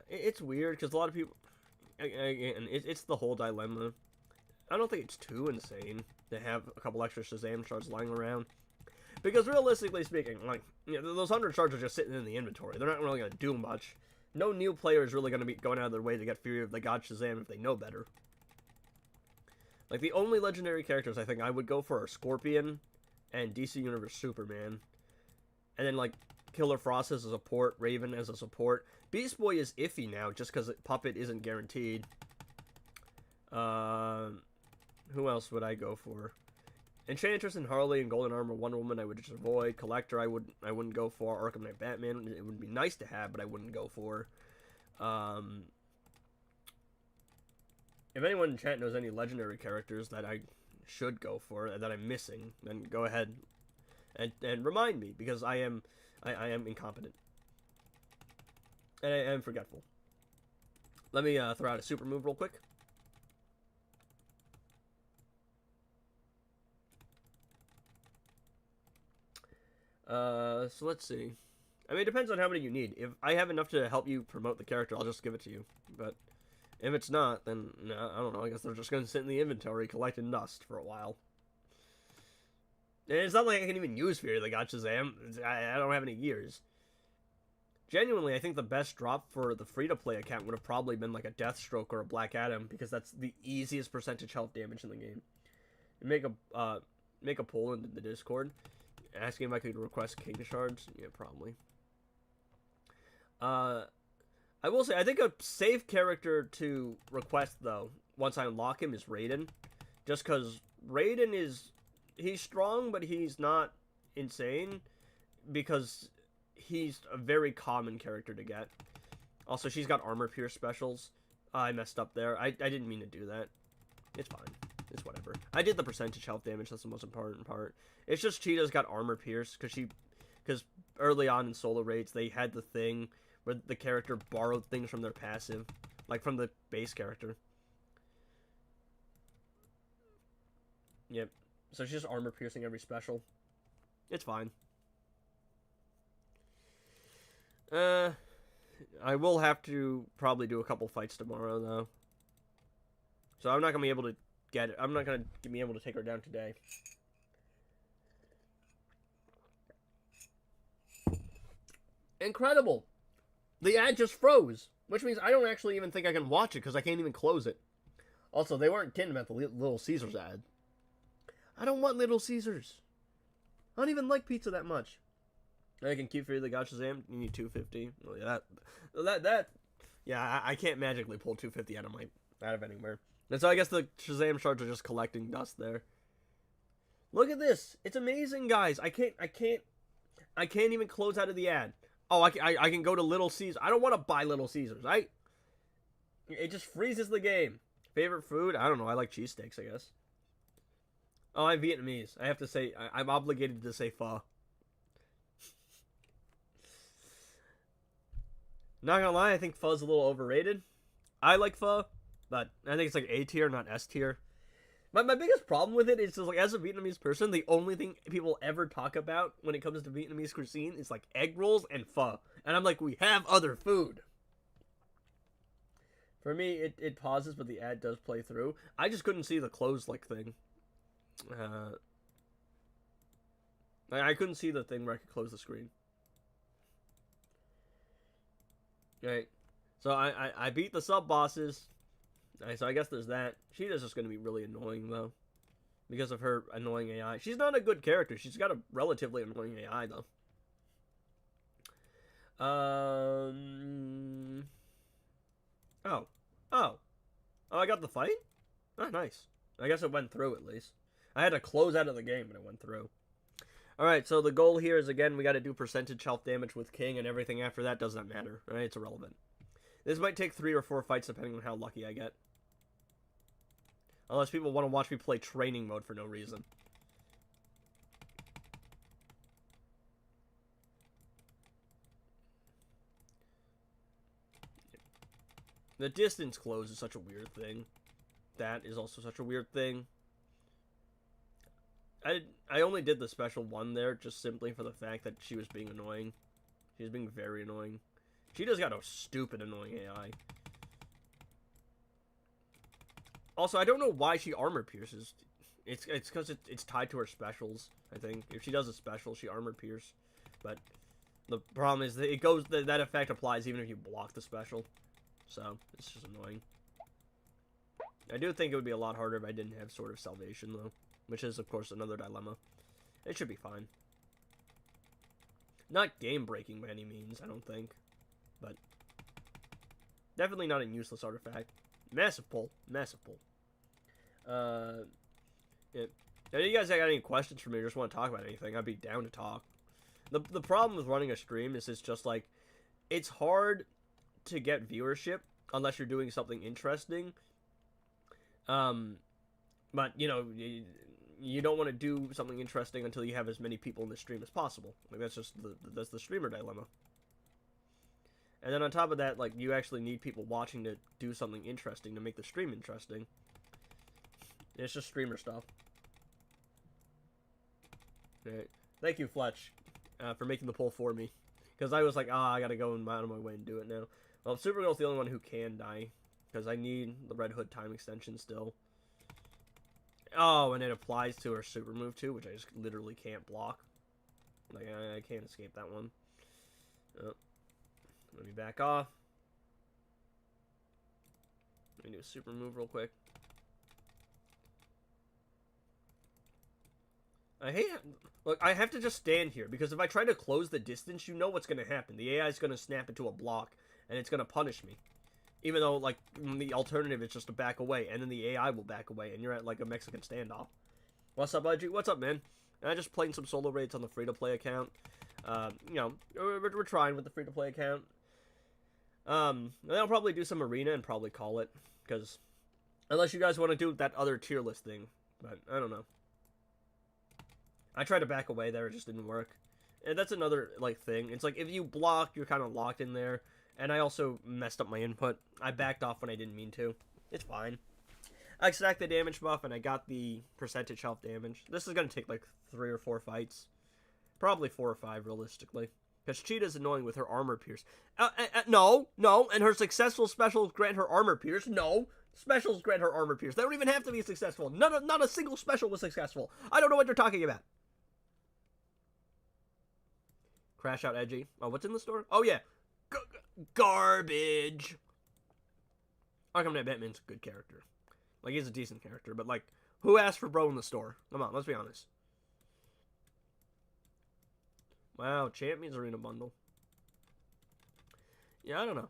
It's weird, because a lot of people... Again, it's the whole dilemma. I don't think it's too insane to have a couple extra Shazam shards lying around. Because realistically speaking, like, you know, those 100 shards are just sitting in the inventory. They're not really going to do much. No new player is really going to be going out of their way to get Fury of the God Shazam if they know better. Like, the only legendary characters I think I would go for are Scorpion and DC Universe Superman. And then, like, Killer Frost as a support, Raven as a support. Beast Boy is iffy now, just because Puppet isn't guaranteed. Who else would I go for? Enchantress and Harley and Golden Armor Wonder Woman I would just avoid. Collector I wouldn't go for. Arkham Knight Batman, it would be nice to have, but I wouldn't go for. If anyone in chat knows any legendary characters that I should go for that I'm missing, then go ahead and remind me, because I am incompetent and I am forgetful. Let me throw out a super move real quick. So let's see. I mean, it depends on how many you need. If I have enough to help you promote the character, I'll just give it to you. But if it's not, then no, I don't know. I guess they're just going to sit in the inventory collecting dust for a while. And it's not like I can even use Fear the God Shazam. I don't have any gears. Genuinely, I think the best drop for the free-to-play account would have probably been like a Deathstroke or a Black Adam, because that's the easiest percentage health damage in the game. You make a poll in the Discord, asking if I could request King Shards. Yeah, probably. I will say, I think a safe character to request, though, once I unlock him, is Raiden. Just because Raiden he's strong, but he's not insane, because he's a very common character to get. Also, she's got armor pierce specials. I messed up there. I didn't mean to do that. It's fine. It's whatever. I did the percentage health damage. That's the most important part. It's just Cheetah's got armor pierce, because early on in solo raids, they had the thing where the character borrowed things from their passive, like from the base character. Yep. So she's just armor piercing every special. It's fine. I will have to probably do a couple fights tomorrow, though. So I'm not gonna be able to get it. I'm not gonna be able to take her down today. Incredible! The ad just froze, which means I don't actually even think I can watch it because I can't even close it. Also, they weren't kidding about the Little Caesars ad. I don't want Little Caesars. I don't even like pizza that much. I can keep Fear the God Shazam. You need 250. Well, yeah, yeah, I can't magically pull 250 out of anywhere. And so I guess the Shazam shards are just collecting dust there. Look at this. It's amazing, guys. I can't even close out of the ad. Oh, I can go to Little Caesars. I don't want to buy Little Caesars. It just freezes the game. Favorite food? I don't know. I like cheesesteaks, I guess. Oh, I'm Vietnamese. I have to say, I'm obligated to say pho. Not gonna lie, I think pho's a little overrated. I like pho, but I think it's like A tier, not S tier. My biggest problem with it is just like, as a Vietnamese person, the only thing people ever talk about when it comes to Vietnamese cuisine is like egg rolls and pho. And I'm like, we have other food. For me, it pauses, but the ad does play through. I just couldn't see the close like thing. I couldn't see the thing where I could close the screen. Right. So I beat the sub bosses. So I guess there's that. Sheeta's just going to be really annoying, though, because of her annoying AI. She's not a good character. She's got a relatively annoying AI, though. Oh, I got the fight? Oh, nice. I guess it went through, at least. I had to close out of the game, but it went through. Alright, so the goal here is, again, we got to do percentage health damage with King, and everything after that does not matter. Alright, it's irrelevant. This might take 3 or 4 fights, depending on how lucky I get. Unless people want to watch me play training mode for no reason. The distance close is such a weird thing. That is also such a weird thing. I only did the special one there just simply for the fact that she was being annoying. She was being very annoying. She just got a stupid annoying AI. Also, I don't know why she armor pierces. It's because it's tied to her specials, I think. If she does a special, she armor pierce. But the problem is that that effect applies even if you block the special. So, it's just annoying. I do think it would be a lot harder if I didn't have Sword of Salvation, though. Which is, of course, another dilemma. It should be fine. Not game-breaking by any means, I don't think. But definitely not a useless artifact. Massive pull. Massive pull. Yeah. If you guys got any questions for me or just want to talk about anything, I'd be down to talk. The problem with running a stream is it's just like, it's hard to get viewership unless you're doing something interesting. Um, but you know, you don't want to do something interesting until you have as many people in the stream as possible. Like that's just that's the streamer dilemma. And then on top of that, like you actually need people watching to do something interesting to make the stream interesting. It's just streamer stuff. Right. Thank you, Fletch, for making the poll for me. Because I was like, I gotta go out of my way and do it now. Well, Supergirl's the only one who can die. Because I need the Red Hood time extension still. Oh, and it applies to her super move too, which I just literally can't block. Like, I can't escape that one. Oh. Let me back off. Let me do a super move real quick. I hate... Look, I have to just stand here, because if I try to close the distance, you know what's going to happen. The AI is going to snap into a block, and it's going to punish me. Even though, like, the alternative is just to back away, and then the AI will back away, and you're at, like, a Mexican standoff. What's up, IG? What's up, man? I just playing some solo raids on the free-to-play account. You know, we're trying with the free-to-play account. And I'll probably do some arena and probably call it, because... Unless you guys want to do that other tier list thing, but I don't know. I tried to back away there, it just didn't work. And that's another, like, thing. It's like, if you block, you're kind of locked in there. And I also messed up my input. I backed off when I didn't mean to. It's fine. I stacked the damage buff, and I got the percentage health damage. This is going to take, like, 3 or 4 fights. Probably 4 or 5, realistically. Because Cheetah's annoying with her armor pierce. No, and her successful specials grant her armor pierce. No, specials grant her armor pierce. They don't even have to be successful. Not a single special was successful. I don't know what you're talking about. Crash out edgy. Oh, what's in the store? Oh, yeah. Garbage. Arkham Knight Batman's a good character. Like, he's a decent character, but, like, who asked for bro in the store? Come on, let's be honest. Wow, Champions Arena bundle. Yeah, I don't know.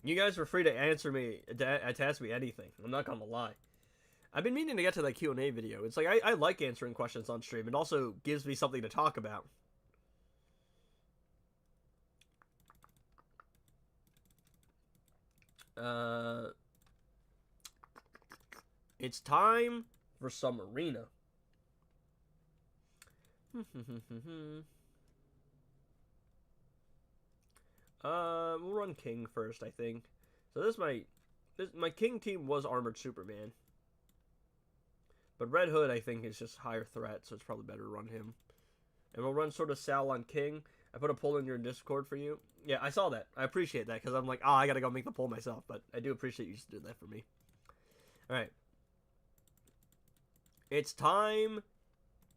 You guys were free to answer me, to ask me anything. I'm not gonna lie. I've been meaning to get to that Q&A video. It's like, I like answering questions on stream. It also gives me something to talk about. It's time for some arena. We'll run King first, I think. So my King team was Armored Superman. But Red Hood, I think, is just higher threat, so it's probably better to run him. And we'll run sort of Sal on King. I put a poll in your Discord for you. Yeah, I saw that. I appreciate that, because I'm like, I gotta go make the poll myself. But I do appreciate you just did that for me. Alright. It's time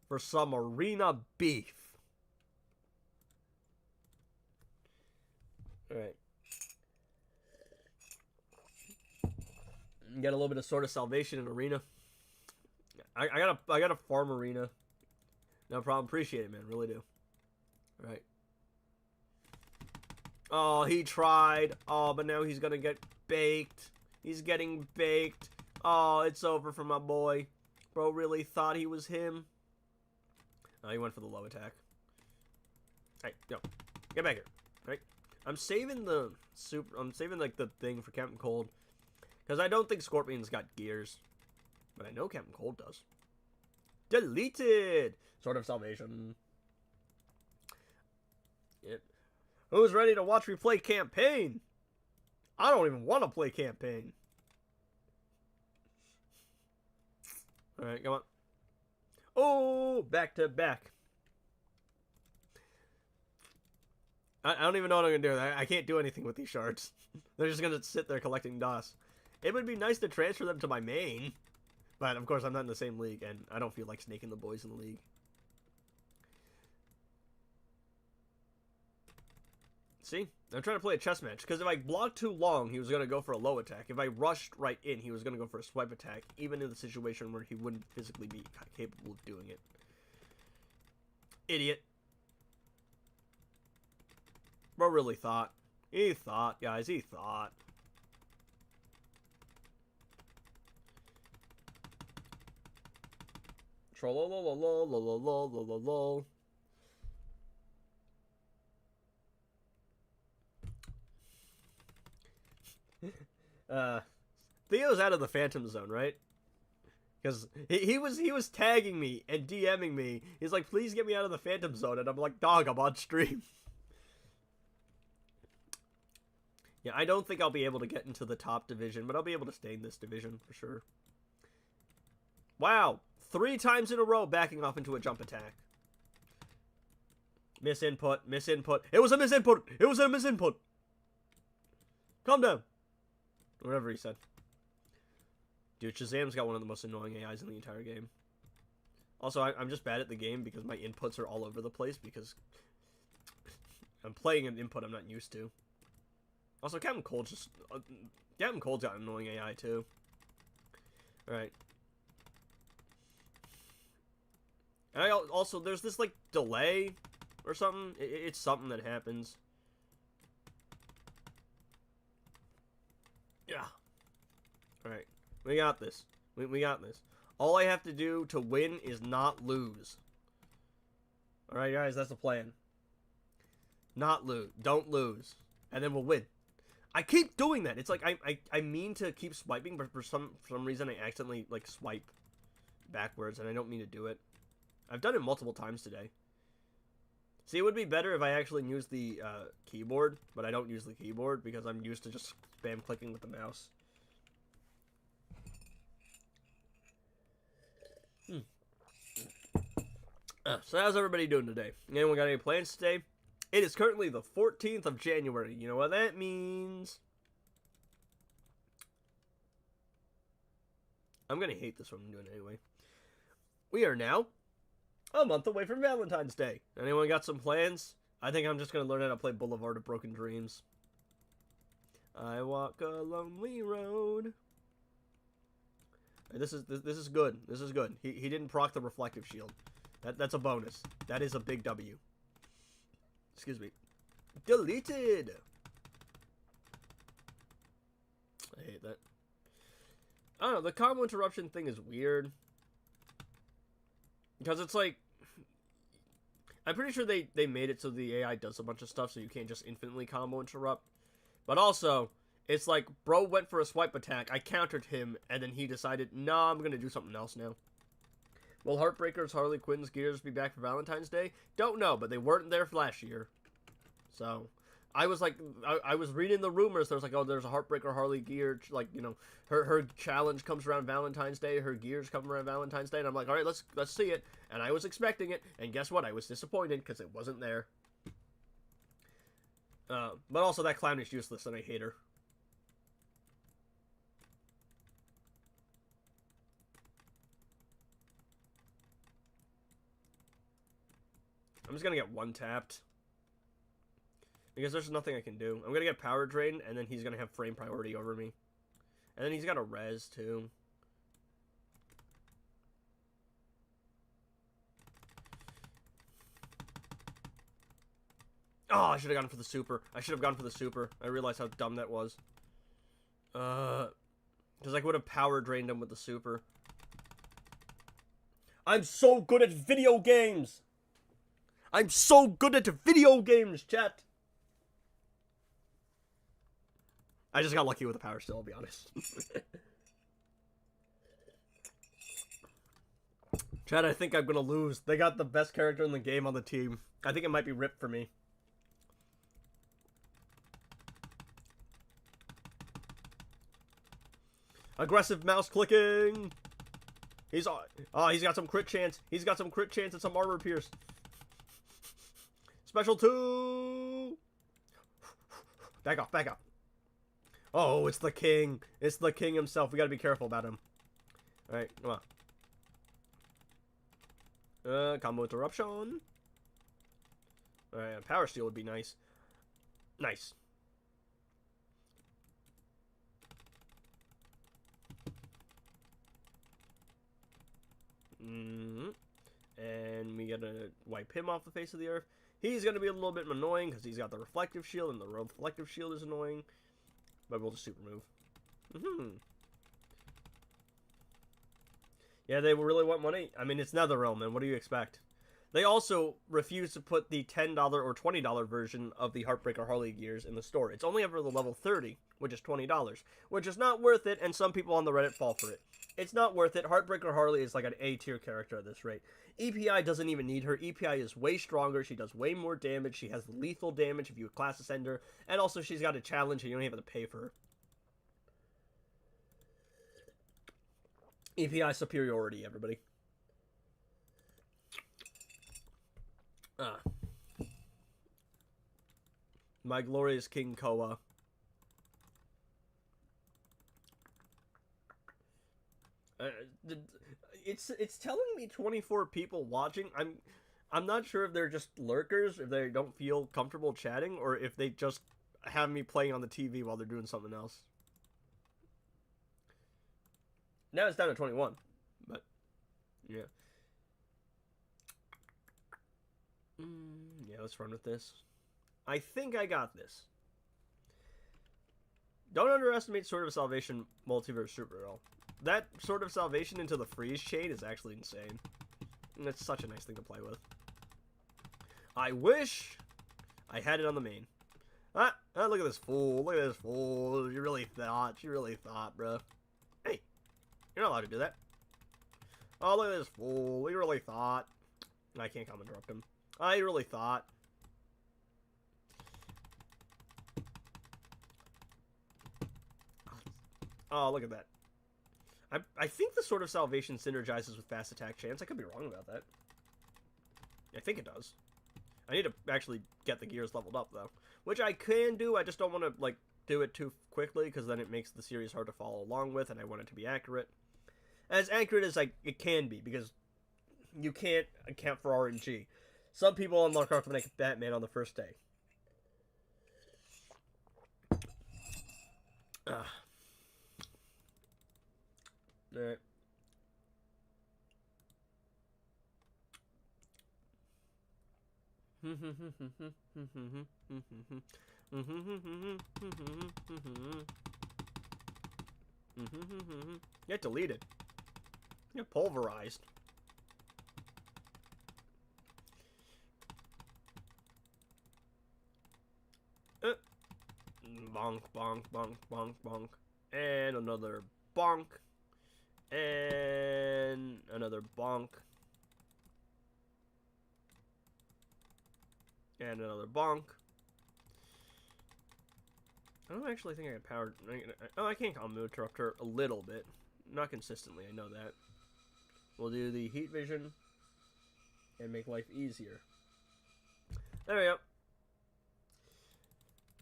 for some arena beef. Alright. Get a little bit of Sword of Salvation in arena. I got a farm arena. No problem. Appreciate it, man. Really do. Alright. Oh, he tried. Oh, but now he's gonna get baked. He's getting baked. Oh, it's over for my boy. Bro really thought he was him. Oh, he went for the low attack. Hey, yo. Get back here. Right? I'm saving like the thing for Captain Cold. Because I don't think Scorpion's got gears. But I know Captain Cold does. Deleted! Sword of Salvation. Yep. Who's ready to watch me play campaign? I don't even want to play campaign. Alright, come on. Oh, back to back. I don't even know what I'm going to do. I can't do anything with these shards. They're just going to sit there collecting DOS. It would be nice to transfer them to my main. But, of course, I'm not in the same league, and I don't feel like snaking the boys in the league. See? I'm trying to play a chess match, because if I blocked too long, he was going to go for a low attack. If I rushed right in, he was going to go for a swipe attack, even in the situation where he wouldn't physically be capable of doing it. Idiot. Bro really thought. He thought, guys, he thought. Trollololololololololol. Theo's out of the Phantom Zone, right? Because he was tagging me and DMing me. He's like, please get me out of the Phantom Zone. And I'm like, dog, I'm on stream. Yeah, I don't think I'll be able to get into the top division, but I'll be able to stay in this division for sure. Wow. 3 times in a row backing off into a jump attack. Misinput, misinput. It was a misinput. It was a misinput. Calm down. Whatever he said. Dude, Shazam's got one of the most annoying AIs in the entire game. Also, I'm just bad at the game because my inputs are all over the place because I'm playing an input I'm not used to. Also, Captain Cold's got an annoying AI too. Alright. And I also, there's this like delay or something. It's something that happens. Yeah. Alright. We got this. We got this. All I have to do to win is not lose. Alright, guys, that's the plan. Not lose. Don't lose. And then we'll win. I keep doing that. It's like I mean to keep swiping, but for some reason I accidentally like swipe backwards, and I don't mean to do it. I've done it multiple times today. See, it would be better if I actually used the keyboard, but I don't use the keyboard because I'm used to just spam clicking with the mouse. So how's everybody doing today? Anyone got any plans today? It is currently the 14th of January. You know what that means? I'm going to hate this one I'm doing anyway. We are now a month away from Valentine's Day. Anyone got some plans? I think I'm just going to learn how to play Boulevard of Broken Dreams. I walk a lonely road. This is good. This is good. He didn't proc the reflective shield. That's a bonus. That is a big W. Excuse me. Deleted. I hate that. I don't know. The combo interruption thing is weird. Because it's like, I'm pretty sure they made it so the AI does a bunch of stuff so you can't just infinitely combo interrupt. But also, it's like, bro went for a swipe attack, I countered him, and then he decided, nah, I'm going to do something else now. Will Heartbreaker's Harley Quinn's gears be back for Valentine's Day? Don't know, but they weren't there last year. So, I was like, I was reading the rumors. There's like, oh, there's a Heartbreaker Harley gear. Like, you know, her challenge comes around Valentine's Day. Her gears come around Valentine's Day. And I'm like, all right, let's see it. And I was expecting it. And guess what? I was disappointed because it wasn't there. But also, that clown is useless and I hate her. I'm just going to get one tapped. Because there's nothing I can do. I'm going to get power drain, and then he's going to have frame priority over me. And then he's got a res, too. Oh, I should have gone for the super. I should have gone for the super. I realized how dumb that was. Because I would have power drained him with the super. I'm so good at video games! I'm so good at video games, chat! I just got lucky with the power still, I'll be honest. Chat, I think I'm gonna lose. They got the best character in the game on the team. I think it might be ripped for me. Aggressive mouse clicking! He's got some crit chance. He's got some crit chance and some armor pierce. Special 2! Back off, back off. Oh, it's the king. It's the king himself. We gotta be careful about him. Alright, come on. Combo interruption. Alright, power steal would be nice. Nice. And we gotta wipe him off the face of the earth. He's gonna be a little bit annoying because he's got the reflective shield, and the reflective shield is annoying. But we'll just super move. Yeah, they really want money. I mean, it's NetherRealm, man. What do you expect? They also refuse to put the $10 or $20 version of the Heartbreaker Harley gears in the store. It's only ever the level 30. which is $20, which is not worth it, and some people on the Reddit fall for it. It's not worth it. Heartbreaker Harley is like an A tier character at this rate. EPI doesn't even need her. EPI is way stronger. She does way more damage. She has lethal damage if you class ascend her, and also she's got a challenge and you don't even have to pay for her. EPI superiority, everybody. My glorious King Koa. It's telling me 24 people watching. I'm not sure if they're just lurkers, if they don't feel comfortable chatting, or if they just have me playing on the TV while they're doing something else. Now it's down to 21, but yeah. Yeah, let's run with this. I think I got this. Don't underestimate Sword of Salvation Multiverse Supergirl. That Sword of Salvation into the freeze chain is actually insane. And it's such a nice thing to play with. I wish I had it on the main. Look at this fool. Look at this fool. You really thought, bro. Hey, you're not allowed to do that. Oh, look at this fool. You really thought. I can't come interrupt him. I really thought. Oh, look at that. I think the Sword of Salvation synergizes with Fast Attack Chance. I could be wrong about that. I think it does. I need to actually get the gears leveled up, though. Which I can do, I just don't want to, like, do it too quickly, because then it makes the series hard to follow along with, and I want it to be accurate. As accurate as it can be, because you can't account for RNG. Some people unlock Archimanic Batman on the first day. Alright. Get deleted. Get pulverized. Bonk, bonk, bonk, bonk, bonk. And another bonk. And another bonk. And another bonk. I don't actually think I can power... Oh, I can combo interrupt her a little bit. Not consistently, I know that. We'll do the heat vision. And make life easier. There we go.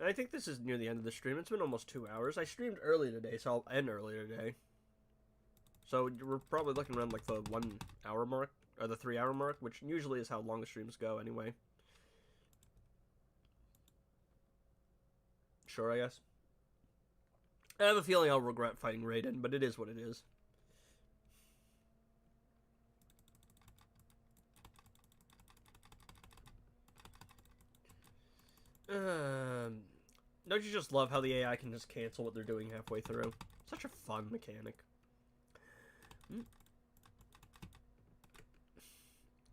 And I think this is near the end of the stream. It's been almost 2 hours. I streamed early today, so I'll end early today. So we're probably looking around like the 1 hour mark, or the 3 hour mark, which usually is how long the streams go anyway. Sure, I guess. I have a feeling I'll regret fighting Raiden, but it is what it is. Don't you just love how the AI can just cancel what they're doing halfway through? Such a fun mechanic.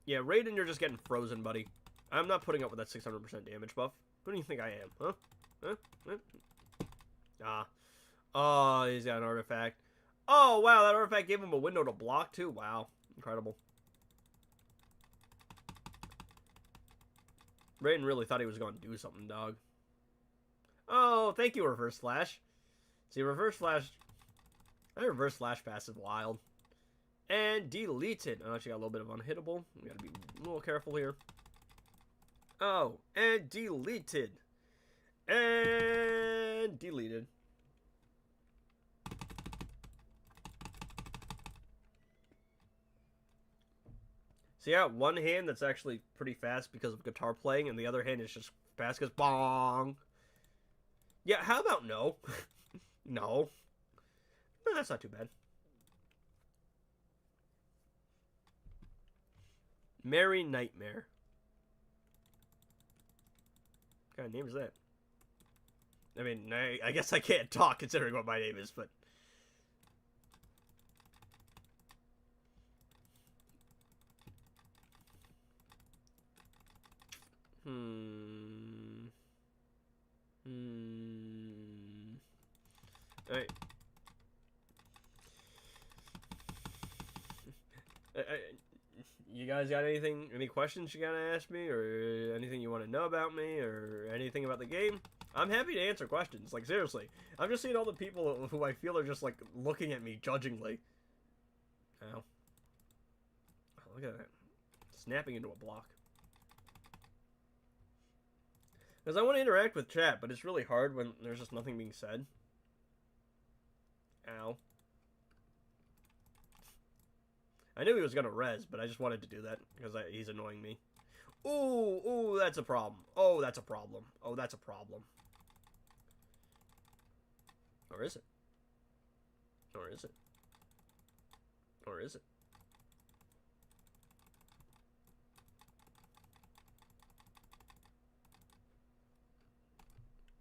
Yeah, Raiden, you're just getting frozen, buddy. I'm not putting up with that 600% damage buff. Who do you think I am, huh? Ah. Oh, he's got an artifact. Oh, wow, that artifact gave him a window to block, too. Wow. Incredible. Raiden really thought he was going to do something, dog. Oh, thank you, Reverse Flash. See, Reverse Flash... That Reverse Flash passive wild. And deleted. Oh, she got a little bit of unhittable. We gotta be a little careful here. Oh, and deleted. And deleted. So yeah, one hand that's actually pretty fast because of guitar playing, and the other hand is just fast because bong. Yeah, how about no? No. No, that's not too bad. Merry Nightmare. What kind of name is that? I mean, I guess I can't talk considering what my name is, but... You guys got anything, any questions you gotta ask me, or anything you want to know about me, or anything about the game? I'm happy to answer questions. Like, seriously, I'm just seeing all the people who I feel are just like looking at me judgingly. Ow. Oh, look at that. Snapping into a block. Because I want to interact with chat, but it's really hard when there's just nothing being said. Ow. I knew he was gonna res, but I just wanted to do that because he's annoying me. Ooh, that's a problem. Oh, that's a problem. Oh, that's a problem. Or is it? Or is it? Or is it?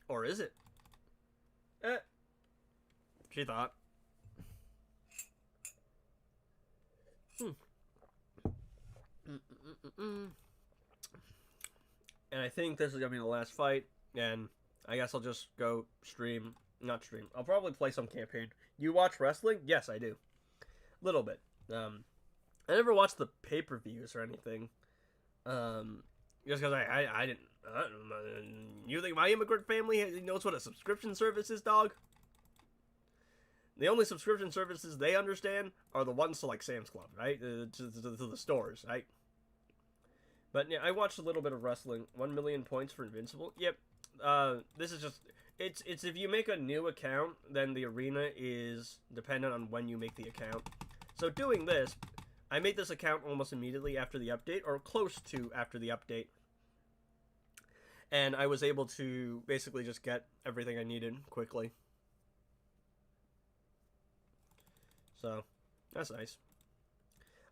Or is it? She thought. And I think this is gonna be the last fight, and I guess I'll just go stream. Not stream. I'll probably play some campaign. You watch wrestling? Yes, I do. Little bit. I never watched the pay-per-views or anything. Just because I didn't. You think my immigrant family knows what a subscription service is, dog? The only subscription services they understand are the ones to like Sam's Club, right? To the stores, right? But yeah, I watched a little bit of wrestling. 1 million points for Invincible. Yep. This is just it's if you make a new account, then the arena is dependent on when you make the account. So doing this, I made this account almost immediately after the update, or close to after the update. And I was able to basically just get everything I needed quickly. So, that's nice.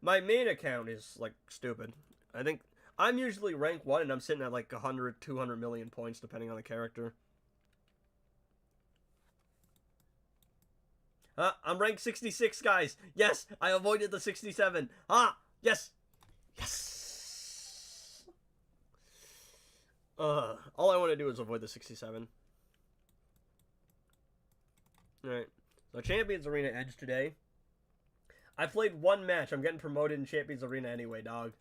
My main account is, like, stupid. I think I'm usually rank 1, and I'm sitting at, like, 100, 200 million points, depending on the character. I'm rank 66, guys. Yes, I avoided the 67. Yes. Yes. All I want to do is avoid the 67. Alright. So, Champions Arena ends today. I played one match. I'm getting promoted in Champions Arena anyway, dog.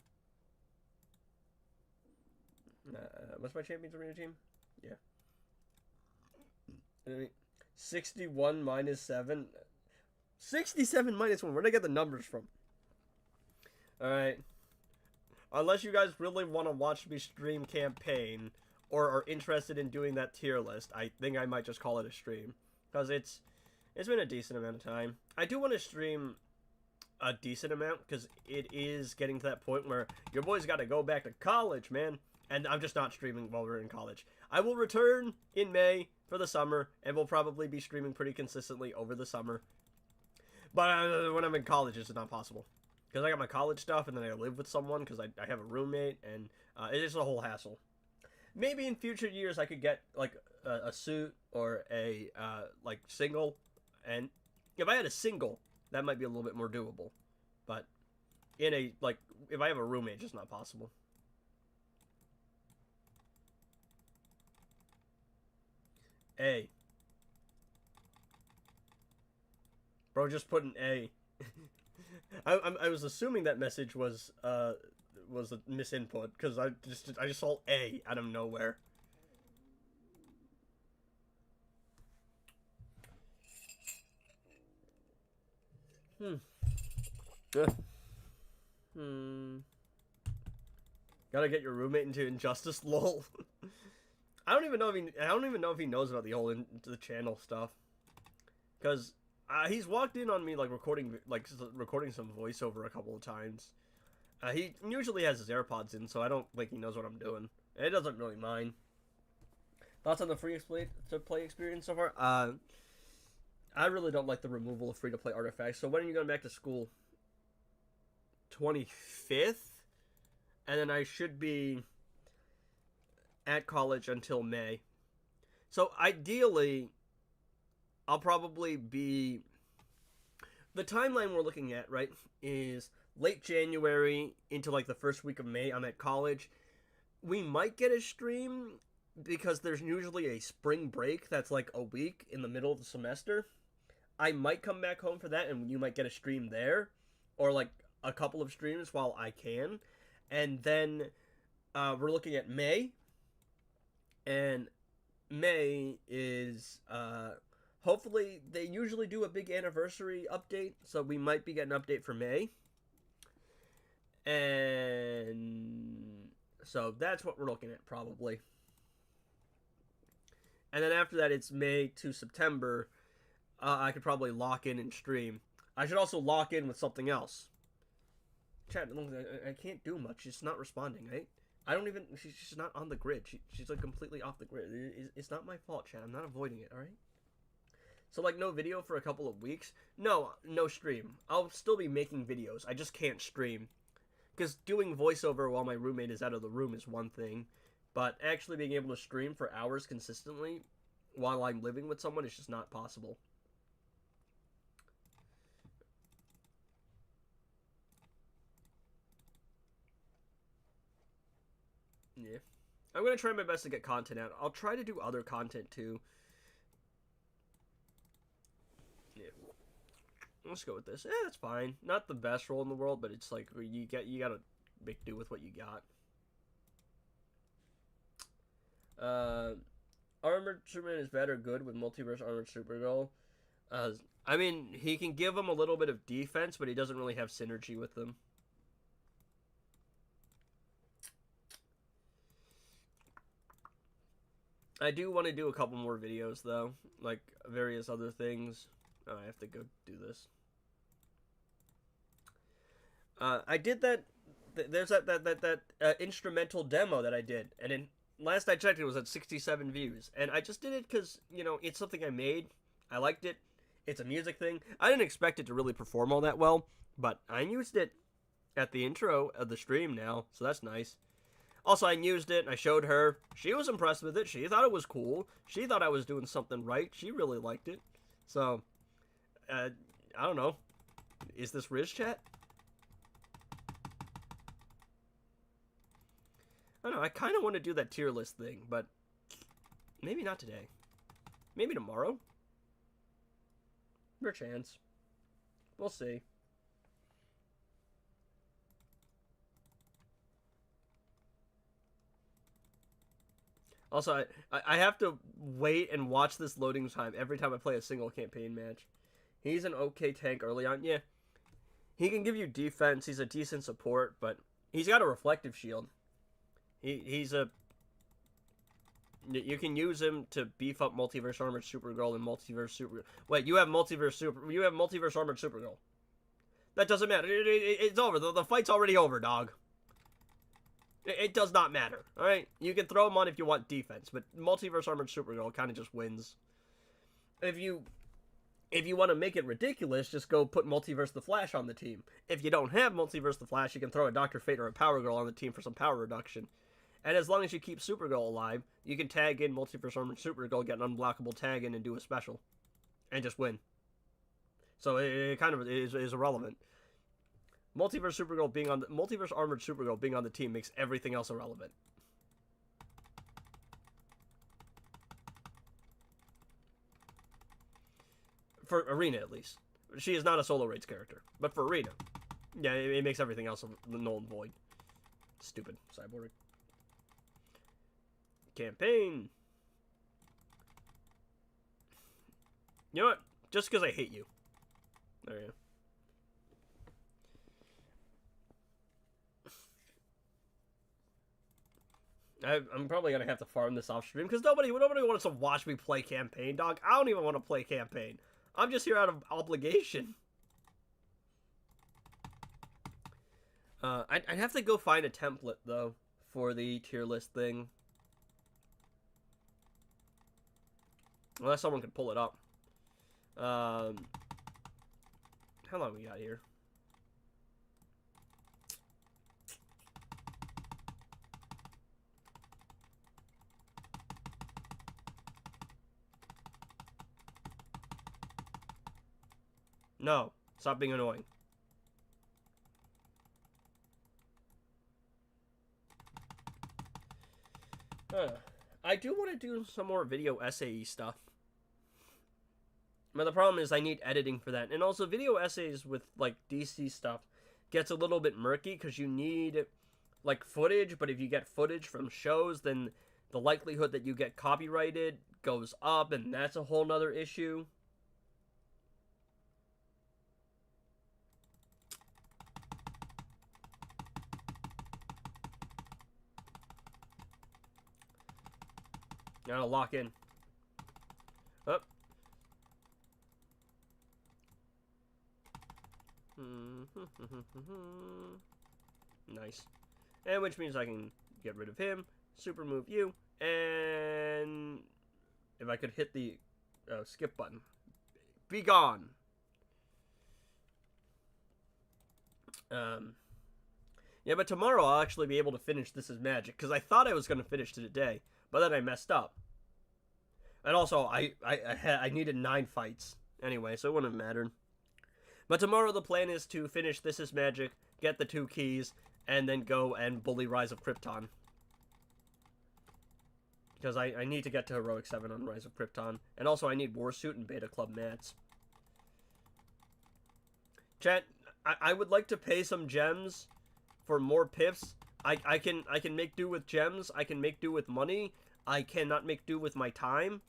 What's my Champions Arena team? Yeah. 61 minus 7. 67 minus 1. Where'd I get the numbers from? Alright. Unless you guys really want to watch me stream campaign, or are interested in doing that tier list, I think I might just call it a stream. Because it's been a decent amount of time. I do want to stream a decent amount, because it is getting to that point where your boy's got to go back to college, man. And I'm just not streaming while we're in college. I will return in May for the summer, and we'll probably be streaming pretty consistently over the summer. But when I'm in college, it's not possible. Because I got my college stuff, and then I live with someone, because I have a roommate, and it's a whole hassle. Maybe in future years I could get, like, a suit or a, like, single. And if I had a single, that might be a little bit more doable. But in a, like, if I have a roommate, it's just not possible. A. Bro just put an A. I was assuming that message was a misinput, because I just saw A out of nowhere. Gotta get your roommate into Injustice, lol. I don't even know if he knows about the whole the channel stuff, because he's walked in on me recording some voiceover a couple of times. He usually has his AirPods in, so I don't think he knows what I'm doing. And it doesn't really mind. Thoughts on the free-to-play experience so far? I really don't like the removal of free-to-play artifacts. So when are you going back to school? 25th? And then I should be at college until May. So ideally, I'll probably be... The timeline we're looking at, right, is late January into like the first week of May. I'm at college. We might get a stream because there's usually a spring break that's like a week in the middle of the semester. I might come back home for that, and you might get a stream there. Or like a couple of streams while I can, and then we're looking at May, and May is hopefully they usually do a big anniversary update, so we might be getting an update for May, and so that's what we're looking at probably. And then after that, it's May to September. I could probably lock in and stream. I should also lock in with something else. Chat, I can't do much. She's not responding, right? I don't even... She's not on the grid. She's like completely off the grid. It's not my fault, chat. I'm not avoiding it, alright? So, like, no video for a couple of weeks? No stream. I'll still be making videos. I just can't stream. Because doing voiceover while my roommate is out of the room is one thing. But actually being able to stream for hours consistently while I'm living with someone is just not possible. Yeah. I'm going to try my best to get content out. I'll try to do other content too. Yeah. Let's go with this. That's fine. Not the best role in the world, but it's like you gotta make do with what you got. Armored Superman is bad or good with Multiverse Armored Supergirl? I mean, he can give him a little bit of defense, but he doesn't really have synergy with them. I do want to do a couple more videos, though. Like, various other things. Oh, I have to go do this. I did that... There's that instrumental demo that I did. And then, last I checked, it was at 67 views. And I just did it because, you know, it's something I made. I liked it. It's a music thing. I didn't expect it to really perform all that well. But I used it at the intro of the stream now. So that's nice. Also, I used it, I showed her. She was impressed with it. She thought it was cool. She thought I was doing something right. She really liked it. So, I don't know. Is this Riz chat? I don't know. I kind of want to do that tier list thing, but maybe not today. Maybe tomorrow. Perchance. We'll see. Also, I have to wait and watch this loading time every time I play a single campaign match. He's an okay tank early on. Yeah. He can give you defense. He's a decent support, but he's got a reflective shield. He's a... You can use him to beef up Multiverse Armored Supergirl and Multiverse Super... Wait, you have Multiverse Armored Supergirl. That doesn't matter. It's over. The fight's already over, dog. It does not matter, alright? You can throw him on if you want defense, but Multiverse Armored Supergirl kind of just wins. If you want to make it ridiculous, just go put Multiverse the Flash on the team. If you don't have Multiverse the Flash, you can throw a Dr. Fate or a Power Girl on the team for some power reduction. And as long as you keep Supergirl alive, you can tag in Multiverse Armored Supergirl, get an unblockable tag in, and do a special. And just win. So it kind of is irrelevant. Multiverse Armored Supergirl being on the team makes everything else irrelevant. For Arena, at least. She is not a solo raids character. But for Arena, yeah, it makes everything else null and void. Stupid cyborg. Campaign. You know what? Just because I hate you. There you go. I'm probably gonna have to farm this off stream because nobody wants to watch me play campaign, dog. I don't even want to play campaign. I'm just here out of obligation. I'd have to go find a template though for the tier list thing, unless someone could pull it up. How long we got here? No, stop being annoying. I do want to do some more video essay stuff. But the problem is I need editing for that. And also video essays with like DC stuff gets a little bit murky because you need like footage, but if you get footage from shows, then the likelihood that you get copyrighted goes up, and that's a whole nother issue. Now lock in. Up. Nice. And which means I can get rid of him, super move you, and if I could hit the skip button. Be gone. Yeah, but tomorrow I'll actually be able to finish This Is Magic, because I thought I was going to finish it today, but then I messed up. And also, I needed 9 fights anyway, so it wouldn't have mattered. But tomorrow the plan is to finish This Is Magic, get the 2 keys, and then go and bully Rise of Krypton. Because I need to get to Heroic 7 on Rise of Krypton. And also I need Warsuit and Beta Club mats. Chat, I would like to pay some gems for more pips. I can make do with gems. I can make do with money. I cannot make do with my time.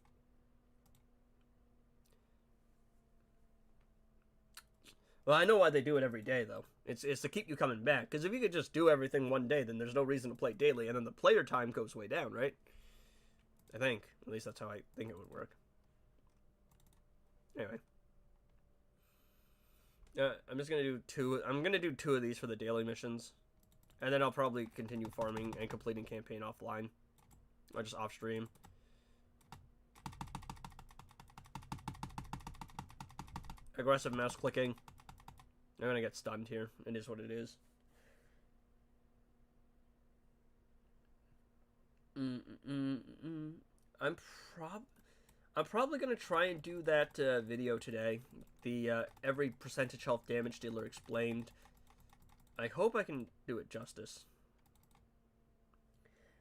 Well, I know why they do it every day, though. It's to keep you coming back. Because if you could just do everything one day, then there's no reason to play daily. And then the player time goes way down, right? I think. At least that's how I think it would work. Anyway. I'm just going to do 2. I'm going to do 2 of these for the daily missions. And then I'll probably continue farming and completing campaign offline. Or just off stream. Aggressive mouse clicking. I'm gonna get stunned here. It is what it is. I'm probably gonna try and do that video today. The every percentage health damage dealer explained. I hope I can do it justice.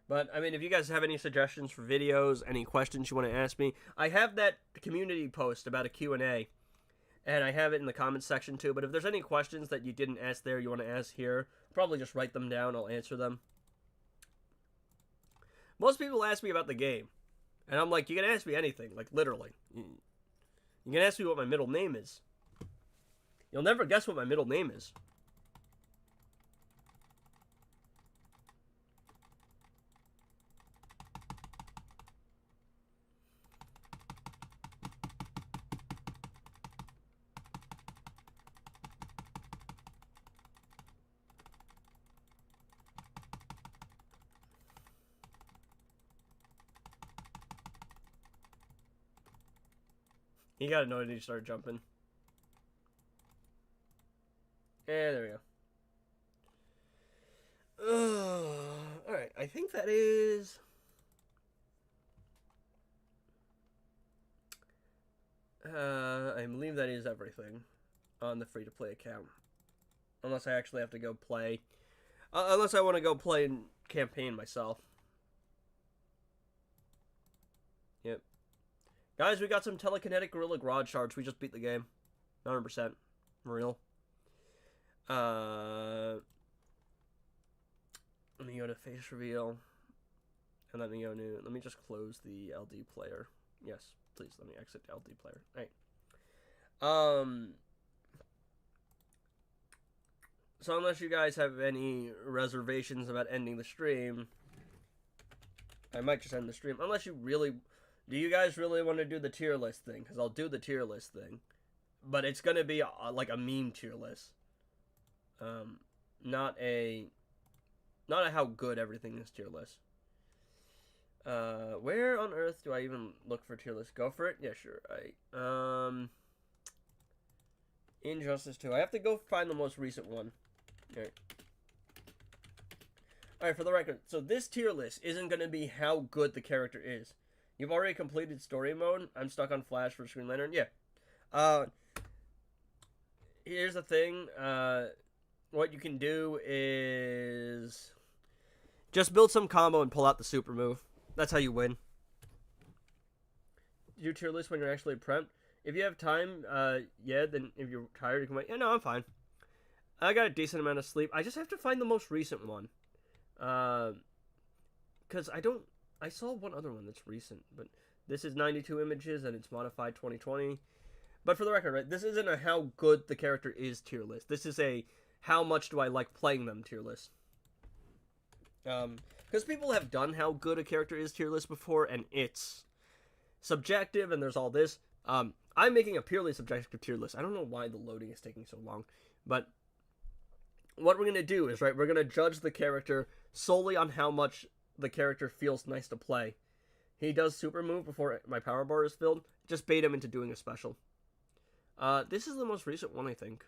But, I mean, if you guys have any suggestions for videos, any questions you want to ask me, I have that community post about a Q&A, and I have it in the comments section too, but if there's any questions that you didn't ask there, you want to ask here, probably just write them down, I'll answer them. Most people ask me about the game, and I'm like, you can ask me anything, like, literally. You can ask me what my middle name is. You'll never guess what my middle name is. You gotta know when you start jumping. And there we go. Alright, I think that is... I believe that is everything on the free-to-play account. Unless I actually have to go play. Unless I want to go play in campaign myself. Yep. Guys, we got some telekinetic Gorilla Garage shards. We just beat the game. 100%. Real. Let me go to face reveal. And let me go to... Let me just close the LD player. Yes, please let me exit the LD player. Alright. So unless you guys have any reservations about ending the stream, I might just end the stream. Unless you really... Do you guys really want to do the tier list thing? Because I'll do the tier list thing. But it's going to be like a meme tier list. Not a how good everything is tier list. Where on earth do I even look for tier list? Go for it? Yeah, sure. Injustice 2. I have to go find the most recent one. Okay. Alright, for the record, so this tier list isn't going to be how good the character is. You've already completed story mode. I'm stuck on Flash for Screen Lantern. Yeah. Here's the thing. What you can do is just build some combo and pull out the super move. That's how you win. Do tier list when you're actually prepped. If you have time, yeah, then if you're tired, you can wait. Yeah, no, I'm fine. I got a decent amount of sleep. I just have to find the most recent one. Because I saw one other one that's recent, but this is 92 images and it's modified 2020. But for the record, right, this isn't a how good the character is tier list. This is a how much do I like playing them tier list. Because people have done how good a character is tier list before, and it's subjective, and there's all this. I'm making a purely subjective tier list. I don't know why the loading is taking so long, but what we're going to do is, right, we're going to judge the character solely on how much the character feels nice to play. He does super move before my power bar is filled. Just bait him into doing a special. This is the most recent one, I think.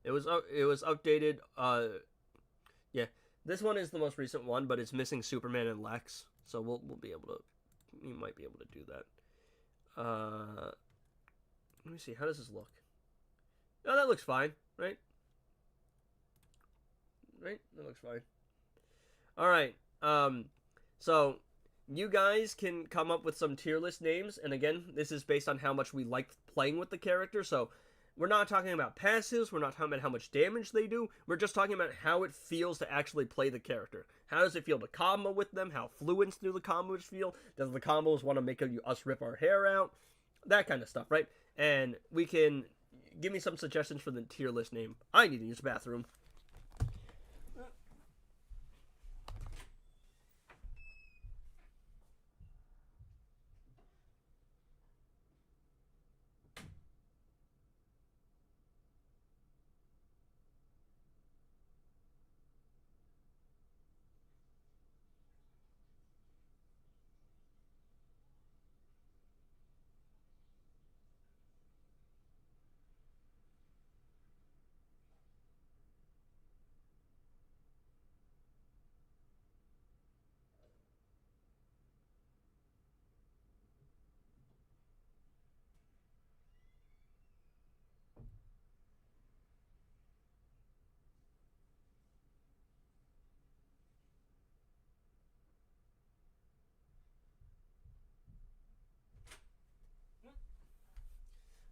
It was updated. Yeah, this one is the most recent one, but it's missing Superman and Lex, so we'll be able to. We might be able to do that. Let me see. How does this look? Oh, that looks fine, right? Right, that looks fine. All right. So you guys can come up with some tier list names, and again, this is based on how much we like playing with the character. So we're not talking about passives, we're not talking about how much damage they do, we're just talking about how it feels to actually play the character. How does it feel to combo with them? How fluent do the combos feel? Does the combos want to make us rip our hair out? That kind of stuff, right? And we can give me some suggestions for the tier list name. I need to use the bathroom.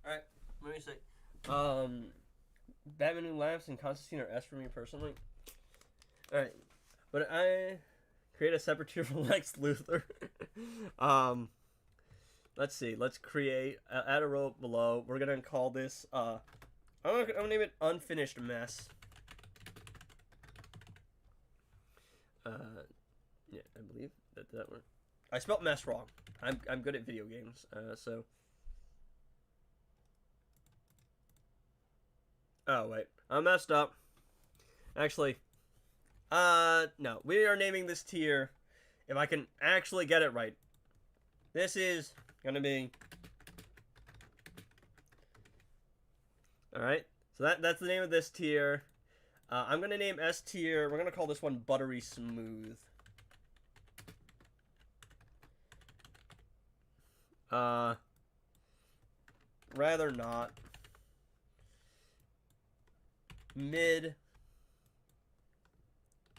Alright, let me see. Batman Who Laughs and Constantine are S for me personally. Alright, but I create a separate tier for Lex Luthor. Let's see. Let's create, add a row below. We're gonna call this, I'm gonna name it Unfinished Mess. Yeah, I believe that worked. I spelled mess wrong. I'm good at video games, so. Oh, wait. I messed up. Actually, no. We are naming this tier, if I can actually get it right. This is gonna be... Alright, so that's the name of this tier. I'm gonna name S tier, we're gonna call this one Buttery Smooth. Rather not. Mid.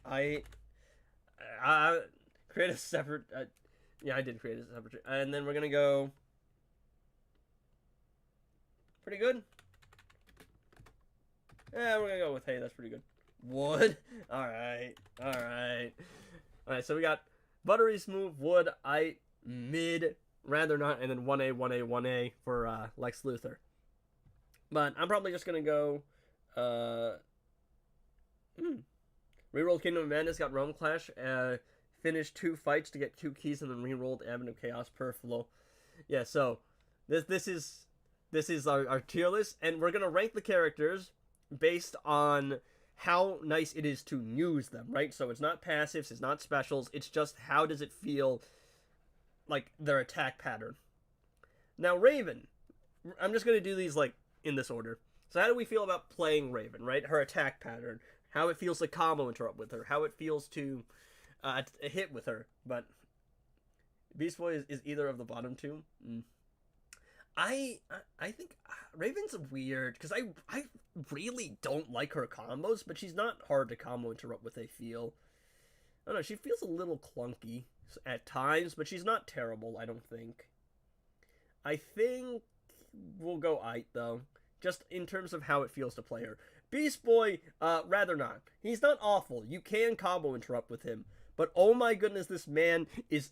I create a separate. Yeah, I did create a separate. And then we're gonna go. Pretty good. Yeah, we're gonna go with hey. That's pretty good. Wood. All right. All right. All right. So we got Buttery Smooth, Wood, Mid, Rather Not, and then 1A, 1A, 1A for Lex Luthor. But I'm probably just gonna go. Rerolled Kingdom of Madness, got Realm Clash, finished 2 fights to get 2 keys, and then rerolled Avenue of Chaos per flow. Yeah, so this is our tier list, and we're gonna rank the characters based on how nice it is to use them, right? So it's not passives, it's not specials, it's just how does it feel like their attack pattern. Now Raven, I'm just gonna do these like in this order. So how do we feel about playing Raven, right? Her attack pattern, how it feels to combo interrupt with her, how it feels to hit with her. But Beast Boy is either of the bottom two. I think Raven's weird because I really don't like her combos, but she's not hard to combo interrupt with, I feel. I don't know, she feels a little clunky at times, but she's not terrible, I don't think. I think we'll go Ait, though. just in terms of how it feels to play her. Beast Boy, rather not. He's not awful. You can combo interrupt with him. But oh my goodness, this man is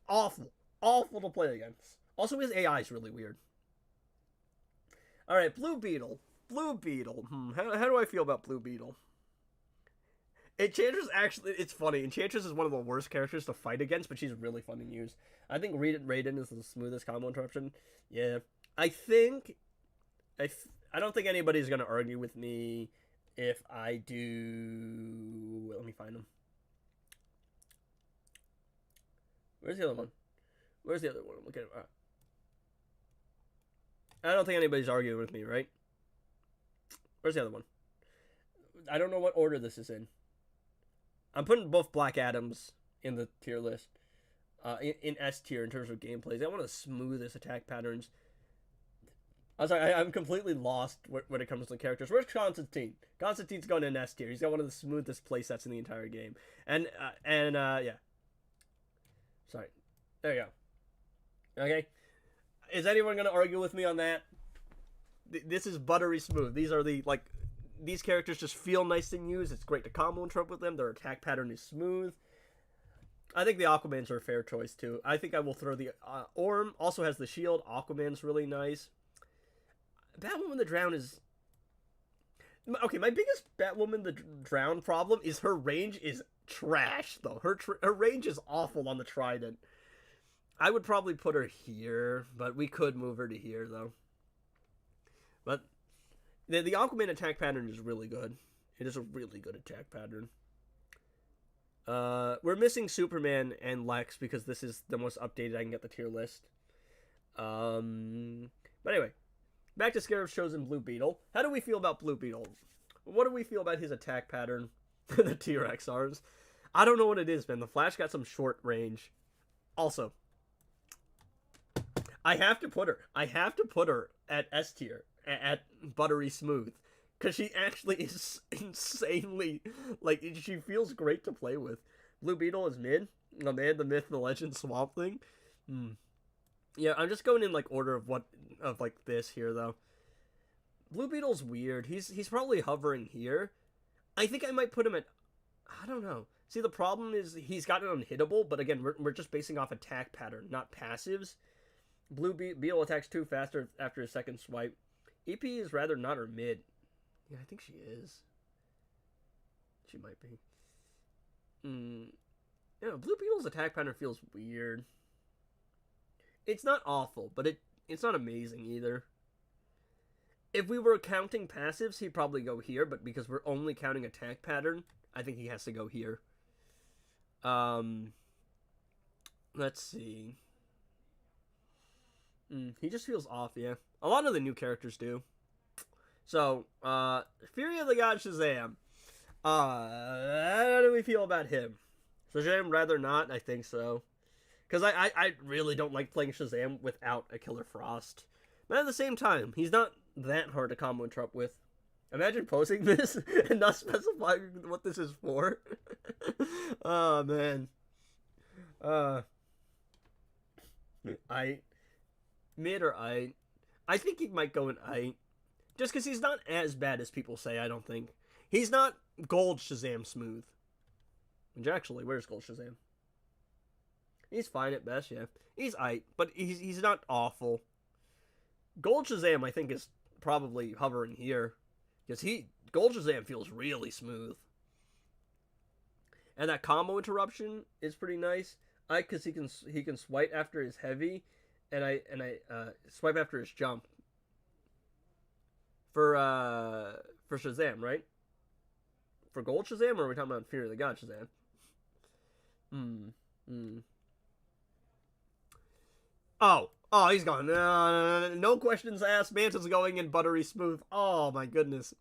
awful. Awful to play against. Also, his AI is really weird. Alright, Blue Beetle. Blue Beetle. How do I feel about Blue Beetle? Enchantress actually, it's funny. Enchantress is one of the worst characters to fight against, but she's really fun to use. I think Raiden is the smoothest combo interruption. Yeah. I don't think anybody's going to argue with me if I do... Let me find them. Where's the other one? Where's the other one? Look at it. I don't think anybody's arguing with me, right? Where's the other one? I don't know what order this is in. I'm putting both Black Adams in the tier list. In S tier in terms of gameplays. I want the smoothest attack patterns. I'm sorry, I'm completely lost when it comes to characters. Where's Constantine? Constantine's going in S tier. He's got one of the smoothest playsets in the entire game. Yeah. Sorry. There you go. Okay. Is anyone going to argue with me on that? This is buttery smooth. These are these characters just feel nice to use. It's great to combo interrupt with them. Their attack pattern is smooth. I think the Aquamans are a fair choice too. I think I will throw the Orm. Also has the shield. Aquaman's really nice. Batwoman the Drown is... Okay, my biggest Batwoman the Drown problem is her range is trash, though. Her range is awful on the Trident. I would probably put her here, but we could move her to here, though. But the Aquaman attack pattern is really good. It is a really good attack pattern. We're missing Superman and Lex because this is the most updated I can get the tier list. But anyway, back to Scarab's Chosen Blue Beetle. How do we feel about Blue Beetle? What do we feel about his attack pattern? The T-Rexars. I don't know what it is, man. The Flash got some short range. Also, I have to put her at S tier, at buttery smooth, because she actually is insanely, she feels great to play with. Blue Beetle is mid. The man, the myth, the legend, Swamp Thing. Yeah, I'm just going in order of this here though. Blue Beetle's weird. He's probably hovering here. I think I might put him at, I don't know. See, the problem is he's got an unhittable, but again, we're just basing off attack pattern, not passives. Blue Beetle attacks 2 faster after his second swipe. EP is rather not or mid. Yeah, I think she is. She might be. Yeah, Blue Beetle's attack pattern feels weird. It's not awful, but it's not amazing either. If we were counting passives, he'd probably go here, but because we're only counting attack pattern, I think he has to go here. Let's see. He just feels off, yeah. A lot of the new characters do. So, Fury of the God Shazam. How do we feel about him? Shazam, rather not, I think so. Because I really don't like playing Shazam without a Killer Frost. But at the same time, he's not that hard to combo interrupt with. Imagine posting this and not specifying what this is for. Oh, man. Mid or I think he might go in I. Just because he's not as bad as people say, I don't think. He's not Gold Shazam smooth. Which actually, where's Gold Shazam? He's fine at best, yeah. He's aight, but he's not awful. Gold Shazam, I think, is probably hovering here. Because Gold Shazam feels really smooth. And that combo interruption is pretty nice. Because he can swipe after his heavy, and I swipe after his jump. For Shazam, right? For Gold Shazam, or are we talking about Fear of the God Shazam? Oh, he's gone. No questions asked. Manta's going in buttery smooth. Oh my goodness.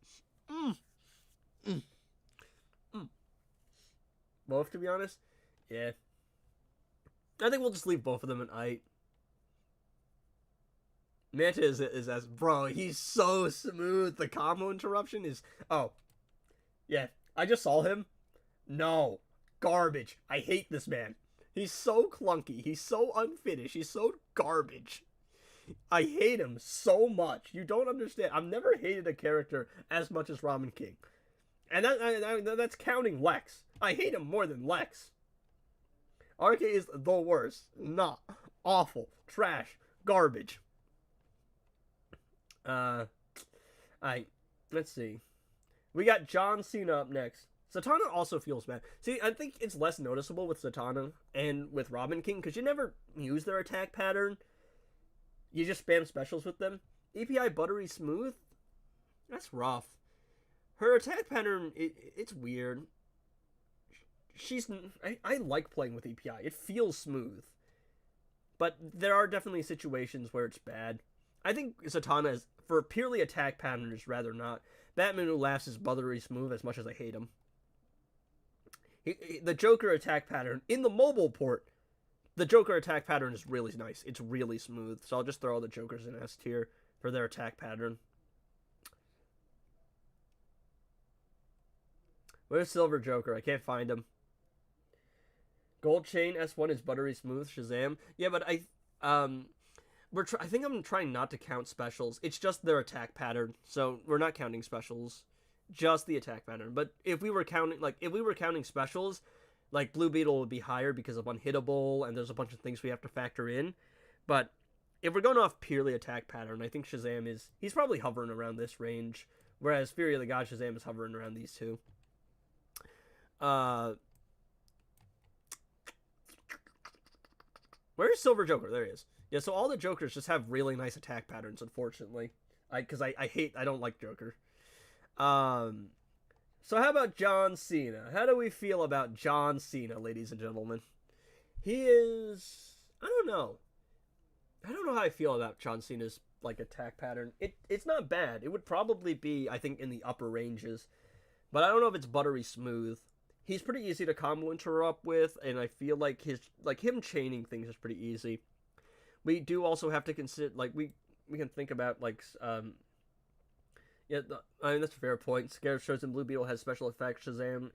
Both, to be honest. Yeah. I think we'll just leave both of them in aight. Manta is as... Bro, he's so smooth. The combo interruption is... Oh. Yeah. I just saw him. No. Garbage. I hate this man. He's so clunky. He's so unfinished. He's so garbage. I hate him so much. You don't understand. I've never hated a character as much as Ramen King. And that's counting Lex. I hate him more than Lex. RK is the worst. Nah. Awful. Trash. Garbage. Alright. Let's see. We got John Cena up next. Zatanna also feels bad. See, I think it's less noticeable with Zatanna and with Ramen King because you never use their attack pattern. You just spam specials with them. API Buttery Smooth? That's rough. Her attack pattern, it's weird. I like playing with API. It feels smooth. But there are definitely situations where it's bad. I think Zatanna is, for purely attack pattern, is rather not. Batman Who Laughs is buttery smooth as much as I hate him. The Joker attack pattern, in the mobile port, the Joker attack pattern is really nice. It's really smooth. So I'll just throw all the Jokers in S tier for their attack pattern. Where's Silver Joker? I can't find him. Gold Chain S1 is buttery smooth. Shazam. Yeah, but I think I'm trying not to count specials. It's just their attack pattern. So we're not counting specials. Just the attack pattern. But if we were counting specials, like Blue Beetle would be higher because of unhittable and there's a bunch of things we have to factor in. But if we're going off purely attack pattern, I think Shazam he's probably hovering around this range. Whereas Fury of the God Shazam is hovering around these two. Where's Silver Joker? There he is. Yeah, so all the Jokers just have really nice attack patterns, unfortunately. Because I don't like Joker. So how about John Cena? How do we feel about John Cena, ladies and gentlemen? He is... I don't know how I feel about John Cena's attack pattern. It's not bad. It would probably be, I think, in the upper ranges. But I don't know if it's buttery smooth. He's pretty easy to combo interrupt with, and I feel like him chaining things is pretty easy. We do also have to consider, we can think about, yeah, I mean, that's a fair point. Scarab shows in Blue Beetle has special effects. Shazam's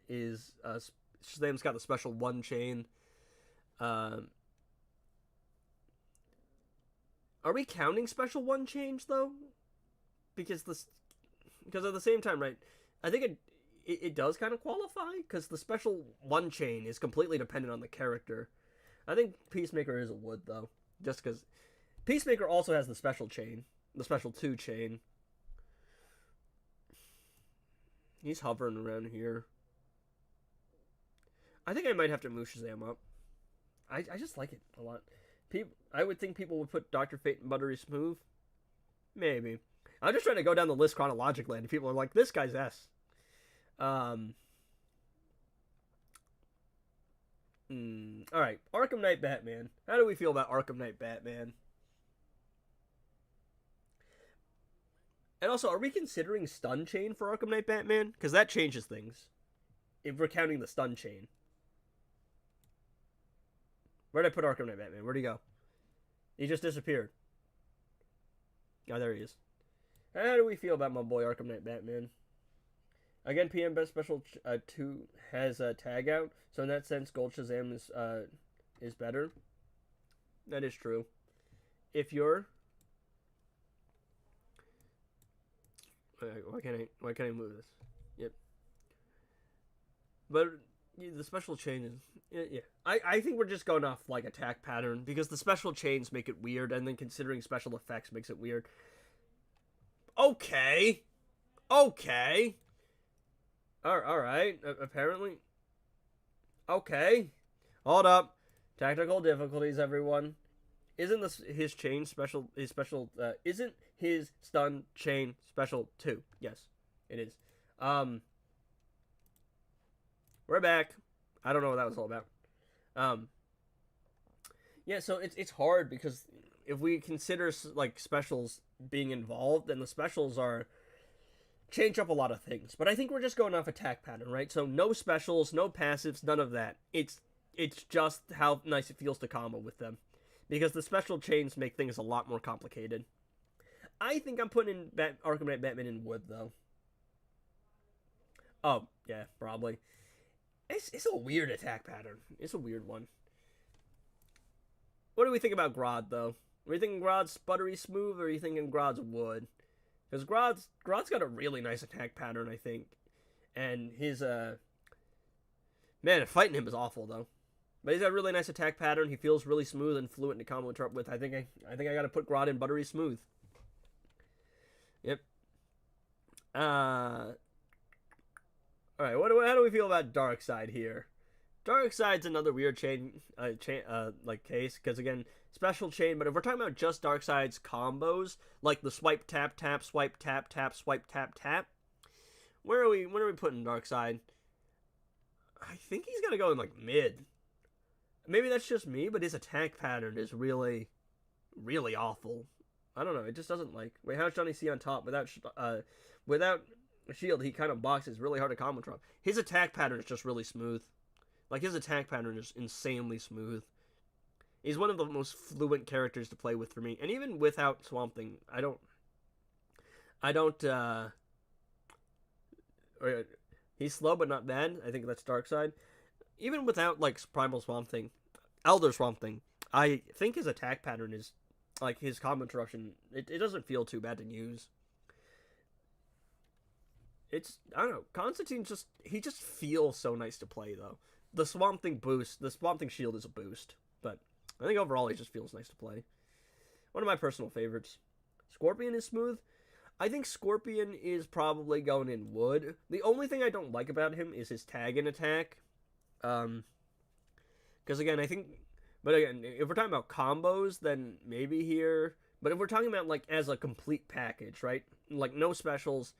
got the special one chain. Are we counting special one change, though? Because at the same time, right, I think it does kind of qualify, because the special one chain is completely dependent on the character. I think Peacemaker is a would, though. Just because Peacemaker also has the special chain. The special 2 chain. He's hovering around here. I think I might have to move Shazam up. I just like it a lot. I would think people would put Dr. Fate and Buttery Smooth. Maybe. I'm just trying to go down the list chronologically, and people are like, this guy's S. Alright, Arkham Knight Batman. How do we feel about Arkham Knight Batman? And also, are we considering stun chain for Arkham Knight Batman? Because that changes things. If we're counting the stun chain. Where'd I put Arkham Knight Batman? Where'd he go? He just disappeared. Oh, there he is. How do we feel about my boy Arkham Knight Batman? Again, PM Best Special 2 has a tag out, so in that sense, Gold Shazam is better. That is true. If you're... Why can't I move this? Yep. But the special chain is... Yeah. I think we're just going off, attack pattern, because the special chains make it weird, and then considering special effects makes it weird. Okay. Alright, apparently. Okay. Hold up. Tactical difficulties, everyone. Isn't his chain special, isn't his stun chain special 2? Yes, it is. We're back. I don't know what that was all about. Yeah, so it's hard because if we consider, specials being involved, then the specials change up a lot of things. But I think we're just going off attack pattern, right? So no specials, no passives, none of that. It's just how nice it feels to combo with them. Because the special chains make things a lot more complicated. I think I'm putting Arkham Knight Batman in wood, though. Oh, yeah, probably. It's a weird attack pattern. It's a weird one. What do we think about Grodd, though? Are you thinking Grodd's buttery smooth, or are you thinking Grodd's wood? Because Grodd's got a really nice attack pattern, I think. And his, man, fighting him is awful, though. But he's got a really nice attack pattern. He feels really smooth and fluent to combo interrupt with. I think I gotta put Grodd in buttery smooth. Yep. Alright, how do we feel about Darkseid here? Darkseid's another weird case, because again, special chain, but if we're talking about just Darkseid's combos, like the swipe tap tap, swipe tap tap, swipe tap tap, where are we putting Darkseid? I think he's gonna go in like mid. Maybe that's just me, but his attack pattern is really, really awful. I don't know, it just doesn't like. Wait, how's Johnny C on top? Without a shield, he kind of boxes really hard to combo drop. His attack pattern is just really smooth. Like, his attack pattern is insanely smooth. He's one of the most fluent characters to play with for me. And even without Swamp Thing, he's slow but not bad. I think that's Darkseid. Even without, like, Primal Swamp Thing, Elder Swamp Thing, I think his attack pattern is, like, his combo interruption, it doesn't feel too bad to use. I don't know, Constantine he just feels so nice to play, though. The Swamp Thing shield is a boost, but I think overall he just feels nice to play. One of my personal favorites. Scorpion is smooth. I think Scorpion is probably going in wood. The only thing I don't like about him is his tag and attack. Because again, if we're talking about combos, then maybe here. But if we're talking about, like, as a complete package, right? Like, no specials,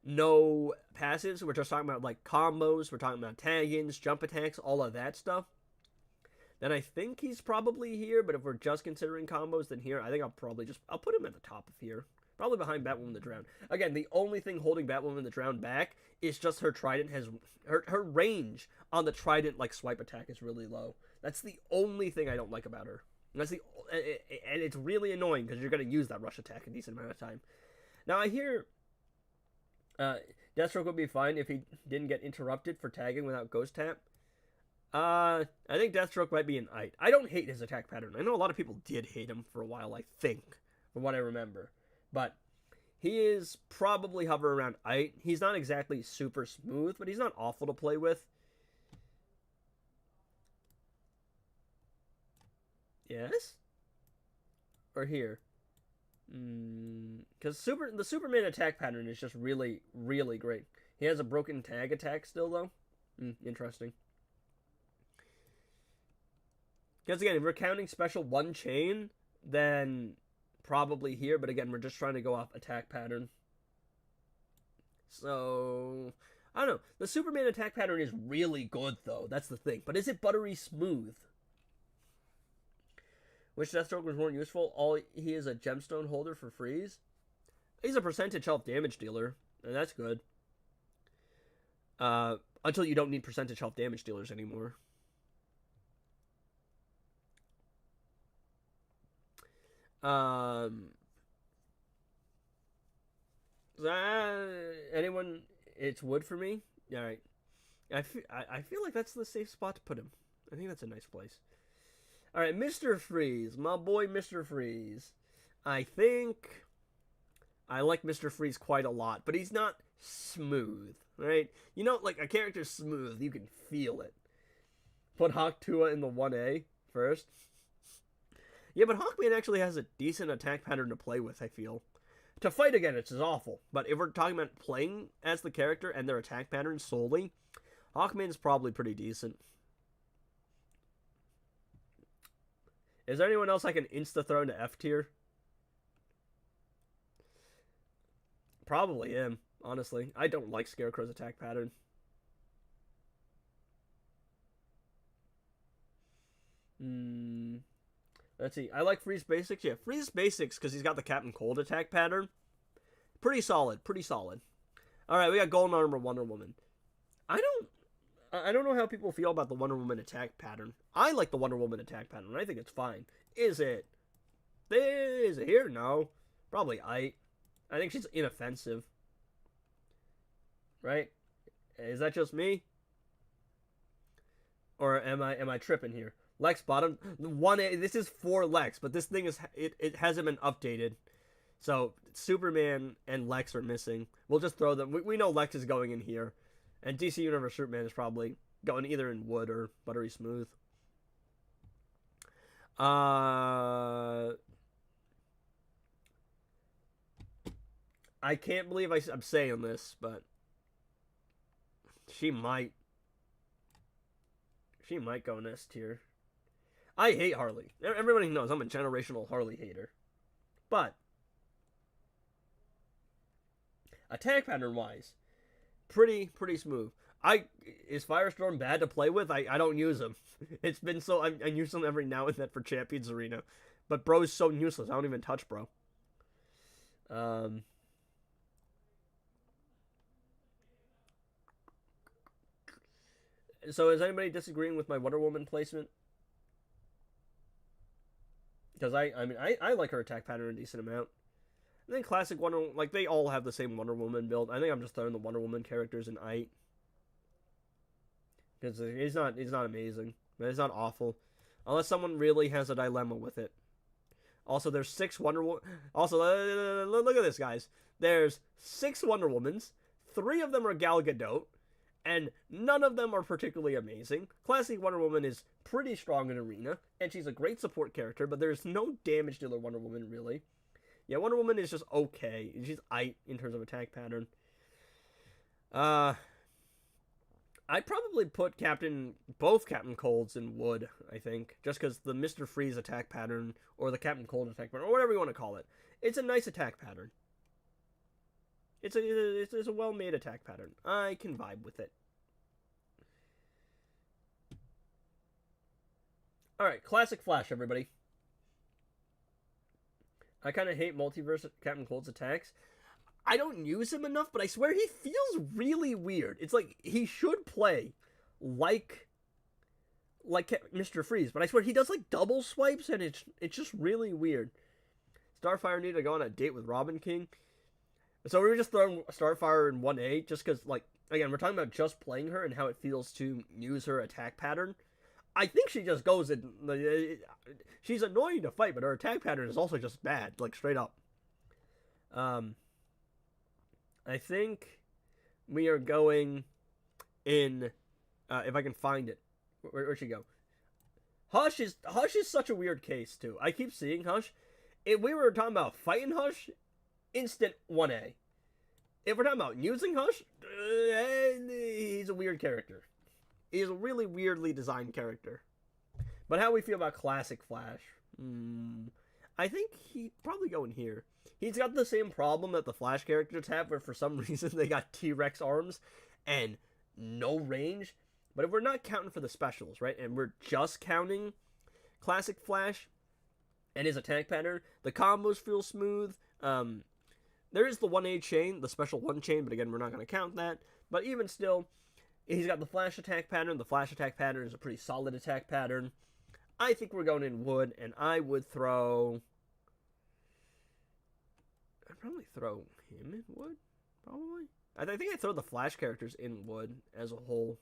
no passives, we're just talking about, like, combos, we're talking about tag-ins, jump attacks, all of that stuff, then I think he's probably here. But if we're just considering combos, then here, I think I'll put him at the top of here. Probably behind Batwoman the Drown. Again, the only thing holding Batwoman the Drown back is just her trident her range on the trident, like, swipe attack is really low. That's the only thing I don't like about her. And it's really annoying, because you're going to use that rush attack a decent amount of time. Now, I hear Deathstroke would be fine if he didn't get interrupted for tagging without Ghost Tap. I think Deathstroke might be an Ite. I don't hate his attack pattern. I know a lot of people did hate him for a while, I think, from what I remember. But he is probably hovering around Ite. He's not exactly super smooth, but he's not awful to play with. Yes? Or here? Because the Superman attack pattern is just really, really great. He has a broken tag attack still, though. Interesting. Because again, if we're counting special one chain, then probably here. But again, we're just trying to go off attack pattern. So, I don't know. The Superman attack pattern is really good, though. That's the thing. But is it buttery smooth? Which Deathstroke was more useful? He is a gemstone holder for freeze. He's a percentage health damage dealer, and that's good. Until you don't need percentage health damage dealers anymore. Anyone? It's wood for me. All right. I feel like that's the safe spot to put him. I think that's a nice place. All right, Mr. Freeze, my boy, Mr. Freeze. I think I like Mr. Freeze quite a lot, but he's not smooth, right? You know, like, a character's smooth, you can feel it. Put Hawk Tua in the 1A first. Yeah, but Hawkman actually has a decent attack pattern to play with, I feel. To fight against is awful, but if we're talking about playing as the character and their attack pattern solely, Hawkman's probably pretty decent. Is there anyone else I can insta-throw into F tier? Probably him, honestly. I don't like Scarecrow's attack pattern. Let's see. I like Freeze Basics. Yeah, Freeze Basics, because he's got the Captain Cold attack pattern. Pretty solid. Pretty solid. Alright, we got Golden Armor Wonder Woman. I don't know how people feel about the Wonder Woman attack pattern. I like the Wonder Woman attack pattern. I think it's fine. Is it here? No. Probably I think she's inoffensive. Right? Is that just me? Or am I tripping here? Lex bottom. 1A. This is for Lex, but this thing it hasn't been updated. So Superman and Lex are missing. We'll just throw them. We know Lex is going in here. And DC Universe Superman is probably going either in wood or buttery smooth. I can't believe I'm saying this, but she might go in S tier. I hate Harley. Everybody knows I'm a generational Harley hater. But attack pattern wise, pretty smooth. Is Firestorm bad to play with? I don't use him. It's been so I use him every now and then for Champions Arena, but bro is so useless. I don't even touch bro. So is anybody disagreeing with my Wonder Woman placement? Because I like her attack pattern a decent amount. I think classic Wonder, like, they all have the same Wonder Woman build. I think I'm just throwing the Wonder Woman characters in I. Because he's not amazing, but it's not awful, unless someone really has a dilemma with it. Also, there's 6 Wonder Woman. Also, look at this, guys. There's 6 Wonder Womans. 3 of them are Gal Gadot, and none of them are particularly amazing. Classic Wonder Woman is pretty strong in Arena, and she's a great support character, but there's no damage dealer Wonder Woman, really. Yeah, Wonder Woman is just okay. She's aight in terms of attack pattern. I'd probably put both Captain Colds in wood, I think, just because the Mr. Freeze attack pattern, or the Captain Cold attack pattern, or whatever you want to call it, it's a nice attack pattern. It's a well-made attack pattern. I can vibe with it. Alright, Classic Flash, everybody. I kind of hate Multiverse Captain Cold's attacks. I don't use him enough, but I swear he feels really weird. It's like he should play like Mr. Freeze, but I swear he does like double swipes, and it's just really weird. Starfire needed to go on a date with Robin King. So we were just throwing Starfire in 1A just because, like, again, we're talking about just playing her and how it feels to use her attack pattern. I think she just goes in. She's annoying to fight, but her attack pattern is also just bad, like straight up. I think we are going in. If I can find it, where'd she go? Hush is such a weird case too. I keep seeing Hush. If we were talking about fighting Hush, instant 1A. If we're talking about using Hush, he's a weird character. He's a really weirdly designed character. But how we feel about Classic Flash? I think he'd probably go in here. He's got the same problem that the Flash characters have, where for some reason they got T-Rex arms and no range. But if we're not counting for the specials, right, and we're just counting Classic Flash and his attack pattern, the combos feel smooth. There is the 1A chain, the special 1 chain, but again, we're not going to count that. But even still, he's got the Flash attack pattern. The Flash attack pattern is a pretty solid attack pattern. I think we're going in wood, and I would throw... I'd probably throw him in wood, probably. I think I'd throw the Flash characters in wood as a whole.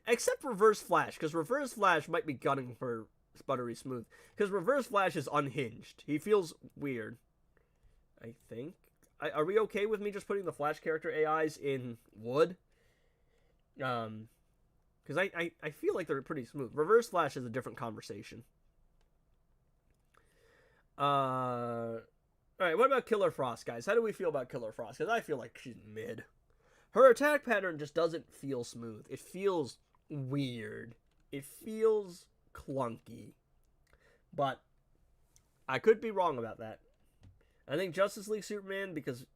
Except Reverse Flash, because Reverse Flash might be gunning for Buttery Smooth. Because Reverse Flash is unhinged. He feels weird, I think. Are we okay with me just putting the Flash character AIs in wood? Because I feel like they're pretty smooth. Reverse Flash is a different conversation. Alright, what about Killer Frost, guys? How do we feel about Killer Frost? Because I feel like she's mid. Her attack pattern just doesn't feel smooth. It feels weird. It feels clunky. But I could be wrong about that. I think Justice League Superman, because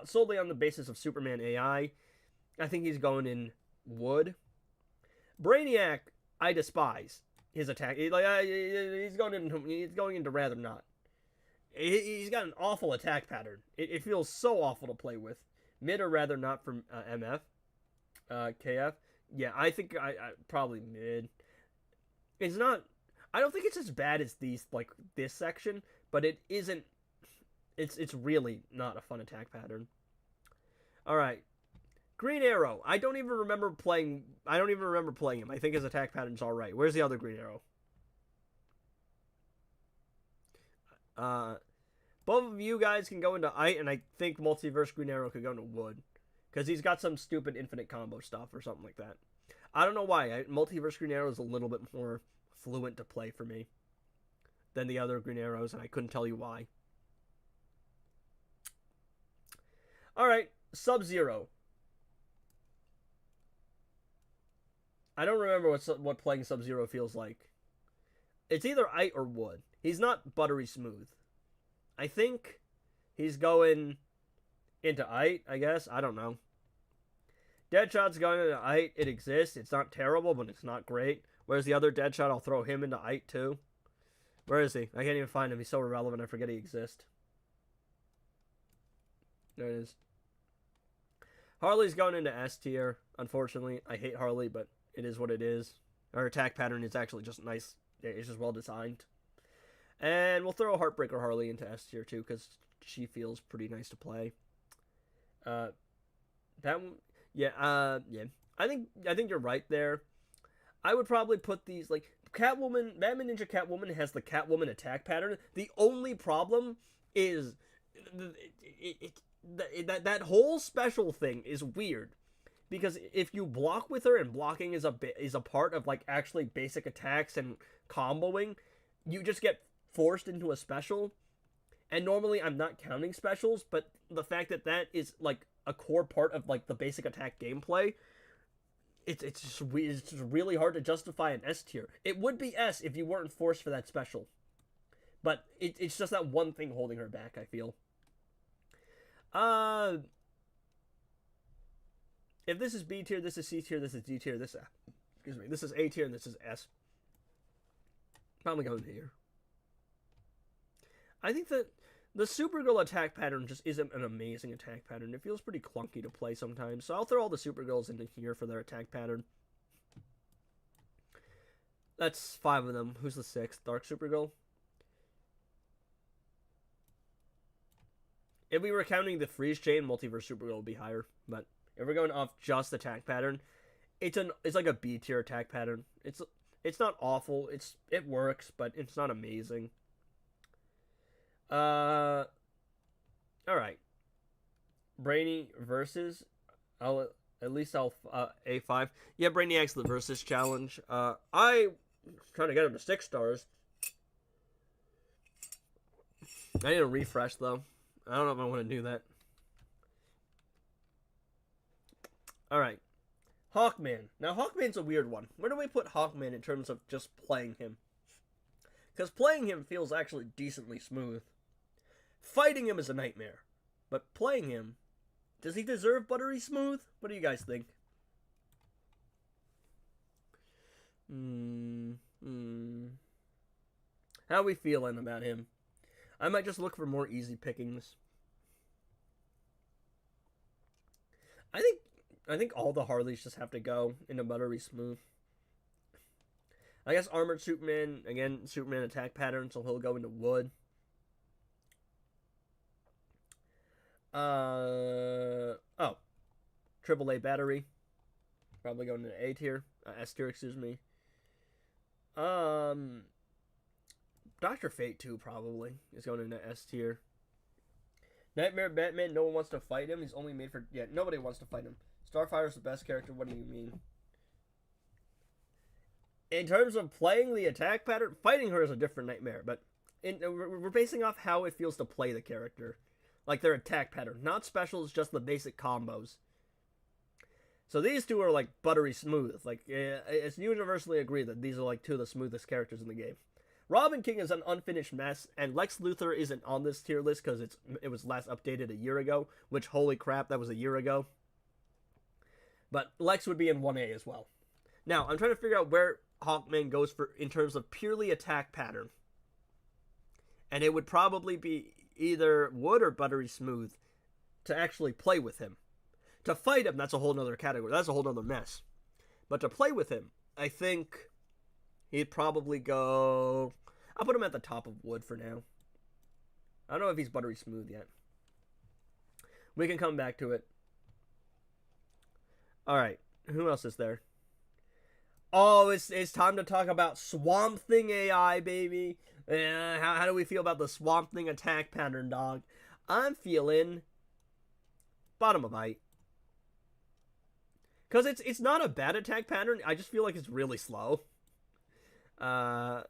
solely on the basis of Superman AI, I think he's going in wood. Brainiac, I despise his attack. He's going into rather not. He's got an awful attack pattern. It feels so awful to play with. Mid or rather not from MF. KF. Yeah, I think I probably mid. It's not... I don't think it's as bad as this section, but it isn't... It's really not a fun attack pattern. Alright. Green Arrow. I don't even remember playing him. I think his attack pattern's alright. Where's the other Green Arrow? Uh, both of you guys can go into Ite, and I think Multiverse Green Arrow could go into Wood. Because he's got some stupid infinite combo stuff or something like that. I don't know why. Multiverse Green Arrow is a little bit more fluent to play for me than the other Green Arrows, and I couldn't tell you why. Alright, Sub-Zero. I don't remember what playing Sub-Zero feels like. It's either Ite or Wood. He's not buttery smooth. I think he's going into Ite, I guess. I don't know. Deadshot's going into Ite. It exists. It's not terrible, but it's not great. Whereas the other Deadshot, I'll throw him into Ite too. Where is he? I can't even find him. He's so irrelevant, I forget he exists. There it is. Harley's going into S tier, unfortunately. I hate Harley, but it is what it is. Her attack pattern is actually just nice. It's just well designed. And we'll throw Heartbreaker Harley into S tier too, because she feels pretty nice to play. That one, yeah. I think you're right there. I would probably put these like Catwoman. Batman Ninja Catwoman has the Catwoman attack pattern. The only problem is that whole special thing is weird, because if you block with her, and blocking is a part of like actually basic attacks and comboing, you just get forced into a special. And normally I'm not counting specials, but the fact that is like a core part of like the basic attack gameplay, it's just really hard to justify an S tier. It would be S if you weren't forced for that special, but it's just that one thing holding her back, I feel. If this is B tier, this is C tier, this is D tier, this is A tier, and this is S. Probably going here. I think that the Supergirl attack pattern just isn't an amazing attack pattern. It feels pretty clunky to play sometimes, so I'll throw all the Supergirls into here for their attack pattern. That's 5 of them. Who's the 6th? Dark Supergirl? If we were counting the freeze chain, Multiverse Supergirl would be higher, but if we're going off just attack pattern, it's like a B tier attack pattern. It's not awful. It works, but it's not amazing. All right. Brainy versus. I'll A5. Yeah, Brainiac's the versus challenge. I trying to get him to 6 stars. I need a refresh though. I don't know if I want to do that. All right. Hawkman. Now Hawkman's a weird one. Where do we put Hawkman in terms of just playing him? Because playing him feels actually decently smooth. Fighting him is a nightmare. But playing him, does he deserve buttery smooth? What do you guys think? How are we feeling about him? I might just look for more easy pickings. I think all the Harleys just have to go into buttery smooth. I guess Armored Superman, again, Superman attack pattern, so he'll go into wood. AAA battery. Probably going into A tier. S tier, excuse me. Dr. Fate 2 probably is going into S tier. Nightmare Batman, no one wants to fight him. He's only made for... Yeah, nobody wants to fight him. Starfire's the best character. What do you mean? In terms of playing the attack pattern, fighting her is a different nightmare. But we're basing off how it feels to play the character. Like their attack pattern. Not specials, just the basic combos. So these two are like buttery smooth. Like, it's universally agreed that these are like 2 of the smoothest characters in the game. Robin King is an unfinished mess, and Lex Luthor isn't on this tier list because it was last updated a year ago, which, holy crap, that was a year ago. But Lex would be in 1A as well. Now, I'm trying to figure out where Hawkman goes in terms of purely attack pattern. And it would probably be either wood or buttery smooth to actually play with him. To fight him, that's a whole nother category. That's a whole nother mess. But to play with him, I think he'd probably go... I'll put him at the top of wood for now. I don't know if he's buttery smooth yet. We can come back to it. Alright, who else is there? Oh, it's time to talk about Swamp Thing AI, baby. How do we feel about the Swamp Thing attack pattern, dog? I'm feeling bottom of height. Because it's not a bad attack pattern. I just feel like it's really slow. I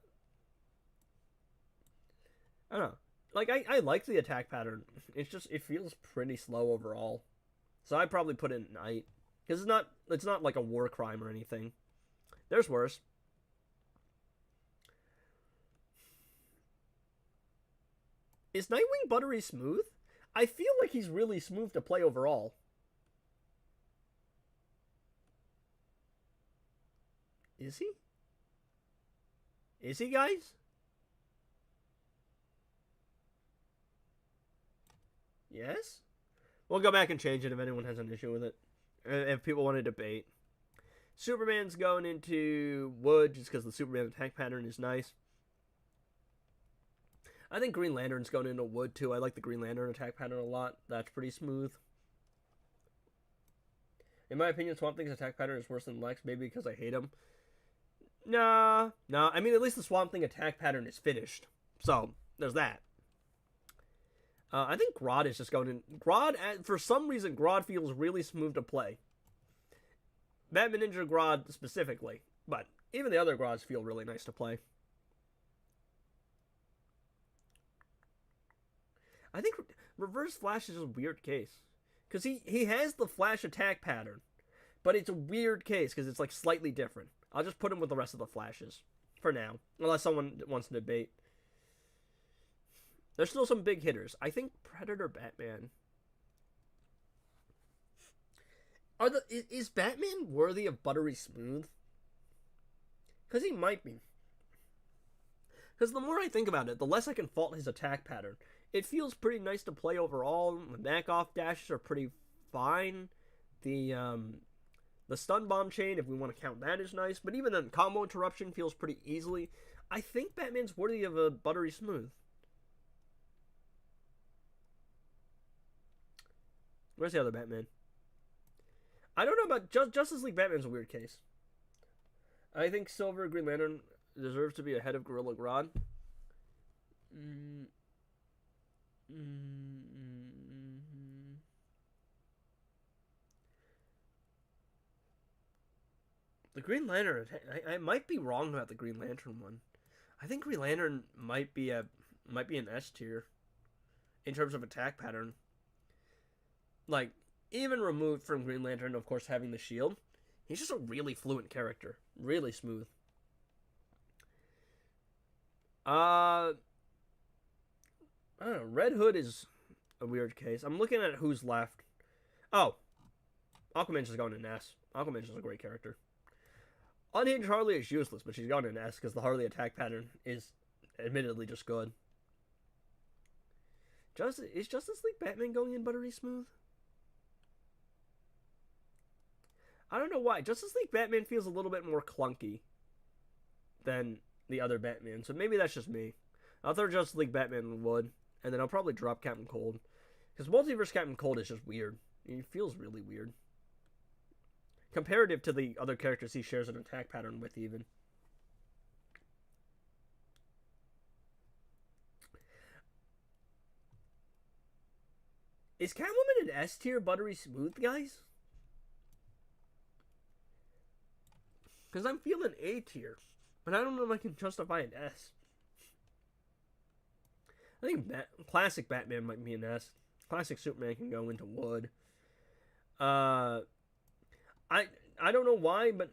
don't know. Like, I like the attack pattern. It's just, it feels pretty slow overall. So I'd probably put it in night. Because it's not like a war crime or anything. There's worse. Is Nightwing buttery smooth? I feel like he's really smooth to play overall. Is he? Is he, guys? Yes? We'll go back and change it if anyone has an issue with it. If people want to debate. Superman's going into wood just because the Superman attack pattern is nice. I think Green Lantern's going into wood too. I like the Green Lantern attack pattern a lot. That's pretty smooth. In my opinion, Swamp Thing's attack pattern is worse than Lex, maybe because I hate him. Nah. I mean, at least the Swamp Thing attack pattern is finished. So, there's that. I think Grodd is just going in. Grodd, for some reason, Grodd feels really smooth to play. Batman Ninja Grodd specifically, but even the other Grodds feel really nice to play. I think Reverse Flash is a weird case. Because he has the Flash attack pattern, but it's a weird case because it's like slightly different. I'll just put him with the rest of the Flashes for now, unless someone wants to debate. There's still some big hitters. I think Predator Batman. Is Batman worthy of buttery smooth? Because he might be. Because the more I think about it, the less I can fault his attack pattern. It feels pretty nice to play overall. The back-off dashes are pretty fine. The stun bomb chain, if we want to count that, is nice. But even then, combo interruption feels pretty easily. I think Batman's worthy of a buttery smooth. Where's the other Batman? I don't know about Justice League Batman's a weird case. I think Silver Green Lantern deserves to be ahead of Gorilla Grodd. The Green Lantern, I might be wrong about the Green Lantern one. I think Green Lantern might be an S tier in terms of attack pattern. Like, even removed from Green Lantern, of course, having the shield, he's just a really fluent character. Really smooth. I don't know. Red Hood is a weird case. I'm looking at who's left. Oh. Aquaman's just going in S. Aquaman's just a great character. Unhinged Harley is useless, but she's going in S because the Harley attack pattern is admittedly just good. Is Justice League Batman going in buttery smooth? I don't know why. Justice League Batman feels a little bit more clunky than the other Batman, so maybe that's just me. I'll throw Justice League Batman wood, and then I'll probably drop Captain Cold. Because Multiverse Captain Cold is just weird. He feels really weird. Comparative to the other characters he shares an attack pattern with, even. Is Catwoman an S tier buttery smooth, guys? Because I'm feeling A tier. But I don't know if I can justify an S. I think classic Batman might be an S. Classic Superman can go into wood. I don't know why, but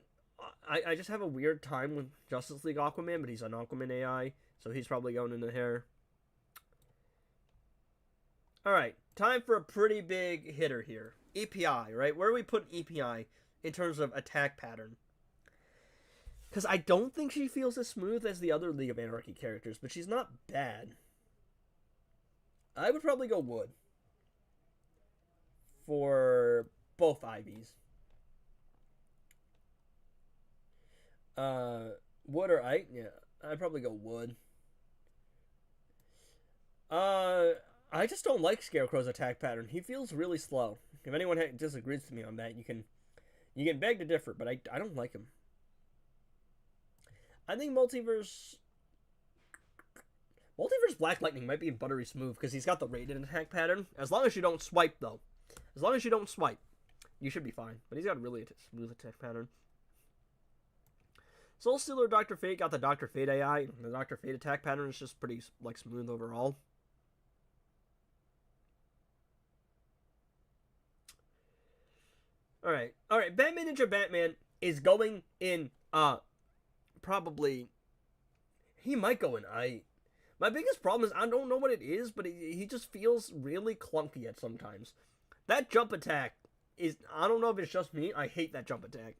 I just have a weird time with Justice League Aquaman, but he's an Aquaman AI, so he's probably going into here. Alright, time for a pretty big hitter here. EPI, right? Where do we put EPI in terms of attack pattern? Because I don't think she feels as smooth as the other League of Anarchy characters, but she's not bad. I would probably go wood for both Ivies. Wood or Ike? Yeah, I'd probably go wood. I just don't like Scarecrow's attack pattern. He feels really slow. If anyone disagrees with me on that, you can beg to differ, but I don't like him. I think Multiverse Black Lightning might be buttery smooth because he's got the rated attack pattern. As long as you don't swipe, though. As long as you don't swipe, you should be fine. But he's got a really smooth attack pattern. Soul Stealer Dr. Fate got the Dr. Fate AI. The Dr. Fate attack pattern is just pretty like smooth overall. Alright. Alright, Batman Ninja Batman is going in probably he might go in I. My biggest problem is I don't know what it is, but he just feels really clunky at sometimes. That jump attack is, I don't know if it's just me, I hate that jump attack.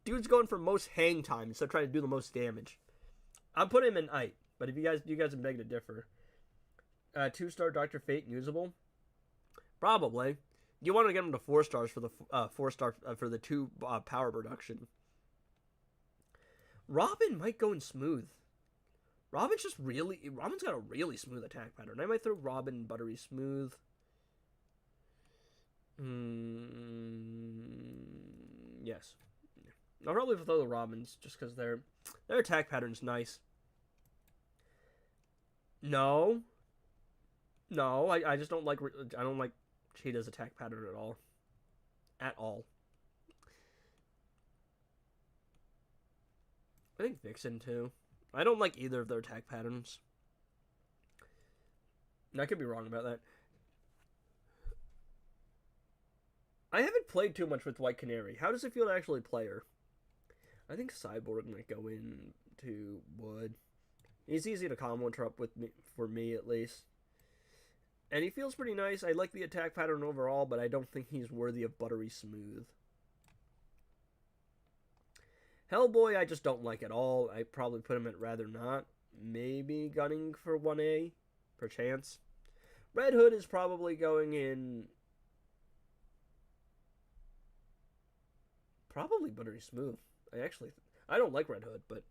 Dude's going for most hang time instead of trying to do the most damage. I'm putting him in I, but if you guys are begging to differ. 2-star Dr. Fate usable? Probably. You want to get him to 4 stars for the 4-star for the 2 power production. Robin might go in smooth. Robin's got a really smooth attack pattern. I might throw Robin buttery smooth. Yes. I'll probably throw the Robins just because their attack pattern's nice. No, I just don't like Cheetah's attack pattern at all. At all. I think Vixen too. I don't like either of their attack patterns. I could be wrong about that. I haven't played too much with White Canary. How does it feel to actually play her? I think Cyborg might go into Wood. He's easy to combo interrupt with me, for me at least. And he feels pretty nice. I like the attack pattern overall, but I don't think he's worthy of buttery smooth. Hellboy, I just don't like at all. I probably put him at rather not. Maybe gunning for 1A, perchance. Red Hood is probably going in... probably buttery smooth. I don't like Red Hood, but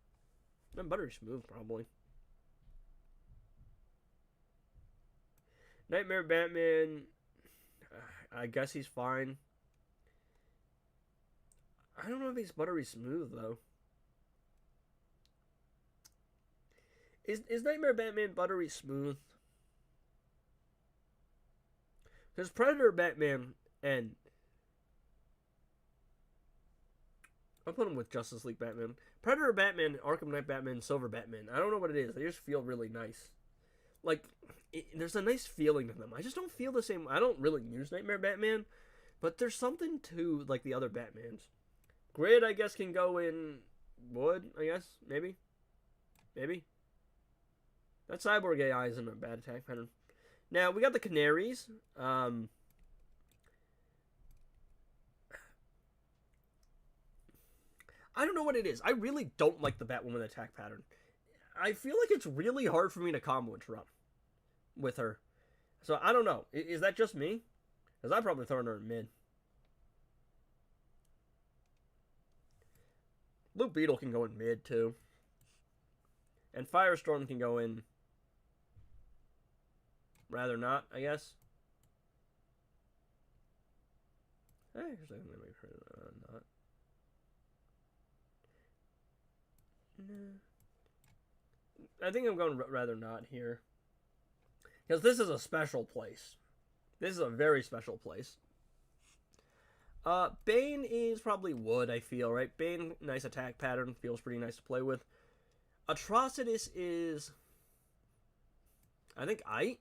I'm buttery smooth, probably. Nightmare Batman, I guess he's fine. I don't know if he's buttery smooth, though. Is Nightmare Batman buttery smooth? Because Predator Batman and... I'll put him with Justice League Batman. Predator Batman, Arkham Knight Batman, Silver Batman. I don't know what it is. They just feel really nice. Like, there's a nice feeling to them. I just don't feel the same. I don't really use Nightmare Batman, but there's something to, like, the other Batmans. Grid, I guess, can go in Wood, I guess. Maybe. That Cyborg AI isn't a bad attack pattern. Now, we got the Canaries. I don't know what it is. I really don't like the Batwoman attack pattern. I feel like it's really hard for me to combo interrupt with her. So, I don't know. Is that just me? Because I'm probably throwing her in mid. Blue Beetle can go in mid, too. And Firestorm can go in... rather not, I guess. Actually, not. No. I think I'm going rather not here. Because this is a special place. This is a very special place. Bane is probably Wood, I feel, right? Bane, nice attack pattern. Feels pretty nice to play with. Atrocitus is... I think I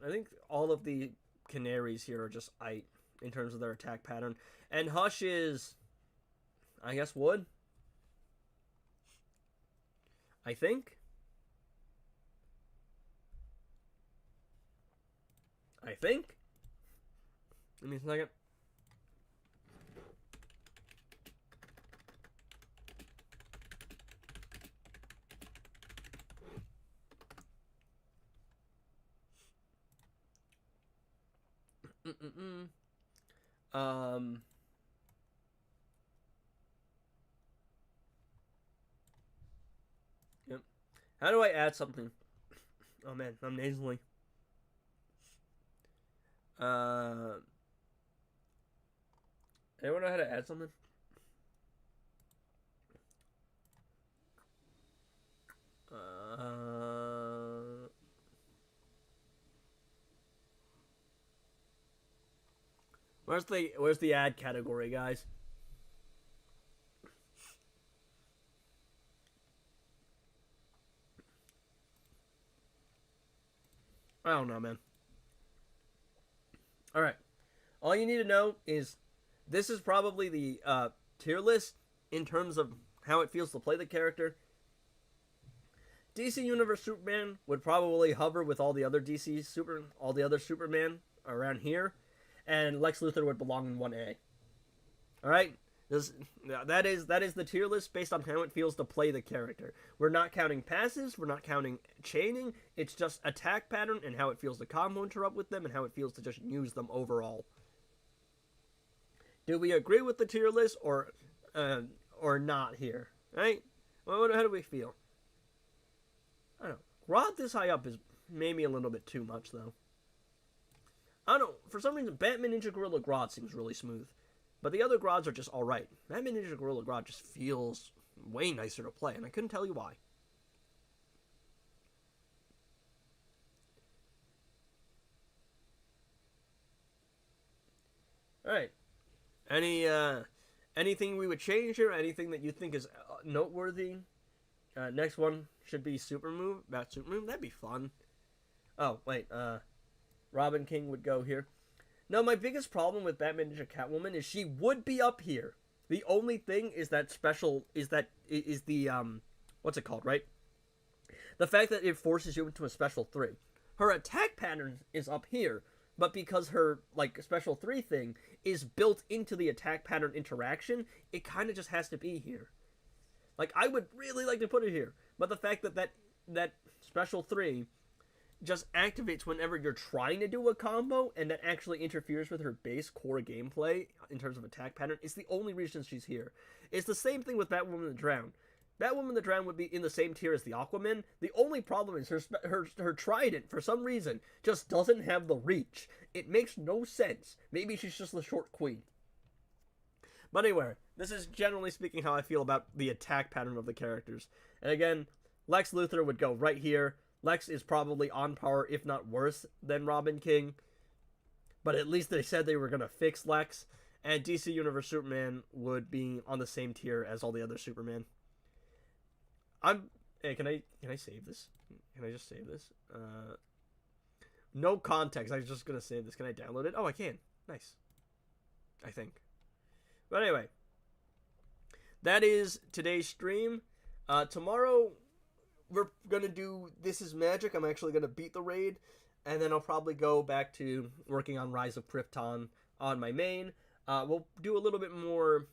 think all of the Canaries here are just in terms of their attack pattern. And Hush is, I guess, Wood. I think. Give me a second. Yep. How do I add something? Oh man, I'm nasally. Anyone know how to add something? Where's the ad category, guys? I don't know, man. All right. All you need to know is this is probably the tier list in terms of how it feels to play the character. DC Universe Superman would probably hover with all the other Superman around here, and Lex Luthor would belong in 1A. All right, that is the tier list based on how it feels to play the character. We're not counting passes, we're not counting chaining. It's just attack pattern and how it feels to combo interrupt with them and how it feels to just use them overall. Do we agree with the tier list or not here? Right? Well, how do we feel? I don't know. Grodd this high up is maybe a little bit too much, though. I don't know. For some reason, Batman Ninja Gorilla Grodd seems really smooth. But the other Grodds are just alright. Batman Ninja Gorilla Grodd just feels way nicer to play, and I couldn't tell you why. Alright. Anything we would change here? Anything that you think is noteworthy? Next one should be Super Move. That'd be fun. Oh, wait. Robin King would go here. No, my biggest problem with Batman Ninja Catwoman is she would be up here. The only thing is that what's it called, right? The fact that it forces you into a special 3. Her attack pattern is up here, but because her special 3 thing is built into the attack pattern interaction, it kind of just has to be here. I would really like to put it here, but the fact that special 3 just activates whenever you're trying to do a combo, and that actually interferes with her base core gameplay in terms of attack pattern, is the only reason she's here. It's the same thing with Batwoman the Drown. Batwoman the Drown would be in the same tier as the Aquaman. The only problem is her trident, for some reason, just doesn't have the reach. It makes no sense. Maybe she's just the short queen. But anyway, this is generally speaking how I feel about the attack pattern of the characters. And again, Lex Luthor would go right here. Lex is probably on par, if not worse, than Robin King. But at least they said they were going to fix Lex. And DC Universe Superman would be on the same tier as all the other Superman. Hey, can I save this? Can I just save this? No context. I was just going to save this. Can I download it? Oh, I can. Nice. I think. But anyway. That is today's stream. Tomorrow we're gonna do This Is Magic. I'm actually gonna beat the raid, and then I'll probably go back to working on Rise of Krypton on my main. We'll do a little bit more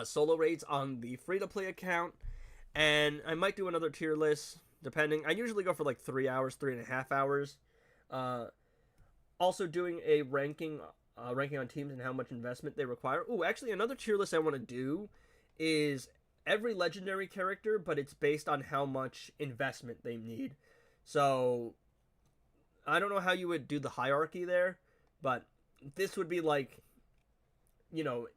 solo raids on the free-to-play account, and I might do another tier list, depending. I usually go for 3 hours, 3.5 hours. Also doing a ranking on teams and how much investment they require. Ooh, actually, another tier list I want to do is every legendary character, but it's based on how much investment they need. So I don't know how you would do the hierarchy there, but this would be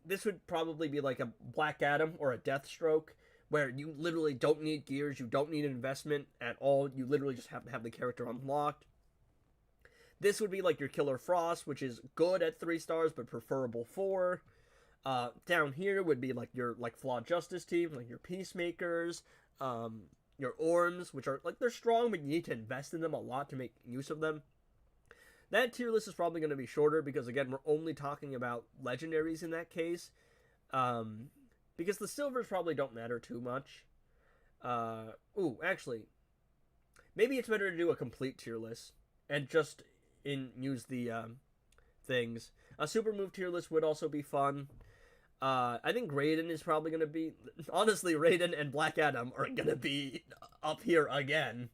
this would probably be like a Black Adam or a Deathstroke, where you literally don't need gears, you don't need investment at all, you literally just have to have the character unlocked. This would be like your Killer Frost, which is good at 3 stars, but preferable 4. Down here would be your Flawed Justice team, your Peacemakers, your Orms, which are they're strong, but you need to invest in them a lot to make use of them. That tier list is probably going to be shorter because again we're only talking about legendaries in that case, because the silvers probably don't matter too much. Actually, maybe it's better to do a complete tier list and just use the things. A super move tier list would also be fun. I think Raiden is probably going to be... Honestly, Raiden and Black Adam are going to be up here again.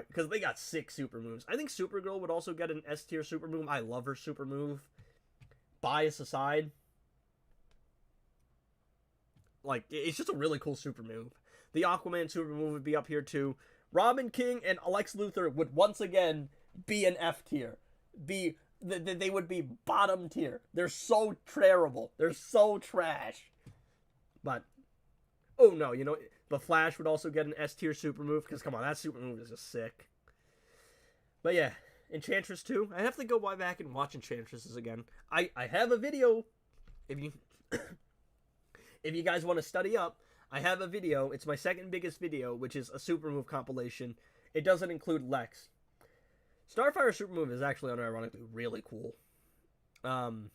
Because they got 6 super moves. I think Supergirl would also get an S tier super move. I love her super move. Bias aside. It's just a really cool super move. The Aquaman super move would be up here too. Robin King and Lex Luthor would once again be an F tier. Be they would be bottom tier. They're so terrible. They're so trash. But, oh no, you know, the Flash would also get an S tier super move, because come on, that super move is just sick. But yeah, Enchantress 2, I have to go back and watch Enchantresses again. I have a video, if you if you guys want to study up, I have a video. It's my second biggest video, which is a super move compilation. It doesn't include Lex. Starfire super move is actually unironically really cool. I'm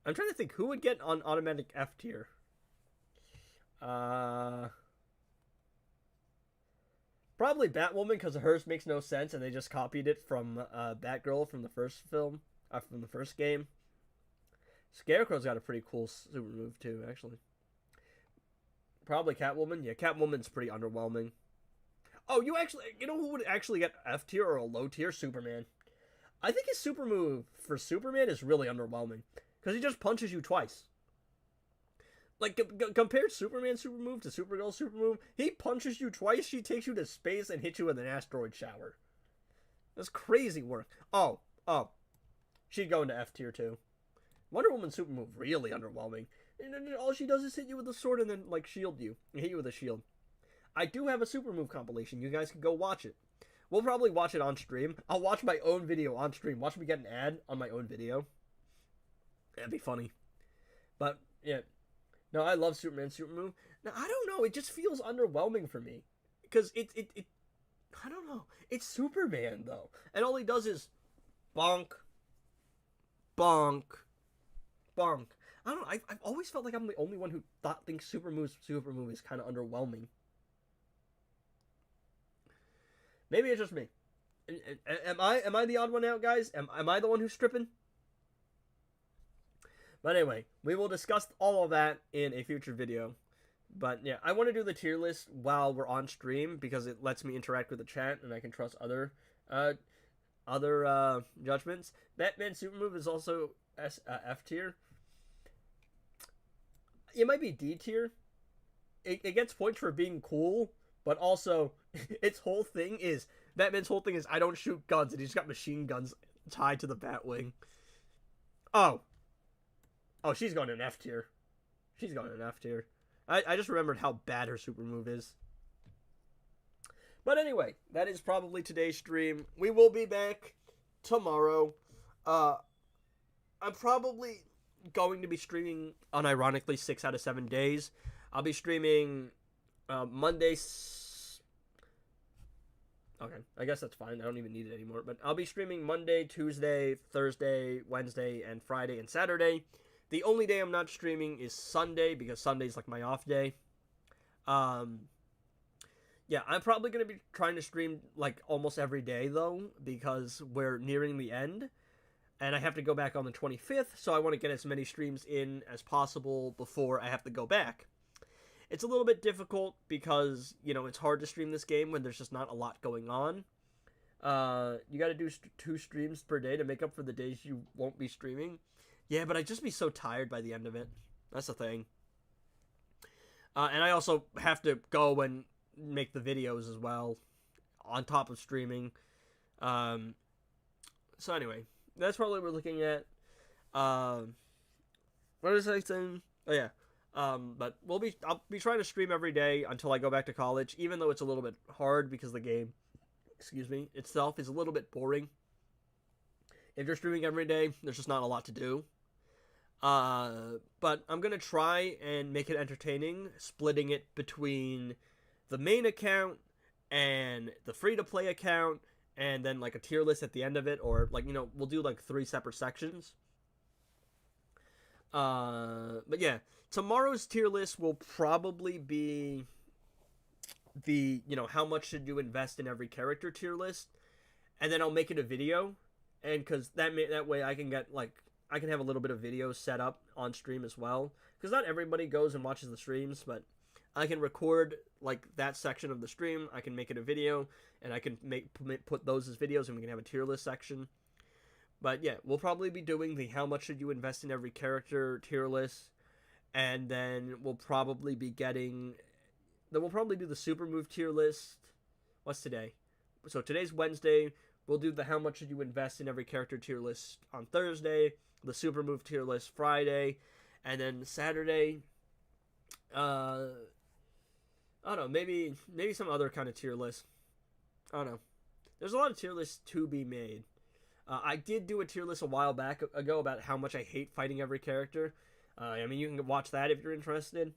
trying to think who would get on automatic F tier. Probably Batwoman, because hers makes no sense, and they just copied it from Batgirl from the first film, from the first game. Scarecrow's got a pretty cool super move too, actually. Probably Catwoman. Yeah, Catwoman's pretty underwhelming. Oh, you know who would actually get F tier or a low tier? Superman. I think his super move for Superman is really underwhelming, because he just punches you twice. Like, compare Superman's super move to Supergirl's super move. He punches you twice, she takes you to space and hits you with an asteroid shower. That's crazy work. Oh. She'd go into F tier too. Wonder Woman's super move, really underwhelming. And all she does is hit you with a sword and then, like, shield you. Hit you with a shield. I do have a super move compilation. You guys can go watch it. We'll probably watch it on stream. I'll watch my own video on stream. Watch me get an ad on my own video. That'd be funny. But, yeah. No, I love Superman's super move. Now, I don't know. It just feels underwhelming for me. Because it I don't know. It's Superman, though. And all he does is bonk, bonk, bonk. I don't know. I've always felt like I'm the only one who thinks super move is kind of underwhelming. Maybe it's just me. Am I the odd one out, guys? Am I the one who's stripping? But anyway, we will discuss all of that in a future video. But yeah, I want to do the tier list while we're on stream, because it lets me interact with the chat and I can trust other judgments. Batman super move is also F tier. It might be D tier. It gets points for being cool, but also Batman's whole thing is I don't shoot guns, and he's got machine guns tied to the Batwing. Oh, she's going in F tier. She's going in F tier. I just remembered how bad her super move is. But anyway, that is probably today's stream. We will be back tomorrow. I'm probably going to be streaming unironically 6 out of 7 days. I'll be streaming Monday. Okay, I guess that's fine. I don't even need it anymore. But I'll be streaming Monday, Tuesday, Thursday, Wednesday, and Friday and Saturday. The only day I'm not streaming is Sunday, because Sunday's like my off day. Yeah, I'm probably going to be trying to stream like almost every day, though, because we're nearing the end. And I have to go back on the 25th, so I want to get as many streams in as possible before I have to go back. It's a little bit difficult because, you know, it's hard to stream this game when there's just not a lot going on. You got to do 2 streams per day to make up for the days you won't be streaming. Yeah, but I'd just be so tired by the end of it. That's the thing. And I also have to go and make the videos as well, on top of streaming. So anyway, that's probably what we're looking at. What was I saying? Oh yeah. But I'll be trying to stream every day until I go back to college, even though it's a little bit hard because the game, itself is a little bit boring. If you're streaming every day, there's just not a lot to do. But I'm gonna try and make it entertaining, splitting it between the main account and the free-to-play account, and then like a tier list at the end of it, or like, you know, we'll do like 3 separate sections. But yeah, tomorrow's tier list will probably be the, you know, how much should you invest in every character tier list, and then I'll make it a video, and because that way I can get like, I can have a little bit of video set up on stream as well, because not everybody goes and watches the streams, but I can record like that section of the stream, I can make it a video, and I can put those as videos, and we can have a tier list section. But yeah, we'll probably be doing the how much should you invest in every character tier list, and then we'll probably be we'll probably do the super move tier list. What's today? So today's Wednesday. We'll do the how much did you invest in every character tier list on Thursday, the super move tier list Friday, and then Saturday, I don't know, maybe some other kind of tier list. I don't know. There's a lot of tier lists to be made. I did do a tier list a while back ago about how much I hate fighting every character. I mean, you can watch that if you're interested.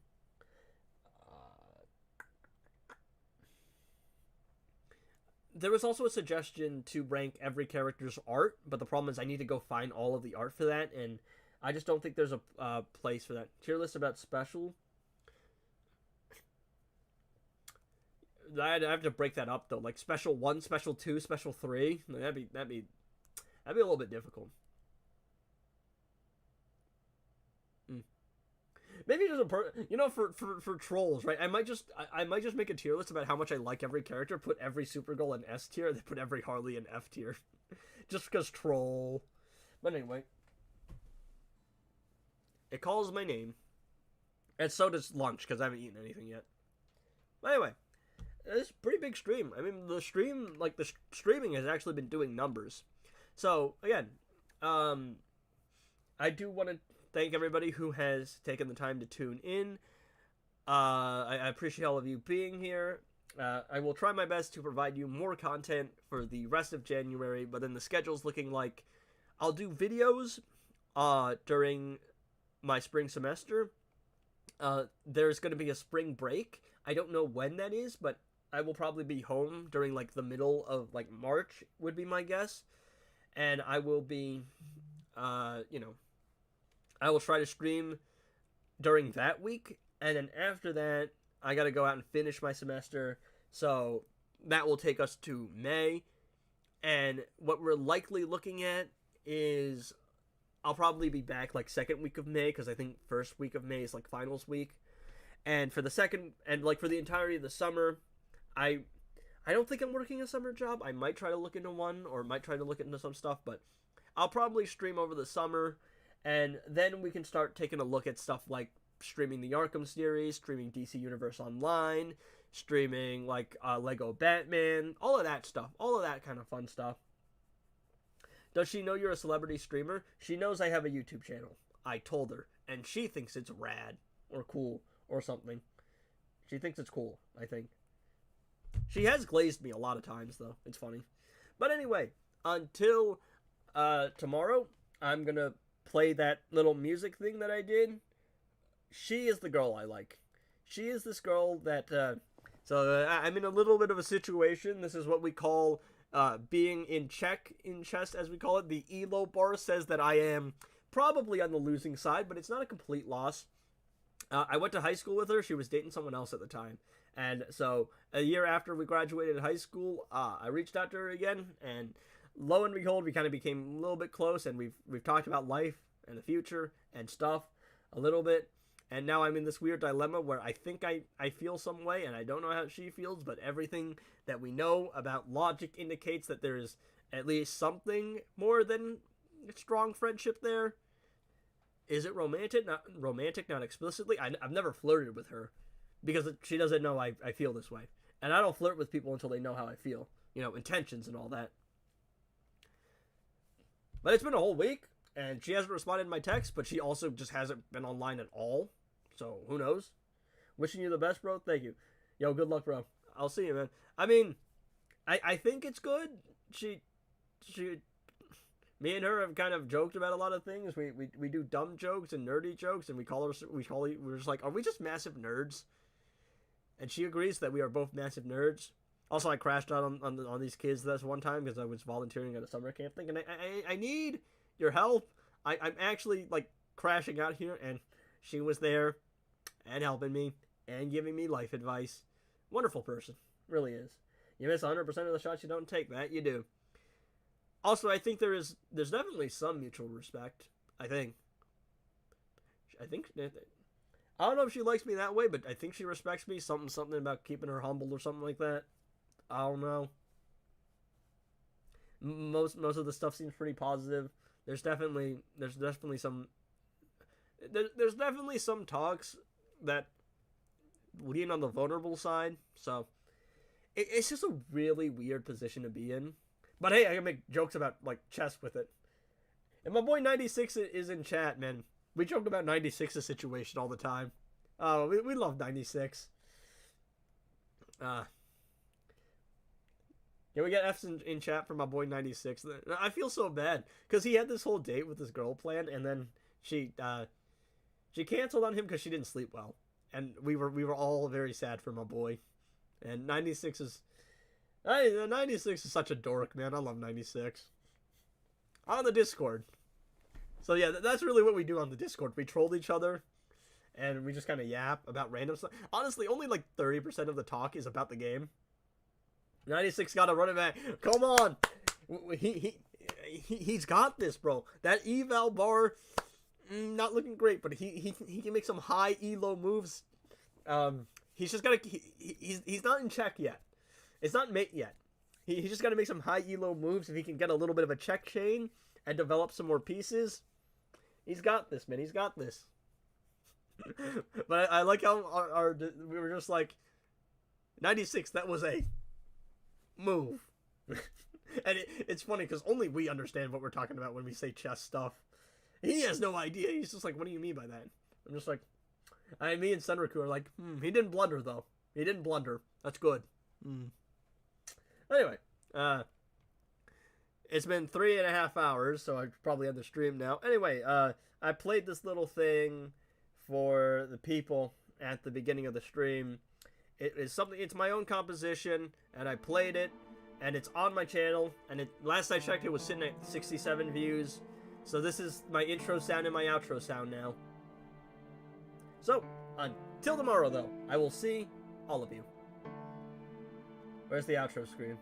There was also a suggestion to rank every character's art, but the problem is I need to go find all of the art for that, and I just don't think there's a place for that. Tier list about special. I have to break that up though, like special 1, special 2, special 3. That'd be a little bit difficult. Maybe just for trolls, right? I might just make a tier list about how much I like every character. Put every Supergirl in S tier, then put every Harley in F tier, just because troll. But anyway, it calls my name, and so does lunch because I haven't eaten anything yet. But anyway, it's a pretty big stream. I mean, the streaming has actually been doing numbers. So again, I do want to thank everybody who has taken the time to tune in. I appreciate all of you being here. I will try my best to provide you more content for the rest of January, but then the schedule's looking like I'll do videos during my spring semester. There's going to be a spring break. I don't know when that is, but I will probably be home during like the middle of like March would be my guess. And I will be, I will try to stream during that week. And then after that, I got to go out and finish my semester. So that will take us to May. And what we're likely looking at is I'll probably be back like second week of May, because I think first week of May is like finals week. And for the second, and like for the entirety of the summer, I don't think I'm working a summer job. I might try to look into one, or might try to look into some stuff, but I'll probably stream over the summer, and then we can start taking a look at stuff like streaming the Arkham series, streaming DC Universe Online, streaming like Lego Batman, all of that stuff, all of that kind of fun stuff. Does she know you're a celebrity streamer? She knows I have a YouTube channel. I told her, and she thinks it's rad, or cool, or something. She thinks it's cool, I think. She has glazed me a lot of times, though. It's funny. But anyway, until tomorrow, I'm going to play that little music thing that I did. She is the girl I like. She is this girl that... I'm in a little bit of a situation. This is what we call being in check in chess, as we call it. The ELO bar says that I am probably on the losing side, but it's not a complete loss. I went to high school with her. She was dating someone else at the time. And so a year after we graduated high school, I reached out to her again, and lo and behold, we kind of became a little bit close, and we've talked about life and the future and stuff a little bit. And now I'm in this weird dilemma where I think I feel some way, and I don't know how she feels, but everything that we know about logic indicates that there is at least something more than strong friendship there. Is it romantic? Not romantic, not explicitly. I've never flirted with her, because she doesn't know I feel this way. And I don't flirt with people until they know how I feel. Intentions and all that. But it's been a whole week, and she hasn't responded to my text, but she also just hasn't been online at all. So, who knows? Wishing you the best, bro. Thank you. Yo, good luck, bro. I'll see you, man. I mean, I think it's good. Me and her have kind of joked about a lot of things. We do dumb jokes and nerdy jokes, and we're just like, are we just massive nerds? And she agrees that we are both massive nerds. Also, I crashed out on these kids this one time because I was volunteering at a summer camp thing, and I need your help. I'm actually like crashing out here, and she was there and helping me and giving me life advice. Wonderful person, really is. You miss 100% of the shots you don't take. That you do. Also, I think there's definitely some mutual respect. I think. I don't know if she likes me that way, but I think she respects me. Something about keeping her humble or something like that. I don't know. Most of the stuff seems pretty positive. There's definitely some talks that lean on the vulnerable side. So it's just a really weird position to be in. But hey, I can make jokes about like chess with it. And my boy 96 is in chat, man. We joke about 96's situation all the time. Oh, we love 96. Can we get F's in chat for my boy 96? I feel so bad because he had this whole date with this girl planned, and then she canceled on him because she didn't sleep well, and we were all very sad for my boy. And 96 is 96 is such a dork, man. I love 96. On the Discord. So yeah, that's really what we do on the Discord. We troll each other, and we just kind of yap about random stuff. Honestly, only like 30% of the talk is about the game. 96 got to run it back. Come on, he's got this, bro. That eval bar, not looking great, but he can make some high elo moves. He's just gotta. He's not in check yet. It's not mate yet. He's just gotta make some high elo moves. If he can get a little bit of a check chain and develop some more pieces, he's got this, man. He's got this. But I like how we were just like 96. That was a move. And it's funny because only we understand what we're talking about when we say chess stuff. He has no idea. He's just like, what do you mean by that? I'm just like, me and Senriku are like, he didn't blunder though. He didn't blunder. That's good. Anyway, it's been 3.5 hours, so I probably end the stream now. Anyway, I played this little thing for the people at the beginning of the stream. It is something. It's my own composition, and I played it, and it's on my channel. And last I checked, it was sitting at 67 views. So this is my intro sound and my outro sound now. So until tomorrow, though, I will see all of you. Where's the outro screen?